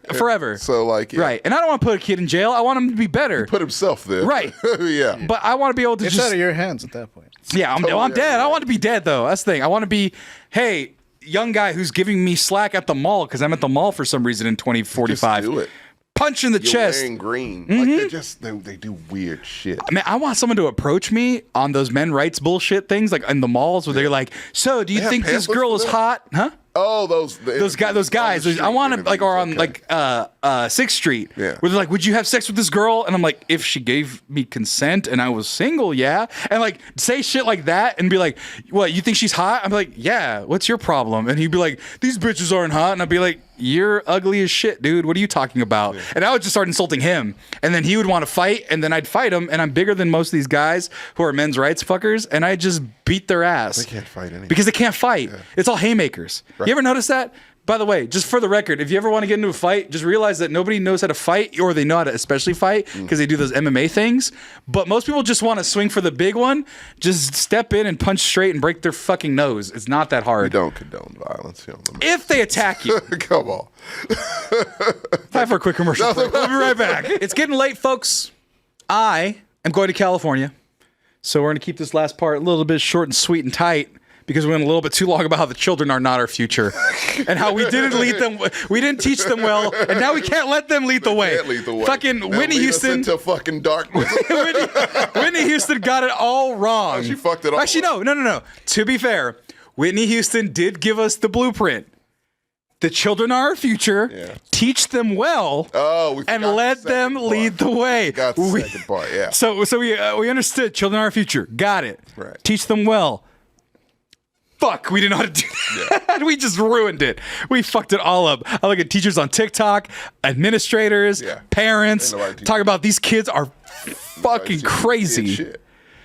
So right. And I don't want to put a kid in jail. I want him to be better. He put himself there. Right. Yeah. But I want to be able to it's out of your hands at that point. Yeah, I'm dead. I want to be dead, though. That's the thing. I want to be, hey, young guy who's giving me slack at the mall because I'm at the mall for some reason in 2045. Just do it. Punch in the chest. Wearing green. Like they do weird shit. I mean, I want someone to approach me on those men rights bullshit things, like in the malls where they're like, "So, do you think this girl is hot?" Huh? Oh, those guys. I want to like, or on like 6th Street, where they're like, "Would you have sex with this girl?" And I'm like, "If she gave me consent and I was single, yeah." And like say shit like that and be like, "What? You think she's hot?" I'm like, "Yeah. What's your problem?" And he'd be like, "These bitches aren't hot." And I'd be like, you're ugly as shit, dude. What are you talking about? And I would just start insulting him. And then he would want to fight, and then I'd fight him. And I'm bigger than most of these guys who are men's rights fuckers, and I just beat their ass. They can't fight anymore. Because they can't fight. Yeah. It's all haymakers. Right. You ever notice that? By the way, just for the record, if you ever want to get into a fight, just realize that nobody knows how to fight, or they know how to especially fight because they do those MMA things. But most people just want to swing for the big one. Just step in and punch straight and break their fucking nose. It's not that hard. We don't condone violence. If they attack you. Come on. Time for a quick commercial break. We'll be right back. It's getting late, folks. I am going to California. So we're going to keep this last part a little bit short and sweet and tight, because we went a little bit too long about how the children are not our future and how we didn't lead them. We didn't teach them well, and now we can't let them lead the way. Can't lead the way. Fucking They'll Whitney lead Houston. us into fucking darkness. Whitney Houston got it all wrong. Oh, she fucked it all Actually, no. To be fair, Whitney Houston did give us the blueprint. The children are our future. Yeah. Teach them well. And let them lead the way. Got the second part. Yeah. So we understood. Children are our future. Got it. Right. Teach them well. Fuck, we didn't know how to do that. Yeah. We just ruined it. We fucked it all up. I look at teachers on TikTok, administrators, parents, talk about these kids are fucking crazy.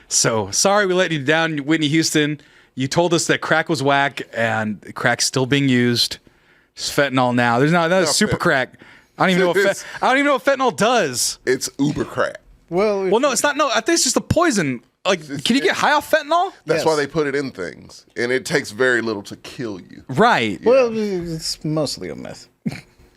So sorry we let you down, Whitney Houston. You told us that crack was whack, and crack's still being used. It's fentanyl now. There's not super crack. I don't even know what fentanyl does. It's uber crack. Well, no, it's not. No, I think it's just a poison. Like, can you get high off fentanyl? That's why they put it in things, and it takes very little to kill you. Right. Yeah. Well, it's mostly a myth.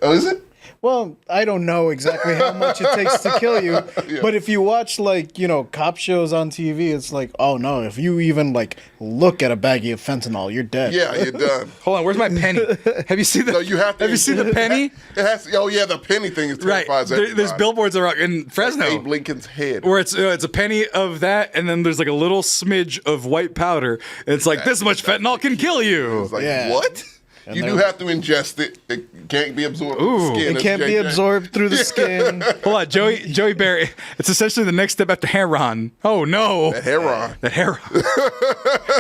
Oh, is it? Well, I don't know exactly how much it takes to kill you, but if you watch, like, cop shows on TV, it's like, oh no, if you even like look at a baggie of fentanyl, you're dead. Yeah, you're done. Hold on, where's my penny? Have you seen the? No, you have to. Have you seen the penny? It has. Oh yeah, the penny thing is terrifies everybody. There's billboards around in Fresno. Like Abe Lincoln's head. Where it's a penny of that, and then there's like a little smidge of white powder. And it's like, this much fentanyl can kill you. It's like, what? And you do have to ingest it. It can't be absorbed through the skin. It can't be absorbed through the skin. Hold on, Joey Barry. It's essentially the next step after heron. Oh no. That heron.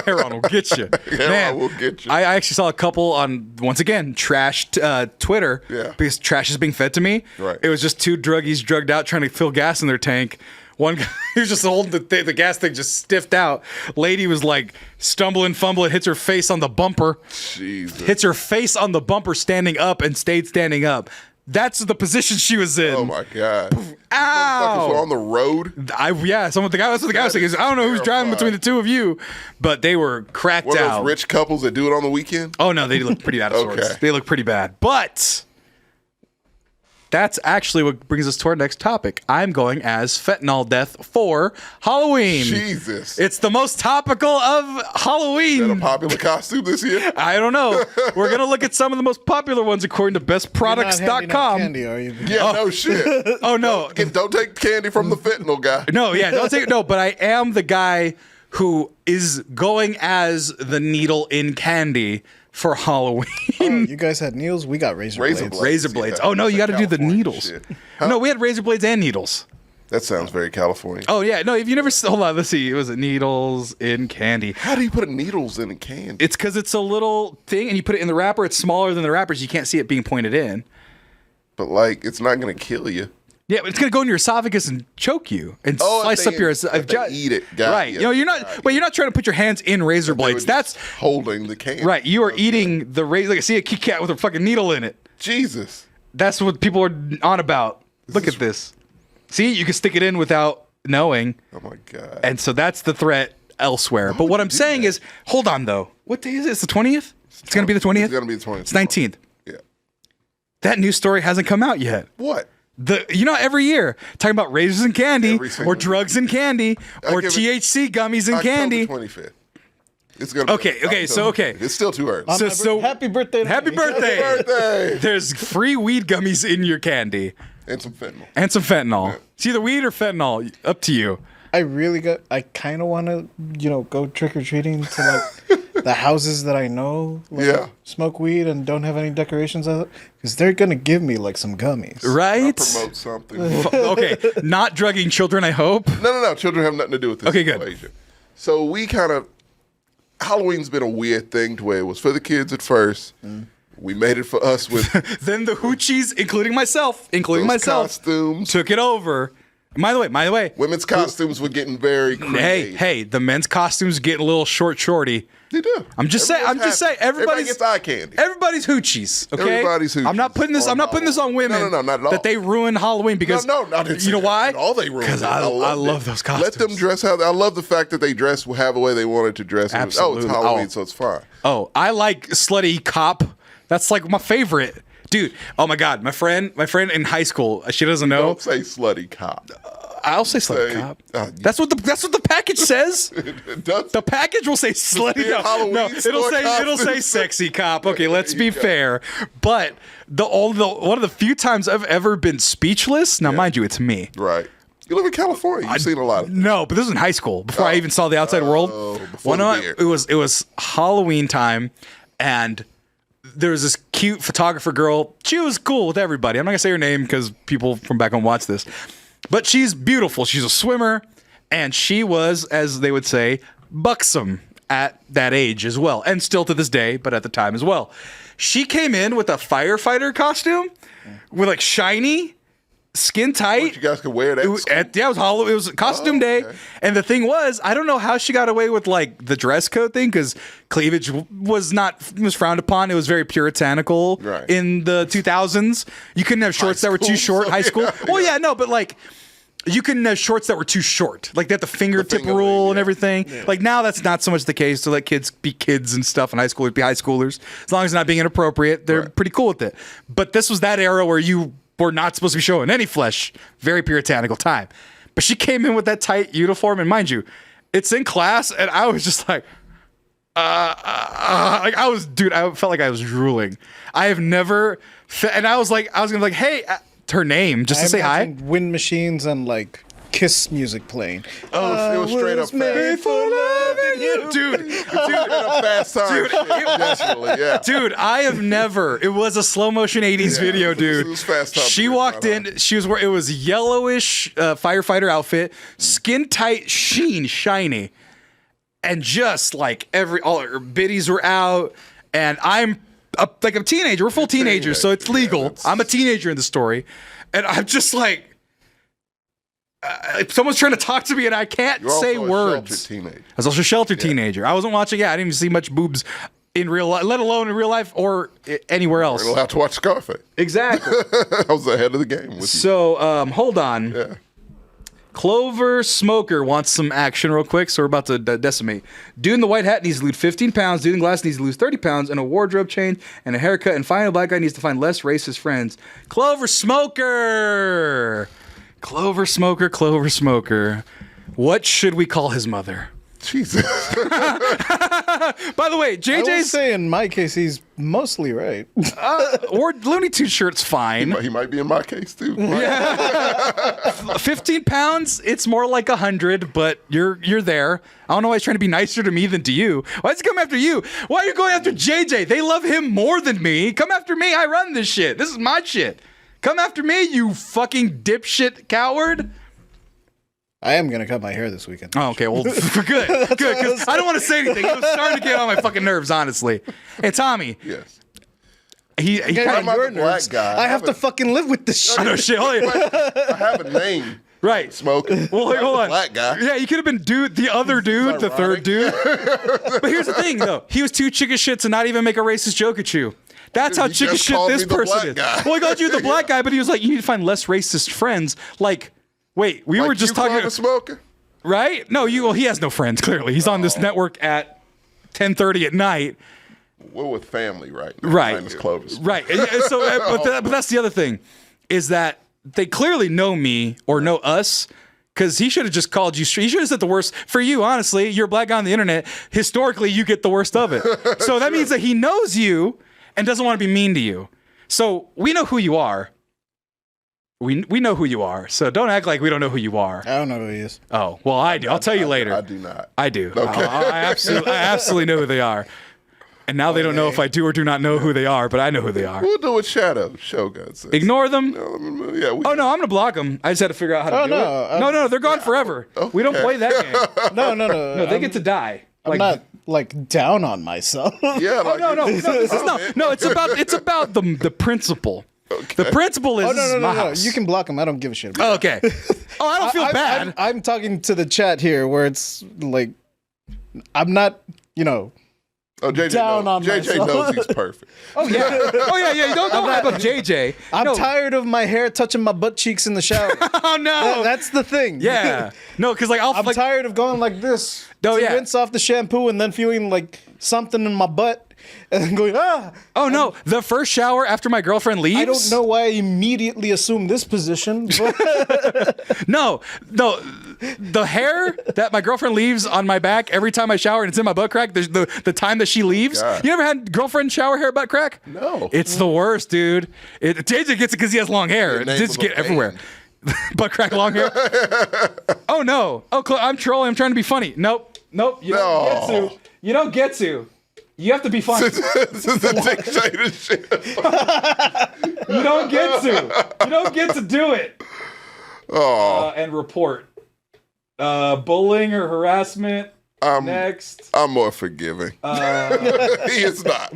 Heron will get you. Heron will get you. I actually saw a couple on, once again, trashed Twitter. Yeah. Because trash is being fed to me. Right. It was just two druggies drugged out trying to fill gas in their tank. One guy, he was just holding the gas thing just stiffed out. Lady was like stumbling, fumbling, hits her face on the bumper. Jesus. Hits her face on the bumper standing up and stayed standing up. That's the position she was in. Oh my God. Ow. Were on the road. That's what the guy was saying. I don't know who's driving between the two of you, but they were cracked One out. of those rich couples that do it on the weekend? Oh no, they look pretty out of sorts. They look pretty bad. But that's actually what brings us to our next topic. I'm going as fentanyl death for Halloween. Jesus. It's the most topical of Halloween. Is that a popular costume this year? I don't know. We're going to look at some of the most popular ones according to bestproducts.com. Candy, are you? Yeah, no shit. Oh, no. Don't take candy from the fentanyl guy. No, yeah, don't take it. No, but I am the guy who is going as the needle in candy for Halloween. Oh, you guys had needles? We got razor blades. Razor blades. Oh, no, you got to do the needles. Huh? No, we had razor blades and needles. That sounds very California. Oh, yeah. No, if you never... Hold on, let's see. It was needles in candy. How do you put needles in a candy? It's because it's a little thing, and you put it in the wrapper. It's smaller than the wrappers. You can't see it being pointed in. But, like, it's not going to kill you. Yeah, but it's gonna go in your esophagus and choke you and slice up your esophagus. Eat it, right? You. You're not. But you're not trying to put your hands in razor blades. That's holding the candy. Right. You are eating the razor. Like, I see a Kit Kat with a fucking needle in it. Jesus. That's what people are on about. Look at this. See, you can stick it in without knowing. Oh my God. And so that's the threat elsewhere. But what I'm saying is, hold on though. What day is it? It's the 20th. It's gonna be the 20th. It's gonna be the 20th. It's 19th. Yeah. That news story hasn't come out yet. What? Every year talking about razors and candy or drugs and candy or THC gummies and candy. 25th. It's gonna okay. It's still too early. So happy birthday! Happy birthday! There's free weed gummies in your candy and some fentanyl. Yeah. It's either weed or fentanyl. Up to you. I kind of want to, go trick or treating to like the houses that I know, smoke weed and don't have any decorations on it, because they're gonna give me like some gummies, right? I'll promote something. Okay, not drugging children, I hope. No. Children have nothing to do with this. Okay, good. So we Halloween's been a weird thing to where it was for the kids at first. We made it for us with Then the hoochies, including myself, costumes. took it over. By the way, Women's costumes were getting very creative. hey, the men's costumes getting a little shorty. They do. I'm just saying. Everybody Everybody gets eye candy. Everybody's hoochies. Okay. Everybody's hoochies. I'm not putting this on women. No, not at all. That they ruin Halloween because No, not you know why? All they ruin. Because I love those costumes. Let them dress how. I love the fact that they dress however way they wanted to dress. Absolutely. It's Halloween, so it's fine. Oh, I like slutty cop. That's like my favorite, dude. Oh my god, my friend in high school. She doesn't know. Don't say slutty cop. I'll say slutty cop. That's what the package says. It does. The package will say slutty. No, it'll say sexy cop. Okay, let's be fair. But one of the few times I've ever been speechless. Now, mind you, it's me. Right. You live in California. You've seen a lot of. No, but this was in high school before I even saw the outside world. It was Halloween time, and there was this cute photographer girl. She was cool with everybody. I'm not gonna say her name because people from back home watch this. But she's beautiful. She's a swimmer, and she was, as they would say, buxom at that age as well, and still to this day, but at the time as well. She came in with a firefighter costume, with like shiny, skin tight. You guys could wear that. It was Halloween. It was costume day, and the thing was, I don't know how she got away with like the dress code thing because cleavage was frowned upon. It was very puritanical in the 2000s. You couldn't have shorts that were too short. High school. But like. You couldn't have shorts that were too short. Like they had the fingertip rule and everything. Yeah. Like now that's not so much the case to let kids be kids and stuff and high schoolers be high schoolers. As long as they're not being inappropriate, they're pretty cool with it. But this was that era where you were not supposed to be showing any flesh. Very puritanical time. But she came in with that tight uniform, and mind you, it's in class, and I was just like, I felt like I was drooling. I have never, and I was gonna be like, hey, her name just to say hi. Wind machines and like Kiss music playing. Oh, it was straight up made for loving you, dude. Fast time. Definitely, yeah. Dude, I have never. It was a slow motion '80s video, dude. It was fast time. She walked in. It was yellowish firefighter outfit, skin tight, shiny, and just like all her biddies were out, and I'm a teenager. We're full teenagers, so it's legal. I'm a teenager in the story, and I'm just like, someone's trying to talk to me, and I can't say words. I was also a sheltered teenager. I wasn't watching. I didn't even see much boobs in real life, let alone in real life or anywhere else. We're allowed to watch Scarface. Exactly. I was ahead of the game with you. So, hold on. Yeah. Clover Smoker wants some action real quick, so we're about to decimate. Dude in the white hat needs to lose 15 pounds. Dude in glass needs to lose 30 pounds, and a wardrobe change, and a haircut. And finally, black guy needs to find less racist friends. Clover Smoker! Clover Smoker. What should we call his mother? Jesus. By the way, JJ's... I will say in my case, he's mostly right. Or Looney Tunes shirt's fine. He might be in my case, too. Yeah. 15 pounds, it's more like 100, but you're there. I don't know why he's trying to be nicer to me than to you. Why is he coming after you? Why are you going after JJ? They love him more than me. Come after me. I run this shit. This is my shit. Come after me, you fucking dipshit coward. I am gonna cut my hair this weekend. Oh, okay. Well, good. Because I don't want to say anything. It was starting to get on my fucking nerves, honestly. And Tommy. Yes. He kind of your black guy. I have to fucking live with this shit. I know shit. I have a name. Right. Smoking. Well, hold on. Black guy. Yeah, you could have been the other dude, the third dude. But here's the thing, though. He was too chicken shit to not even make a racist joke at you. That's how chicken shit this person is. Well, he called you the black guy, but he was like, you need to find less racist friends. Like, wait, we were just talking about smoker, right? No, he has no friends. Clearly, he's on this network at 10:30 at night. We're with family, right? Right. Clovis. Right. So, but that's the other thing, is that they clearly know me or know us. Because he should have just called you straight. He should have said the worst. For you, honestly, you're a black guy on the internet. Historically, you get the worst of it. So that means that he knows you and doesn't want to be mean to you. So we know who you are. We know who you are. So don't act like we don't know who you are. I don't know who he is. Oh, well, I do. I'll tell you later. I do not. I do. Okay. I absolutely know who they are. And now they don't know if I do or do not know who they are, but I know who they are. We'll do what Shogun says. Ignore them? Yeah. No, I'm going to block them. I just had to figure out how to do it. No, they're gone forever. Okay. We don't play that game. No. No, they get to die. I'm not like down on myself. Yeah. Like, No, this is no. It's about the principle. The principle is this is my house. You can block them. I don't give a shit about Okay. Oh, I don't feel bad. I'm talking to the chat here where it's like, I'm not, Oh, JJ down on JJ myself. knows he's perfect. Oh yeah. Don't hype up JJ. I'm tired of my hair touching my butt cheeks in the shower. Oh no. That's the thing. Yeah. No, because like I'm tired of going like this Oh, to yeah. rinse off the shampoo and then feeling like something in my butt and then going, Oh no, the first shower after my girlfriend leaves. I don't know why I immediately assumed this position. But No, the hair that my girlfriend leaves on my back every time I shower and it's in my butt crack. The time that she leaves. God. You ever had girlfriend shower hair butt crack? No. It's the worst, dude. JJ gets it because he has long hair. Your It name just was get a everywhere. Butt crack, long hair. Oh no. Oh, I'm trolling. I'm trying to be funny. Nope. You don't get to. You don't get to. You have to be funny. This is a dictator shit. You don't get to. You don't get to do it. Oh, And report. Bullying or harassment. Next. I'm more forgiving. He is not.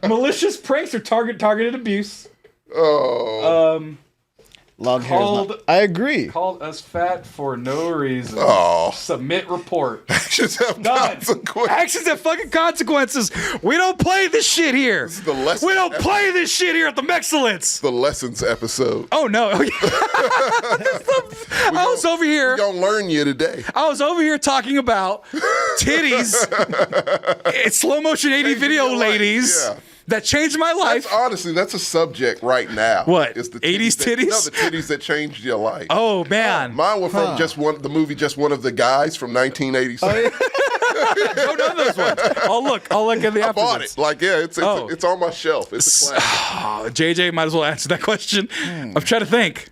Malicious pranks or targeted abuse. Oh. long hair is not. I agree. Called us fat for no reason. Oh. Submit report. Actions have Done. consequences. Actions have fucking consequences. We don't play this shit here. This is the lesson. We don't play this shit here at the Mexcellence. The lessons episode. Oh no. I was over here. We're gonna learn you today. I was over here talking about titties. It's slow motion 80 video ladies. Yeah. That changed my life. Honestly, that's a subject right now. What? It's the 80s titties? No, the titties that changed your life. Oh man. Mine were from the movie Just One of the Guys from 1987. Don't know those ones. I'll look at the I bought afterwards. it. Like, yeah, it's on my shelf. It's a classic. Oh, JJ might as well answer that question. I'm trying to think.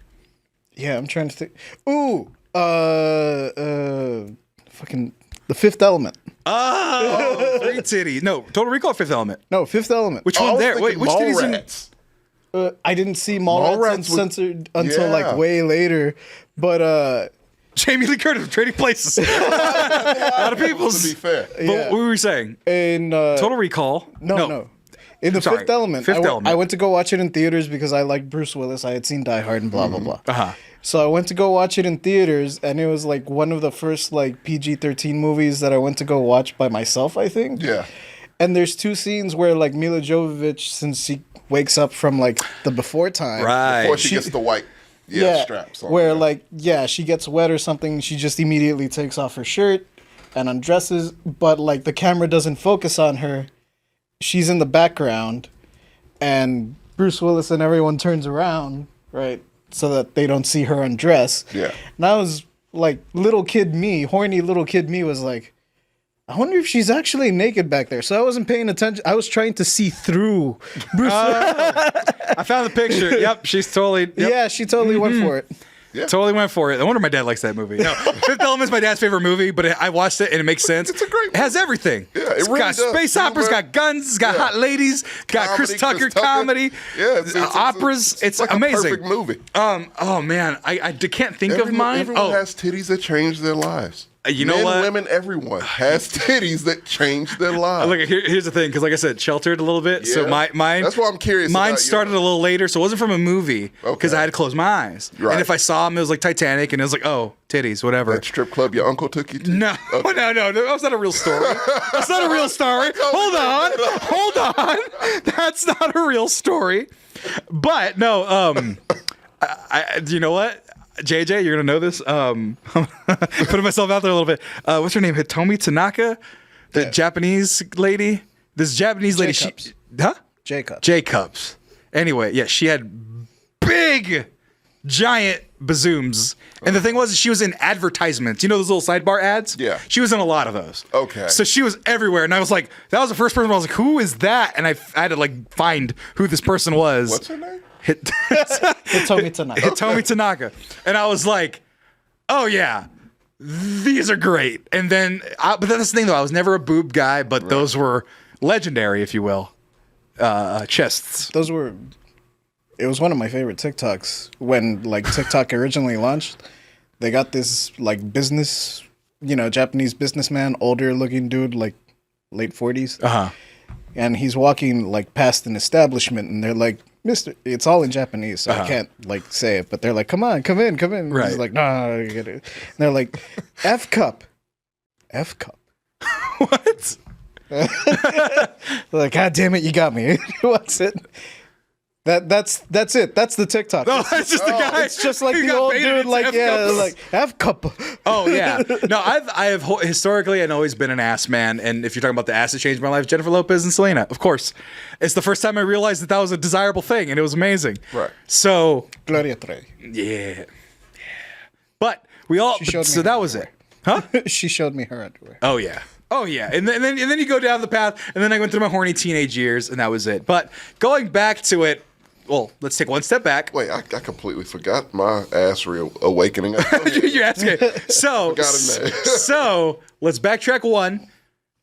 Yeah, I'm trying to think. Ooh, fucking The Fifth Element. Oh, three titties. No, Total Recall, Fifth Element. No, Fifth Element. Which I one was there? Wait, thinking which titties in? Mallrats. I didn't see Mallrats Mallrats uncensored until yeah. like way later, but Jamie Lee Curtis, Trading Places. A lot of people. To be fair. But Yeah. what were we saying? in Total Recall. no. In The Sorry, Fifth Element, Fifth Element. I went to go watch it in theaters because I liked Bruce Willis. I had seen Die Hard and blah blah blah. Uh-huh. So I went to go watch it in theaters, and it was like one of the first like PG-13 movies that I went to go watch by myself, I think. Yeah. And there's two scenes where like Mila Jovovich, since she wakes up from like the before time, Right. Before she gets the white straps on. where like she gets wet or something, she just immediately takes off her shirt and undresses, but like the camera doesn't focus on her. She's in the background, and Bruce Willis and everyone turns around, right, so that they don't see her undress. Yeah. And I was like, horny little kid me was like, I wonder if she's actually naked back there. So I wasn't paying attention. I was trying to see through Bruce. I found the picture. Yep, she's totally. Yep. Yeah, she totally went for it. Yeah. Totally went for it. I wonder my dad likes that movie. No, Fifth Element's my dad's favorite movie, but I watched it and it makes sense. It's a great It has everything. Yeah, it It's really got does. space operas, Humor. got guns, it's got hot ladies, got Chris Tucker comedy, Yeah, it's operas. It's like amazing. A perfect movie. Oh man, I can't think of mine. Everyone has titties that change their lives. You know Men, what? Women, everyone has titties that change their lives. Look, here's the thing, because like I said, sheltered a little bit. So Yeah. mine. That's why I'm curious Mine about started a little later, so it wasn't from a movie because Okay. I had to close my eyes. Right. And if I saw them, it was like Titanic, and it was like, oh, titties, whatever. that strip club your uncle took you to? No, Okay. no, that's not a real story. That's not a real story. Hold on. That's not a real story. But no, I you know what? JJ, you're gonna know this. Putting myself out there a little bit. What's her name? Hitomi Tanaka, the Japanese lady. This Japanese lady. Jacobs. Jacobs. Anyway, yeah, she had big, giant bazooms. And the thing was, she was in advertisements. You know those little sidebar ads? Yeah. She was in a lot of those. Okay. So she was everywhere. And I was like, that was the first person I was like, who is that? And I had to like find who this person was. What's her name? Hitomi Tanaka. Hitomi Tanaka. And I was like, oh yeah, these are great. And then, but that's the thing though, I was never a boob guy, but those were legendary, if you will. Chests. Those were. It was one of my favorite TikToks when like TikTok originally launched. They got this like business Japanese businessman, older looking dude, like late 40s. Uh-huh. And he's walking like past an establishment, and they're like, "Mister," it's all in Japanese, so I can't like say it, but they're like, "Come on, come in, come in." Right. He's like, "No, you get it." And they're like, "F cup." What? They're like, "God damn it, you got me." What's it? That's it. That's the TikTok. No, it's just the guy. It's just like who the got old baited dude, into like F yeah, cups. like F cup. Oh yeah, no, I have historically and always been an ass man, and if you're talking about the ass that changed my life, Jennifer Lopez and Selena, of course, it's the first time I realized that was a desirable thing, and it was amazing. Right. So Gloria Trevi. yeah, but we all. She showed me So her that was it, huh? She showed me her underwear. Oh yeah. Oh yeah, and then you go down the path, and then I went through my horny teenage years, and that was it. But going back to it, well, let's take one step back. Wait, I completely forgot my ass reawakening. You're asking. So, Got it, man. so let's backtrack one.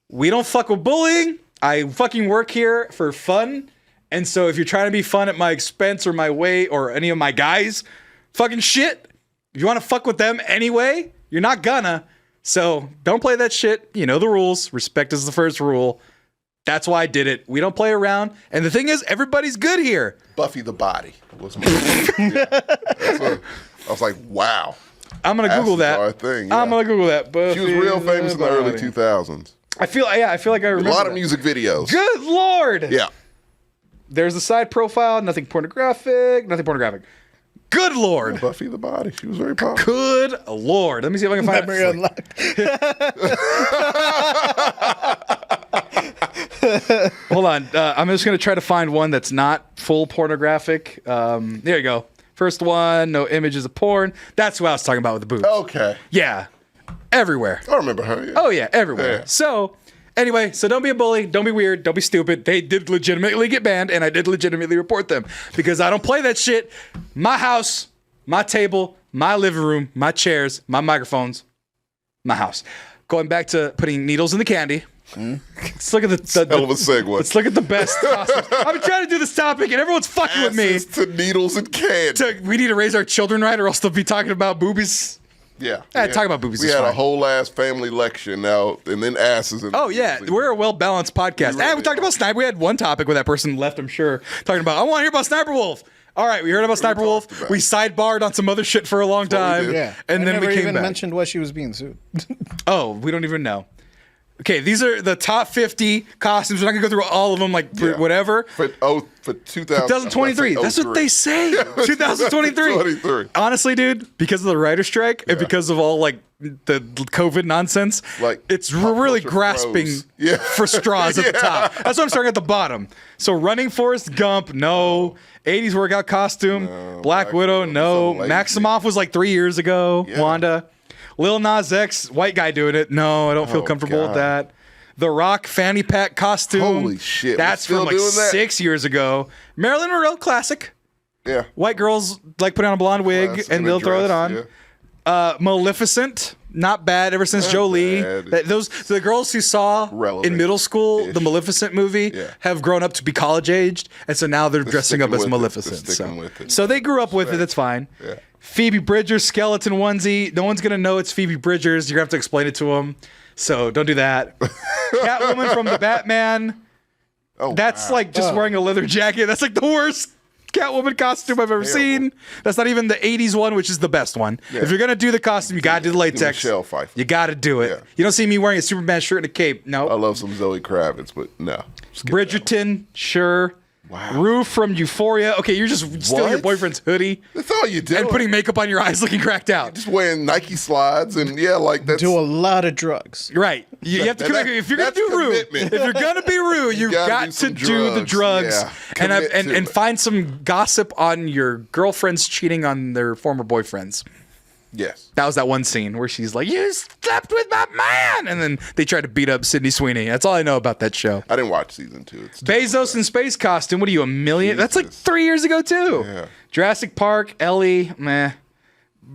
We don't fuck with bullying. I fucking work here for fun. And so if you're trying to be fun at my expense or my way or any of my guys, fucking shit. If you want to fuck with them anyway, you're not gonna. So don't play that shit. You know the rules. Respect is the first rule. That's why I did it. We don't play around. And the thing is, everybody's good here. Buffy the Body was my I was like, wow. I'm gonna Google that. Our thing, I'm gonna Google that. She was real famous in the early Body. 2000s. I feel like I remember A lot of that. music videos. Good Lord. Yeah. There's the side profile. Nothing pornographic. Good Lord. Buffy the Body. She was very popular. Good Lord. Let me see if I can find Memory it. unlocked. Hold on. I'm just going to try to find one that's not full pornographic. There you go. First one, no images of porn. That's what I was talking about with the boobs. Okay. Yeah. Everywhere. I remember her. Yeah. Oh, yeah. Everywhere. Yeah. So, anyway, so don't be a bully. Don't be weird. Don't be stupid. They did legitimately get banned, and I did legitimately report them because I don't play that shit. My house, my table, my living room, my chairs, my microphones, my house. Going back to putting needles in the candy. Let's look at the Hell of a segue. Let's look at the best costumes. I've been trying to do this topic, and everyone's fucking with me. Asses to needles and candy. We need to raise our children right, or else they'll be talking about boobies. Yeah. Talk about boobies We is had a fine. whole ass family lecture now, and then asses. And Oh yeah, we're a well-balanced podcast. We really We talked are. about Sniper. We had one topic where that person left, I'm sure, talking about, I want to hear about Sniperwolf. All right, we heard about Sniperwolf. talked about We it. sidebarred on some other shit for a long what we time. did. Yeah. And I then never we came even back. mentioned why she was being sued. Oh, we don't even know. Okay, these are the top 50 costumes. We're not gonna go through all of them, like for Yeah. whatever. For 2023. That's what they say. 2023. 2023. Honestly, dude, because of the writer's strike and because of all like the COVID nonsense, Like, it's pop really culture grasping froze. Yeah. for straws at the top. That's why I'm starting at the bottom. So running Forrest Gump, no. 80s workout costume, No. Black Widow, no. so lazy. Maximoff was like 3 years ago. Yeah. Wanda. Lil Nas X, white guy doing it. No, I don't feel Oh, comfortable with God. that. The Rock fanny pack costume. Holy shit, we're That's still from like doing that? 6 years ago. Marilyn Monroe, classic. Yeah. White girls like putting on a blonde wig Classic and they'll throw it dress, on. yeah. Maleficent, not bad ever since Not Jolie. bad. The girls who saw Relevant-ish. in middle school the Maleficent movie Yeah. have grown up to be college aged, and so now they're dressing up sticking as with it. Maleficent. They're sticking with it. So they grew up with it. That's fine. Yeah. Phoebe Bridgers skeleton onesie. No one's gonna know it's Phoebe Bridgers. You're gonna have to explain it to them. So don't do that. Catwoman from the Batman. Oh, That's wow. like just wearing a leather jacket. That's like the worst Catwoman costume I've ever seen. That's not even the 80s one, which is the best one. Yeah. If you're going to do the costume, you got to do the latex. Michelle Pfeiffer. You got to do it. Yeah. You don't see me wearing a Superman shirt and a cape. No. I love some Zoe Kravitz, but no. Skip that one. Bridgerton, sure. Wow. Rue from Euphoria. Okay, you're just stealing your What? boyfriend's hoodie That's all you do. and putting makeup on your eyes looking cracked out. Just wearing Nike slides and like that's Do a lot of drugs. Right. You have to if you're going to that's do Rue, commitment. if you're going to be Rue, you gotta got do to some do the drugs drugs. Yeah. Commit to and it. find some gossip on your girlfriends cheating on their former boyfriends. yes. That was that one scene where she's like, "You slept with my man," and then they tried to beat up Sydney Sweeney. That's all I know about that show. I didn't watch season 2. It's Bezos in space costume. What are you, a million? That's like 3 years ago too. Yeah. Jurassic Park, Ellie, meh.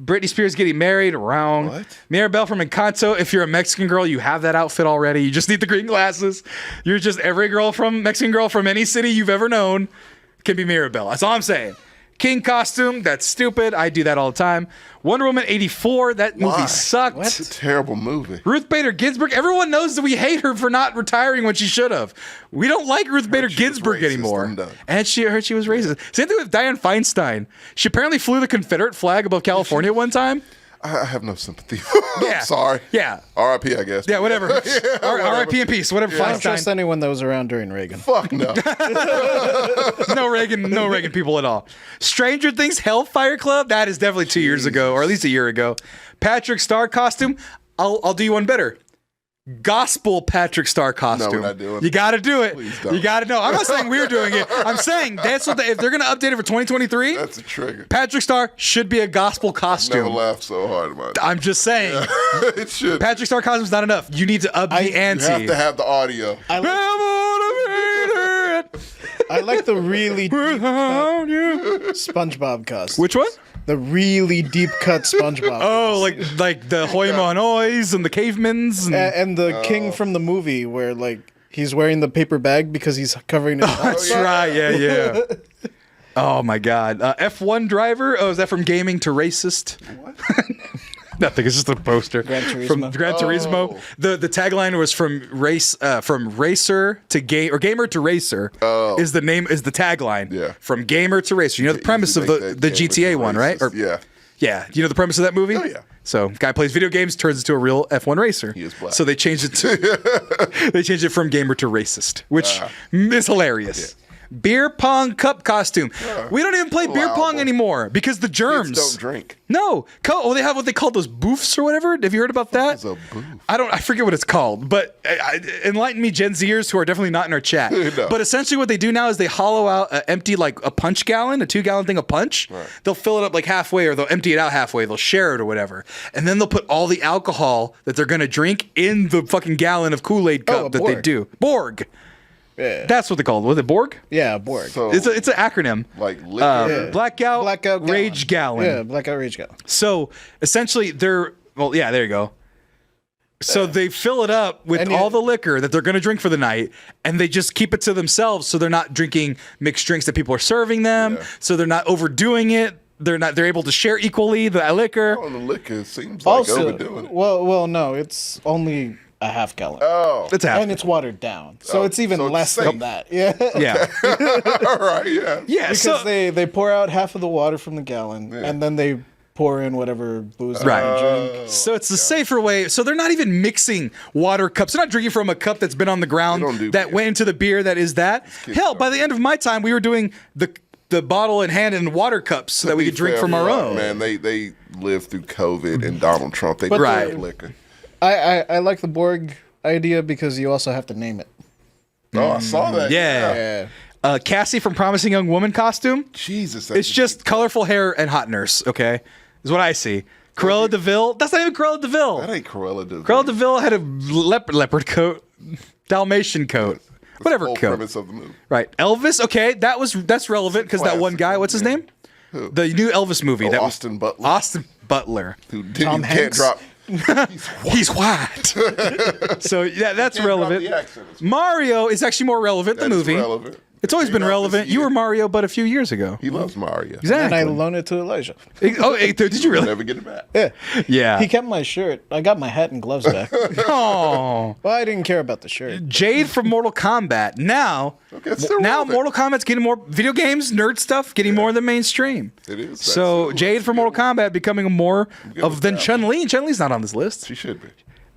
Britney Spears getting married, wrong. What? Mirabelle from Encanto. If you're a Mexican girl, you have that outfit already. You just need the green glasses. You're just every Mexican girl from any city you've ever known can be Mirabelle. That's all I'm saying. King costume, that's stupid. I do that all the time. Wonder Woman 84, that movie Why? sucked. It's a terrible movie. Ruth Bader Ginsburg, everyone knows that we hate her for not retiring when she should have. We don't like Ruth Bader she was Ginsburg racist, anymore. I'm done. And she heard she was racist. Same thing with Dianne Feinstein. She apparently flew the Confederate flag above California one time. I have no sympathy. Yeah. I'm sorry. Yeah. R.I.P. I guess. Yeah, whatever. whatever. R.I.P. in peace. Whatever. I don't trust Feinstein. anyone that was around during Reagan. Fuck no. No Reagan people at all. Stranger Things Hellfire Club. That is definitely 2 years ago, or at least a year ago. Patrick Star costume. I'll do you one better. Gospel Patrick Star costume. we're not doing You it. got to do it. Please don't. You got to know. I'm not saying we're doing it. I'm saying that's what if they're gonna update it for 2023. That's a trigger. Patrick Star should be a gospel Never costume. laughed so hard about it. I'm just saying. It should. Patrick Star costume's not enough. You need to up the You ante. have to have the audio. I like the really deep Without you. SpongeBob costume. Which one? The really deep cut SpongeBob. Oh, like the Hoi Monois and the Cavemans. And the king from the movie where like he's wearing the paper bag because he's covering his mouth. That's right. Yeah. Oh my God. F1 driver. Oh, is that from gaming to racist? What? Nothing. It's just a poster Gran Turismo. from Gran Turismo. The tagline was from racer to game or gamer to racer. Is the tagline? Yeah. From gamer to racer. You know the premise of the GTA one, right? Or, Yeah. yeah. You know the premise of that movie? Oh, yeah. So guy plays video games, turns into a real F1 racer. He is black. So they changed it from gamer to racist, which is hilarious. Beer pong cup costume. We don't even play beer pong allowable. anymore because the germs. Kids don't drink. No. They have what they call those boofs or whatever. Have you heard about that? What's a boof? I forget what it's called, but enlighten me, Gen Zers who are definitely not in our chat. No. But essentially what they do now is they hollow out empty like a punch gallon, a 2-gallon thing of punch. Right. They'll fill it up like halfway or they'll empty it out halfway. They'll share it or whatever. And then they'll put all the alcohol that they're going to drink in the fucking gallon of Kool-Aid cup a that they Borg. do. Borg. Yeah. That's what they call it. Was it Borg? Yeah, Borg. So, It's an acronym. like liquor. Blackout, Blackout Rage Gallon. Yeah, blackout rage gallon. So essentially, there you go. So they fill it up with And all the liquor that they're going to drink for the night, and they just keep it to themselves, so they're not drinking mixed drinks that people are serving them. Yeah. So they're not overdoing it. They're able to share equally the liquor. Oh, the liquor seems like overdoing it. well, no, it's only a half gallon. Oh. It's half. And it's watered down. So it's even so it's less safe. than that. Yeah. Yeah, All right, yeah. yeah. Because So they pour out half of the water from the gallon and then they pour in whatever booze they Right. drink. So it's the safer way. So they're not even mixing water cups. They're not drinking from a cup that's been on the ground They don't do that beer. went into the beer that is that. Hell, by the end of my time, we were doing the bottle in hand and water cups so that we could drink from our own. Man, they lived through COVID and Donald Trump. They Right. drank liquor. I like the Borg idea because you also have to name it. Oh, I saw that. Yeah. Yeah. Cassie from Promising Young Woman costume. Jesus. that's It's just colorful hair and hot nurse, okay? Is what I see. Cruella DeVille. That's not even Cruella DeVille. That ain't Cruella DeVille. Cruella DeVille had a leopard coat, Dalmatian coat, whatever Whole coat. premise of the movie. Right. Elvis, okay, that's relevant because that one Classic guy, what's his movie. name? The new Elvis movie. Oh, that Austin Butler. Austin Butler. Who Tom you can't Hanks. drop. He's white. So yeah, that's Can't drop relevant. the accent. It's- Mario is actually more relevant. The that is movie. relevant. It's always It been came out this relevant. You year. were Mario, but a few years ago. He loves Mario. And Exactly. I loaned it to Elijah. Oh, hey, did you really? Never get it back. Yeah. Yeah. He kept my shirt. I got my hat and gloves back. Oh. Well, I didn't care about the shirt. Jade from Mortal Kombat. Now, Okay, it's still now relevant. Mortal Kombat's getting more video games, nerd stuff, getting more than mainstream. It is. So That's- Jade from Mortal Kombat becoming more good of with than that. Chun-Li. Chun-Li's not on this list. She should be.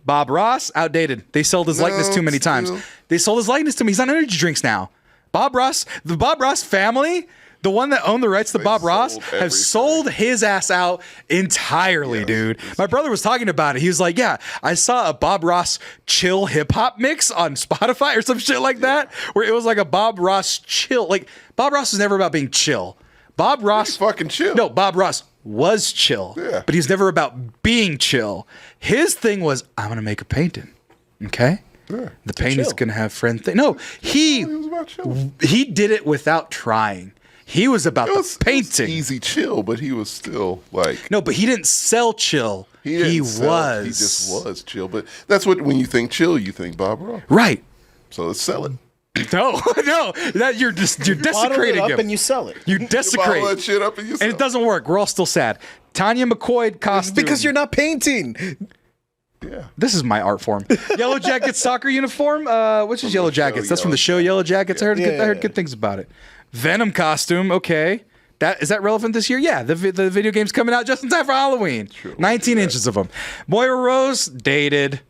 Bob Ross, outdated. They sold his likeness too many times. still. They sold his likeness to me. He's on energy drinks now. Bob Ross, the Bob Ross family, the one that owned the rights to They Bob Ross, sold have everything. sold his ass out entirely, dude. My brother was talking about it. He was like, yeah, I saw a Bob Ross chill hip hop mix on Spotify or some shit like that, where it was like a Bob Ross chill. Like, Bob Ross was never about being chill. Bob Ross He's fucking chill. No, Bob Ross was chill, Yeah. but he's never about being chill. His thing was, I'm gonna make a painting, okay? Yeah. The painting's gonna have friend thing. No, He was about chill. he did it without trying. He was about It was the painting. easy chill, but he was still like No, but he didn't sell chill. He didn't sell, was. He just was chill. But that's what when you think chill, you think Bob Ross. Right. So let's sell it. No, that you're Bottle it desecrating up him. and you sell it. You Bottle desecrate. that shit up and you And it doesn't work. We're all still sad. Tanya McCoy costume. Because you're not painting. Yeah. This is my art form. Yellow Jackets soccer uniform. Which is Yellow the show Jackets? That's from the show Yellow Jackets. I heard good things about it. Venom costume. Okay. Is that relevant this year? Yeah, the video game's coming out just in time for Halloween. 19 inches of them. Moira Rose, dated.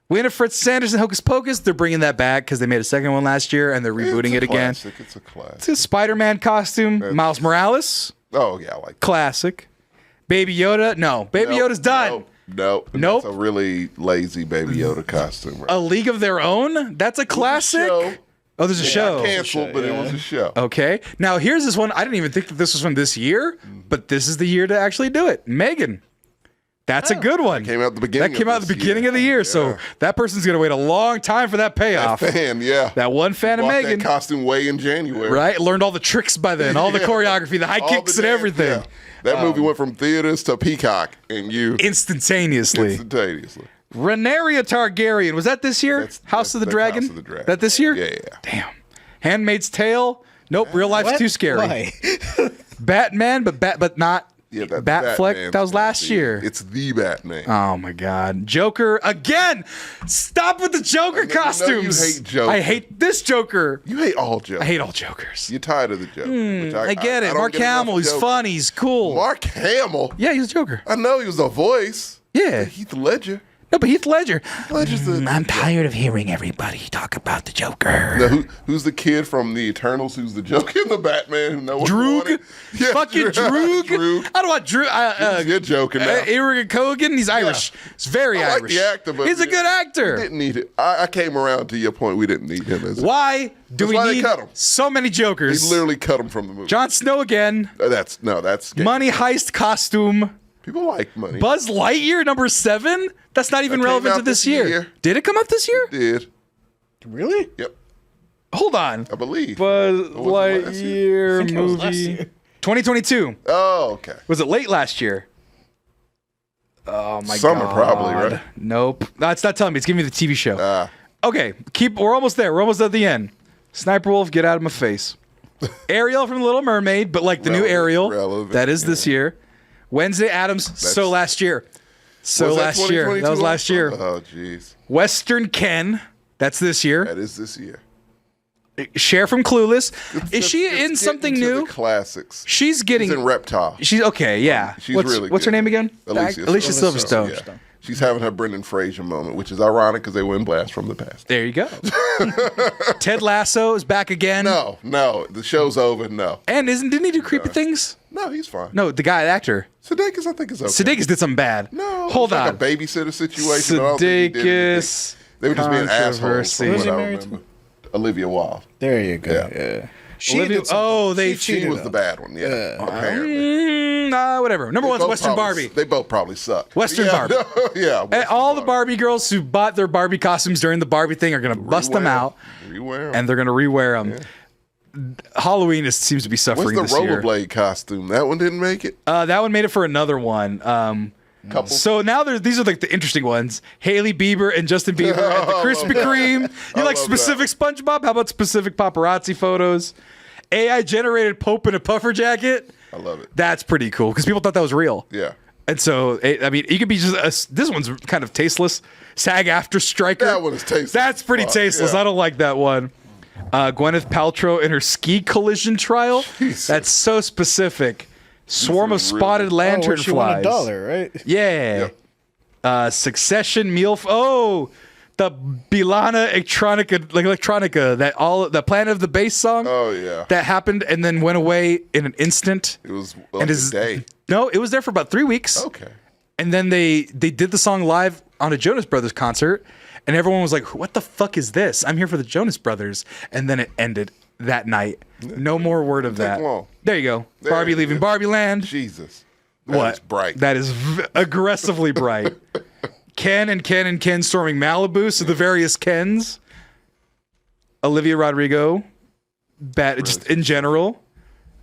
Winifred Sanderson, Hocus Pocus, they're bringing that back because they made a second one last year and they're rebooting it again. It's a classic. It's a Spider-Man costume. Miles Morales, Oh yeah, I like that. classic. Baby Yoda, no. Baby Yoda's done. Nope. Nope. That's a really lazy Baby Yoda costume. Right? A League of Their Own, that's a classic. Show. Oh, there's a show. Canceled, but it was a show. Okay. Now here's this one. I didn't even think that this was from this year, but this is the year to actually do it. Megan. That's a good one. Came out at the beginning. That came out at the beginning of the year, so that person's gonna wait a long time for that payoff. Fan, yeah. That one fan of Bought Megan, that costume way in January. right? Learned all the tricks by then, all the Yeah. choreography, the high All kicks the and damn- everything, yeah. That movie went from theaters to Peacock, and you instantaneously. instantaneously. Rhaenyra Targaryen, was that this year? House of the Dragon. House of the Dragon. That this year? Yeah. Damn. Handmaid's Tale. Nope. Real life's What? too scary. Why? Batman, but not. Yeah, that's Batfleck. Batman. That was last year. It's the Batman. Oh my God, Joker again! Stop with the Joker I know you costumes. hate Joker. I hate this Joker. You hate all Jokers. I hate all Jokers. You're tired of the Joker. which I get it. don't Mark get enough Hamill, he's Joker. funny, he's cool. Mark Hamill. Yeah, he's a Joker. I know he was the voice. Yeah. Heath Ledger. No, but Heath Ledger. Ledger's the. I'm tired of hearing everybody talk about the Joker. Now, who's the kid from the Eternals? Who's the Joker in the Batman? Who no one wanted? Droog? Yeah, Fucking Droog? I don't want Droog. You're joking now. Irigan Cogan, he's Irish. He's very I like Irish. the actor, but he's a good actor. We didn't need it. I came around to your point. We didn't need him as. Why do That's we why they need cut him. so many Jokers? They literally cut him from the movie. Jon Snow again. That's Money heist costume. People like money. Buzz Lightyear number 7. That's not even That came relevant out to this this year. year. Did it come up this year? Did. Really? Yep. Hold on. I believe. Buzz Or was it last year? I Lightyear think it was last movie. year. 2022. Oh, okay. Was it late last year? Oh my Summer, god. probably, right? Nope. No, it's not telling me. It's giving me the TV show. Ah. Okay, we're almost there. We're almost at the end. Sniperwolf, get out of my face. Ariel from The Little Mermaid, but like the new Ariel. relevant, That is this year. Wednesday Addams, so last year. So Was that last year. That was 2022 last year. Oh, jeez. Western Ken, that's this year. That is this year. Cher from Clueless. Is she Let's in get something into new? The classics. She's getting. She's in Reptile. She's okay, yeah. She's really What's her good. name again? Alicia Silverstone. Yeah. She's having her Brendan Fraser moment, which is ironic because they were in Blast from the Past. There you go. Ted Lasso is back again. No, the show's over. No. And didn't he do creepy things? No, he's fine. No, the guy, the actor. Sudeikis, I think, is okay. Sudeikis did something bad. No, Hold it's on. like a babysitter situation. I don't think he did anything. Sudeikis. They were just being assholes. Controversy. From Who's what he I married remember. Olivia Wilde. There you go. Yeah. Yeah. She Olivia- did something. oh, they She She cheated was on the him. bad one. Yeah. Apparently. Whatever. Number one's Both Western probably- Barbie. They both probably suck. Western yeah, Barbie. yeah. And Western all the Barbie girls who bought their Barbie costumes during the Barbie thing are going to bust them out. Rewear 'em. And they're going to rewear them. Halloween seems to be What's suffering the this year. rollerblade costume? That one didn't make it. That one made it for another one. Couple. So now these are like the interesting ones. Haley Bieber and Justin Bieber at the I Krispy love that. Kreme. You I like love specific SpongeBob? How about specific paparazzi photos? AI generated Pope in a puffer jacket. I love it. That's pretty cool because people thought that was real. Yeah. And so, I mean, you could be just this one's kind of tasteless. SAG after striker. That one is tasteless. That's pretty Fuck, tasteless. yeah. I don't like that one. Gwyneth Paltrow in her ski collision trial. Jesus. That's so specific. Swarm of is really- spotted Oh, where lantern she won flies. $1, right? Yeah. Succession meal. The Bilana Electronica, that Planet of the Bass song. Oh yeah. That happened and then went away in an instant. It was like a day. No, it was there for about 3 weeks. Okay. And then they did the song live on a Jonas Brothers concert, and everyone was like, "What the fuck is this? I'm here for the Jonas Brothers." And then it ended that night. No more word of that. long. There you go. There Barbie it leaving is. Barbie Land. Jesus. What? That's bright. That is aggressively bright. Ken and Ken storming Malibu. So the various Kens. Olivia Rodrigo. Just in general.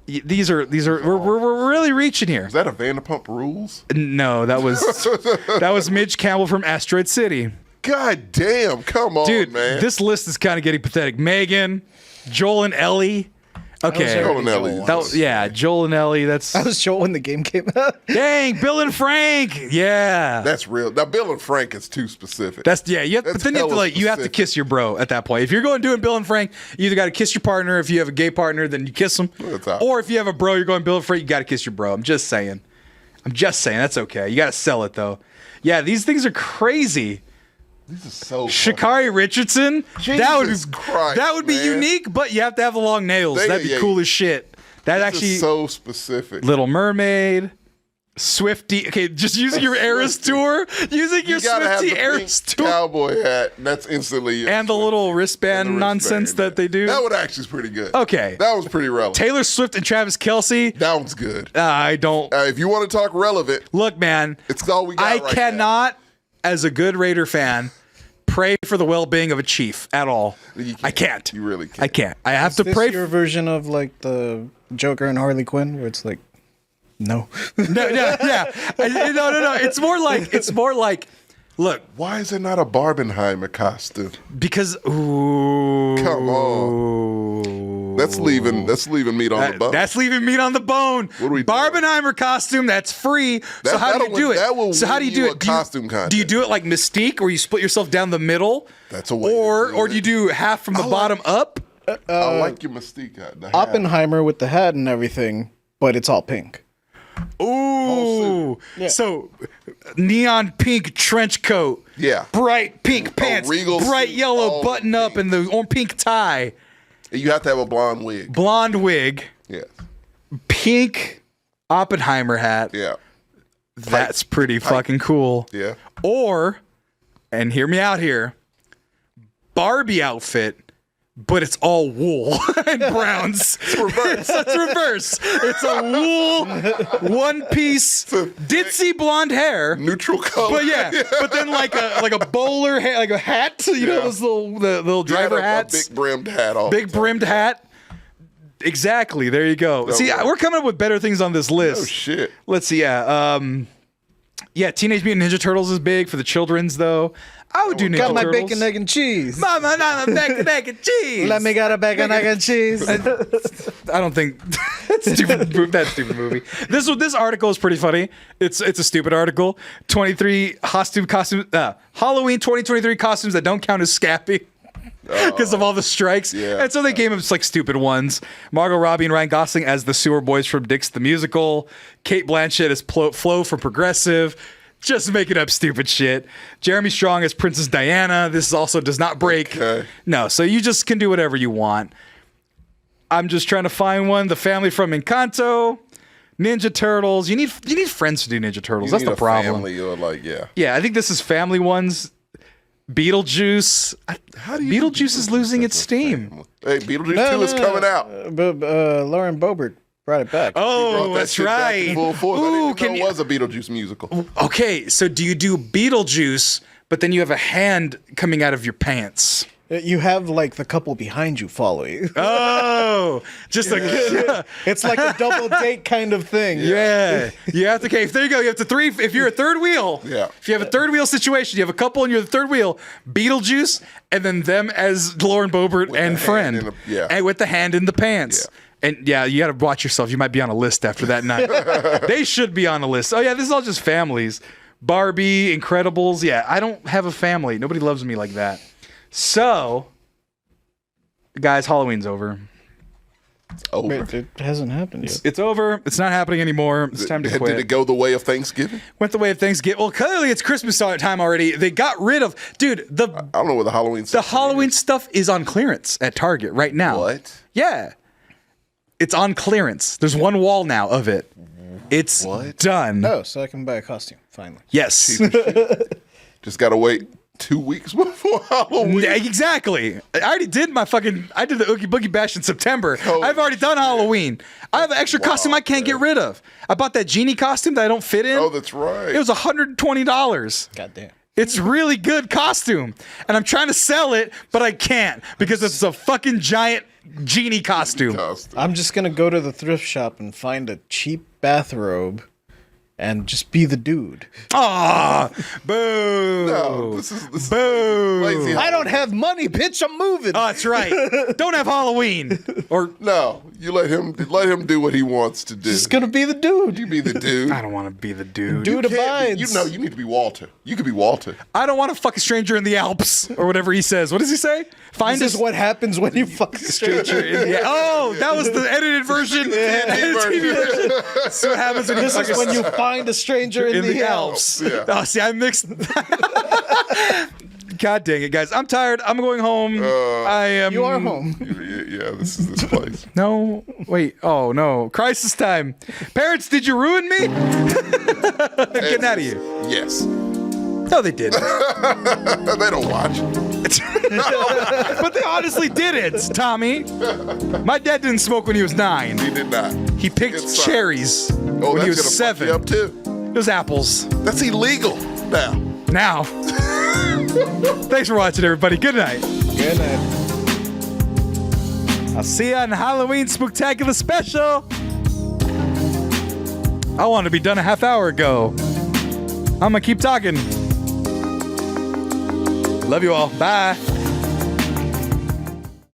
These are we're really reaching here. Is that a Vanderpump Rules? No, that was Mitch Campbell from Asteroid City. God damn! Come on, Dude, man. this list is kind of getting pathetic. Megan, Joel and Ellie. Okay. Joel and Ellie. Yeah, Joel and Ellie. That's That was Joel when the game came out. dang. Bill and Frank. Yeah. That's real. Now, Bill and Frank is too specific. That's yeah. You have, but That's then you have to hella you have to specific. kiss your bro at that point. If you're going doing Bill and Frank, you either got to kiss your partner. If you have a gay partner, then you kiss them. That's out. Or if you have a bro, you're going Bill and Frank. You got to kiss your bro. I'm just saying. That's okay. You got to sell it though. Yeah, these things are crazy. This is so. Sha'Carri Richardson. Jesus Christ, that would be man. unique, but you have to have the long nails. That'd be cool as shit. That This actually is so specific. Little Mermaid, Swifty. Okay, just using your Eras tour, using your You gotta have Swifty the Eras pink tour, cowboy hat. And that's instantly. and the little wristband nonsense that they do. That one actually is pretty good. Okay. That was pretty relevant. Taylor Swift and Travis Kelsey. That one's good. I don't If you want to talk relevant, look, man. it's all we got. I right cannot, as a good Raider fan, pray for the well-being of a chief at all. You I can't. You really can't. I can't. I have Is to this pray. your version of like the Joker and Harley Quinn, where it's like, no. No, yeah. No. It's more like, look, Why is it not a Barbenheimer costume? because ooh, Come on. That's leaving meat on the bone. That's leaving meat on the bone. What do we do? Barbenheimer costume, that's free. So how do you do it? That will so how do you win do you it? a costume contest. Do you do it like Mystique, where you split yourself down the middle? That's a way to Or do or do it. you do half from the bottom up? I like your Mystique hat. the hat. Oppenheimer with the hat and everything, but it's all pink. Ooh, Yeah. so neon pink trench coat, Yeah. bright pink pants, regal bright suit, yellow all button up, and the pink tie, You have to have a blonde wig. blonde wig, Yes. pink Oppenheimer hat. Yeah. That's pretty fucking cool. Yeah. Or, and hear me out here, Barbie outfit, but it's all wool and browns. It's reverse. It's reverse. It's a wool one piece ditzy blonde hair. Neutral color. But yeah, but then like a bowler hat, like a hat, you know, those the little You had driver a hats, big brimmed hat on. big brimmed hat. Exactly. There you go. See, way. we're coming up with better things on this list. Oh shit. Let's see. Yeah, Teenage Mutant Ninja Turtles is big for the children's though. I would do Ninja Got my Turtles. bacon, egg, and cheese. Mama, not my bacon, egg, and cheese. Let me get a bacon, egg, and cheese. I don't think that stupid movie. This article is pretty funny. It's a stupid article. 23 costumes. Halloween 2023 costumes that don't count as Scappy. Because of all the strikes. Yeah. And so they gave him just like stupid ones. Margot Robbie and Ryan Gosling as the sewer boys from Dix the Musical. Kate Blanchett as Flo from Progressive. Just making up stupid shit. Jeremy Strong as Princess Diana. This also does not break. Okay. No, so you just can do whatever you want. I'm just trying to find one. The family from Encanto. Ninja Turtles. You need friends to do Ninja Turtles. You That's need the a problem. Family or like, yeah. Yeah, I think this is family ones. Beetlejuice. How do you do Beetlejuice is losing its steam. Hey, Beetlejuice 2 is coming out. But Lauren Boebert brought it back. Oh, Brought that that's shit back to right. full force. I Ooh, didn't know it was a Beetlejuice musical. Okay, so do you do Beetlejuice, but then you have a hand coming out of your pants? You have like the couple behind you following. Oh, just like It's like a double date kind of thing. yeah. You have to. Okay, there you go. You have to if you're a third wheel. Yeah. If you have a third wheel situation, you have a couple and you're the third wheel. Beetlejuice, and then them as Lauren Boebert and the hand friend, in the- yeah. and with the hand in the pants. And yeah, you got to watch yourself. You might be on a list after that night. They should be on a list. Oh yeah, this is all just families. Barbie, Incredibles. Yeah, I don't have a family. Nobody loves me like that. So, guys, Halloween's over. Over. Wait, it hasn't happened yet. It's over. It's not happening anymore. It's time to Did quit. it go the way of Thanksgiving? Went the way of Thanksgiving. Well, clearly it's Christmas time already. They got rid of, dude. I don't know what the Halloween stuff Halloween is. stuff is on clearance at Target right now. What? Yeah, it's on clearance. There's one wall now of it. It's done. Oh, so I can buy a costume finally. Yes. Just gotta wait 2 weeks before Halloween. Yeah, exactly. I already did I did the Oogie Boogie Bash in September. I've already done Halloween. I have an extra costume I can't get rid of. I bought that genie costume that I don't fit in. Oh, that's right. It was $120. Goddamn. It's really good costume. And I'm trying to sell it, but I can't because it's a fucking giant genie costume. I'm just gonna go to the thrift shop and find a cheap bathrobe and just be the dude. Ah, boo. No, this is Boo. lazy. I don't have money, bitch. I'm moving. Oh, that's right. Don't have Halloween. Or No, you let him do what he wants to do. Just gonna be the dude. You be the dude. I don't want to be the dude. Dude You can't abides. be, you need to be Walter. You could be Walter. I don't want to fuck a stranger in the Alps or whatever he says. What does he say? Find This us is what happens when you fuck a stranger. in the Oh, that was the edited version. TV version. So what happens when you This fuck is a when you find a stranger in the Alps. Yeah. Oh, see, I mixed. God dang it, guys! I'm tired. I'm going home. I am. You are home. Yeah, this is this place. No, wait. Oh no! Crisis time. Parents, did you ruin me? Getting out of here. Yes. No, they didn't. They don't watch. But they honestly didn't, Tommy. My dad didn't smoke when he was 9. He did not. He picked Good son. cherries Oh, when he that's was gonna 7. fuck you up too. It was apples. That's illegal now. Now. Thanks for watching, everybody. Good night. Good night. I'll see you on Halloween Spooktacular Special. I wanted to be done a half hour ago. I'm gonna keep talking. Love you all. Bye.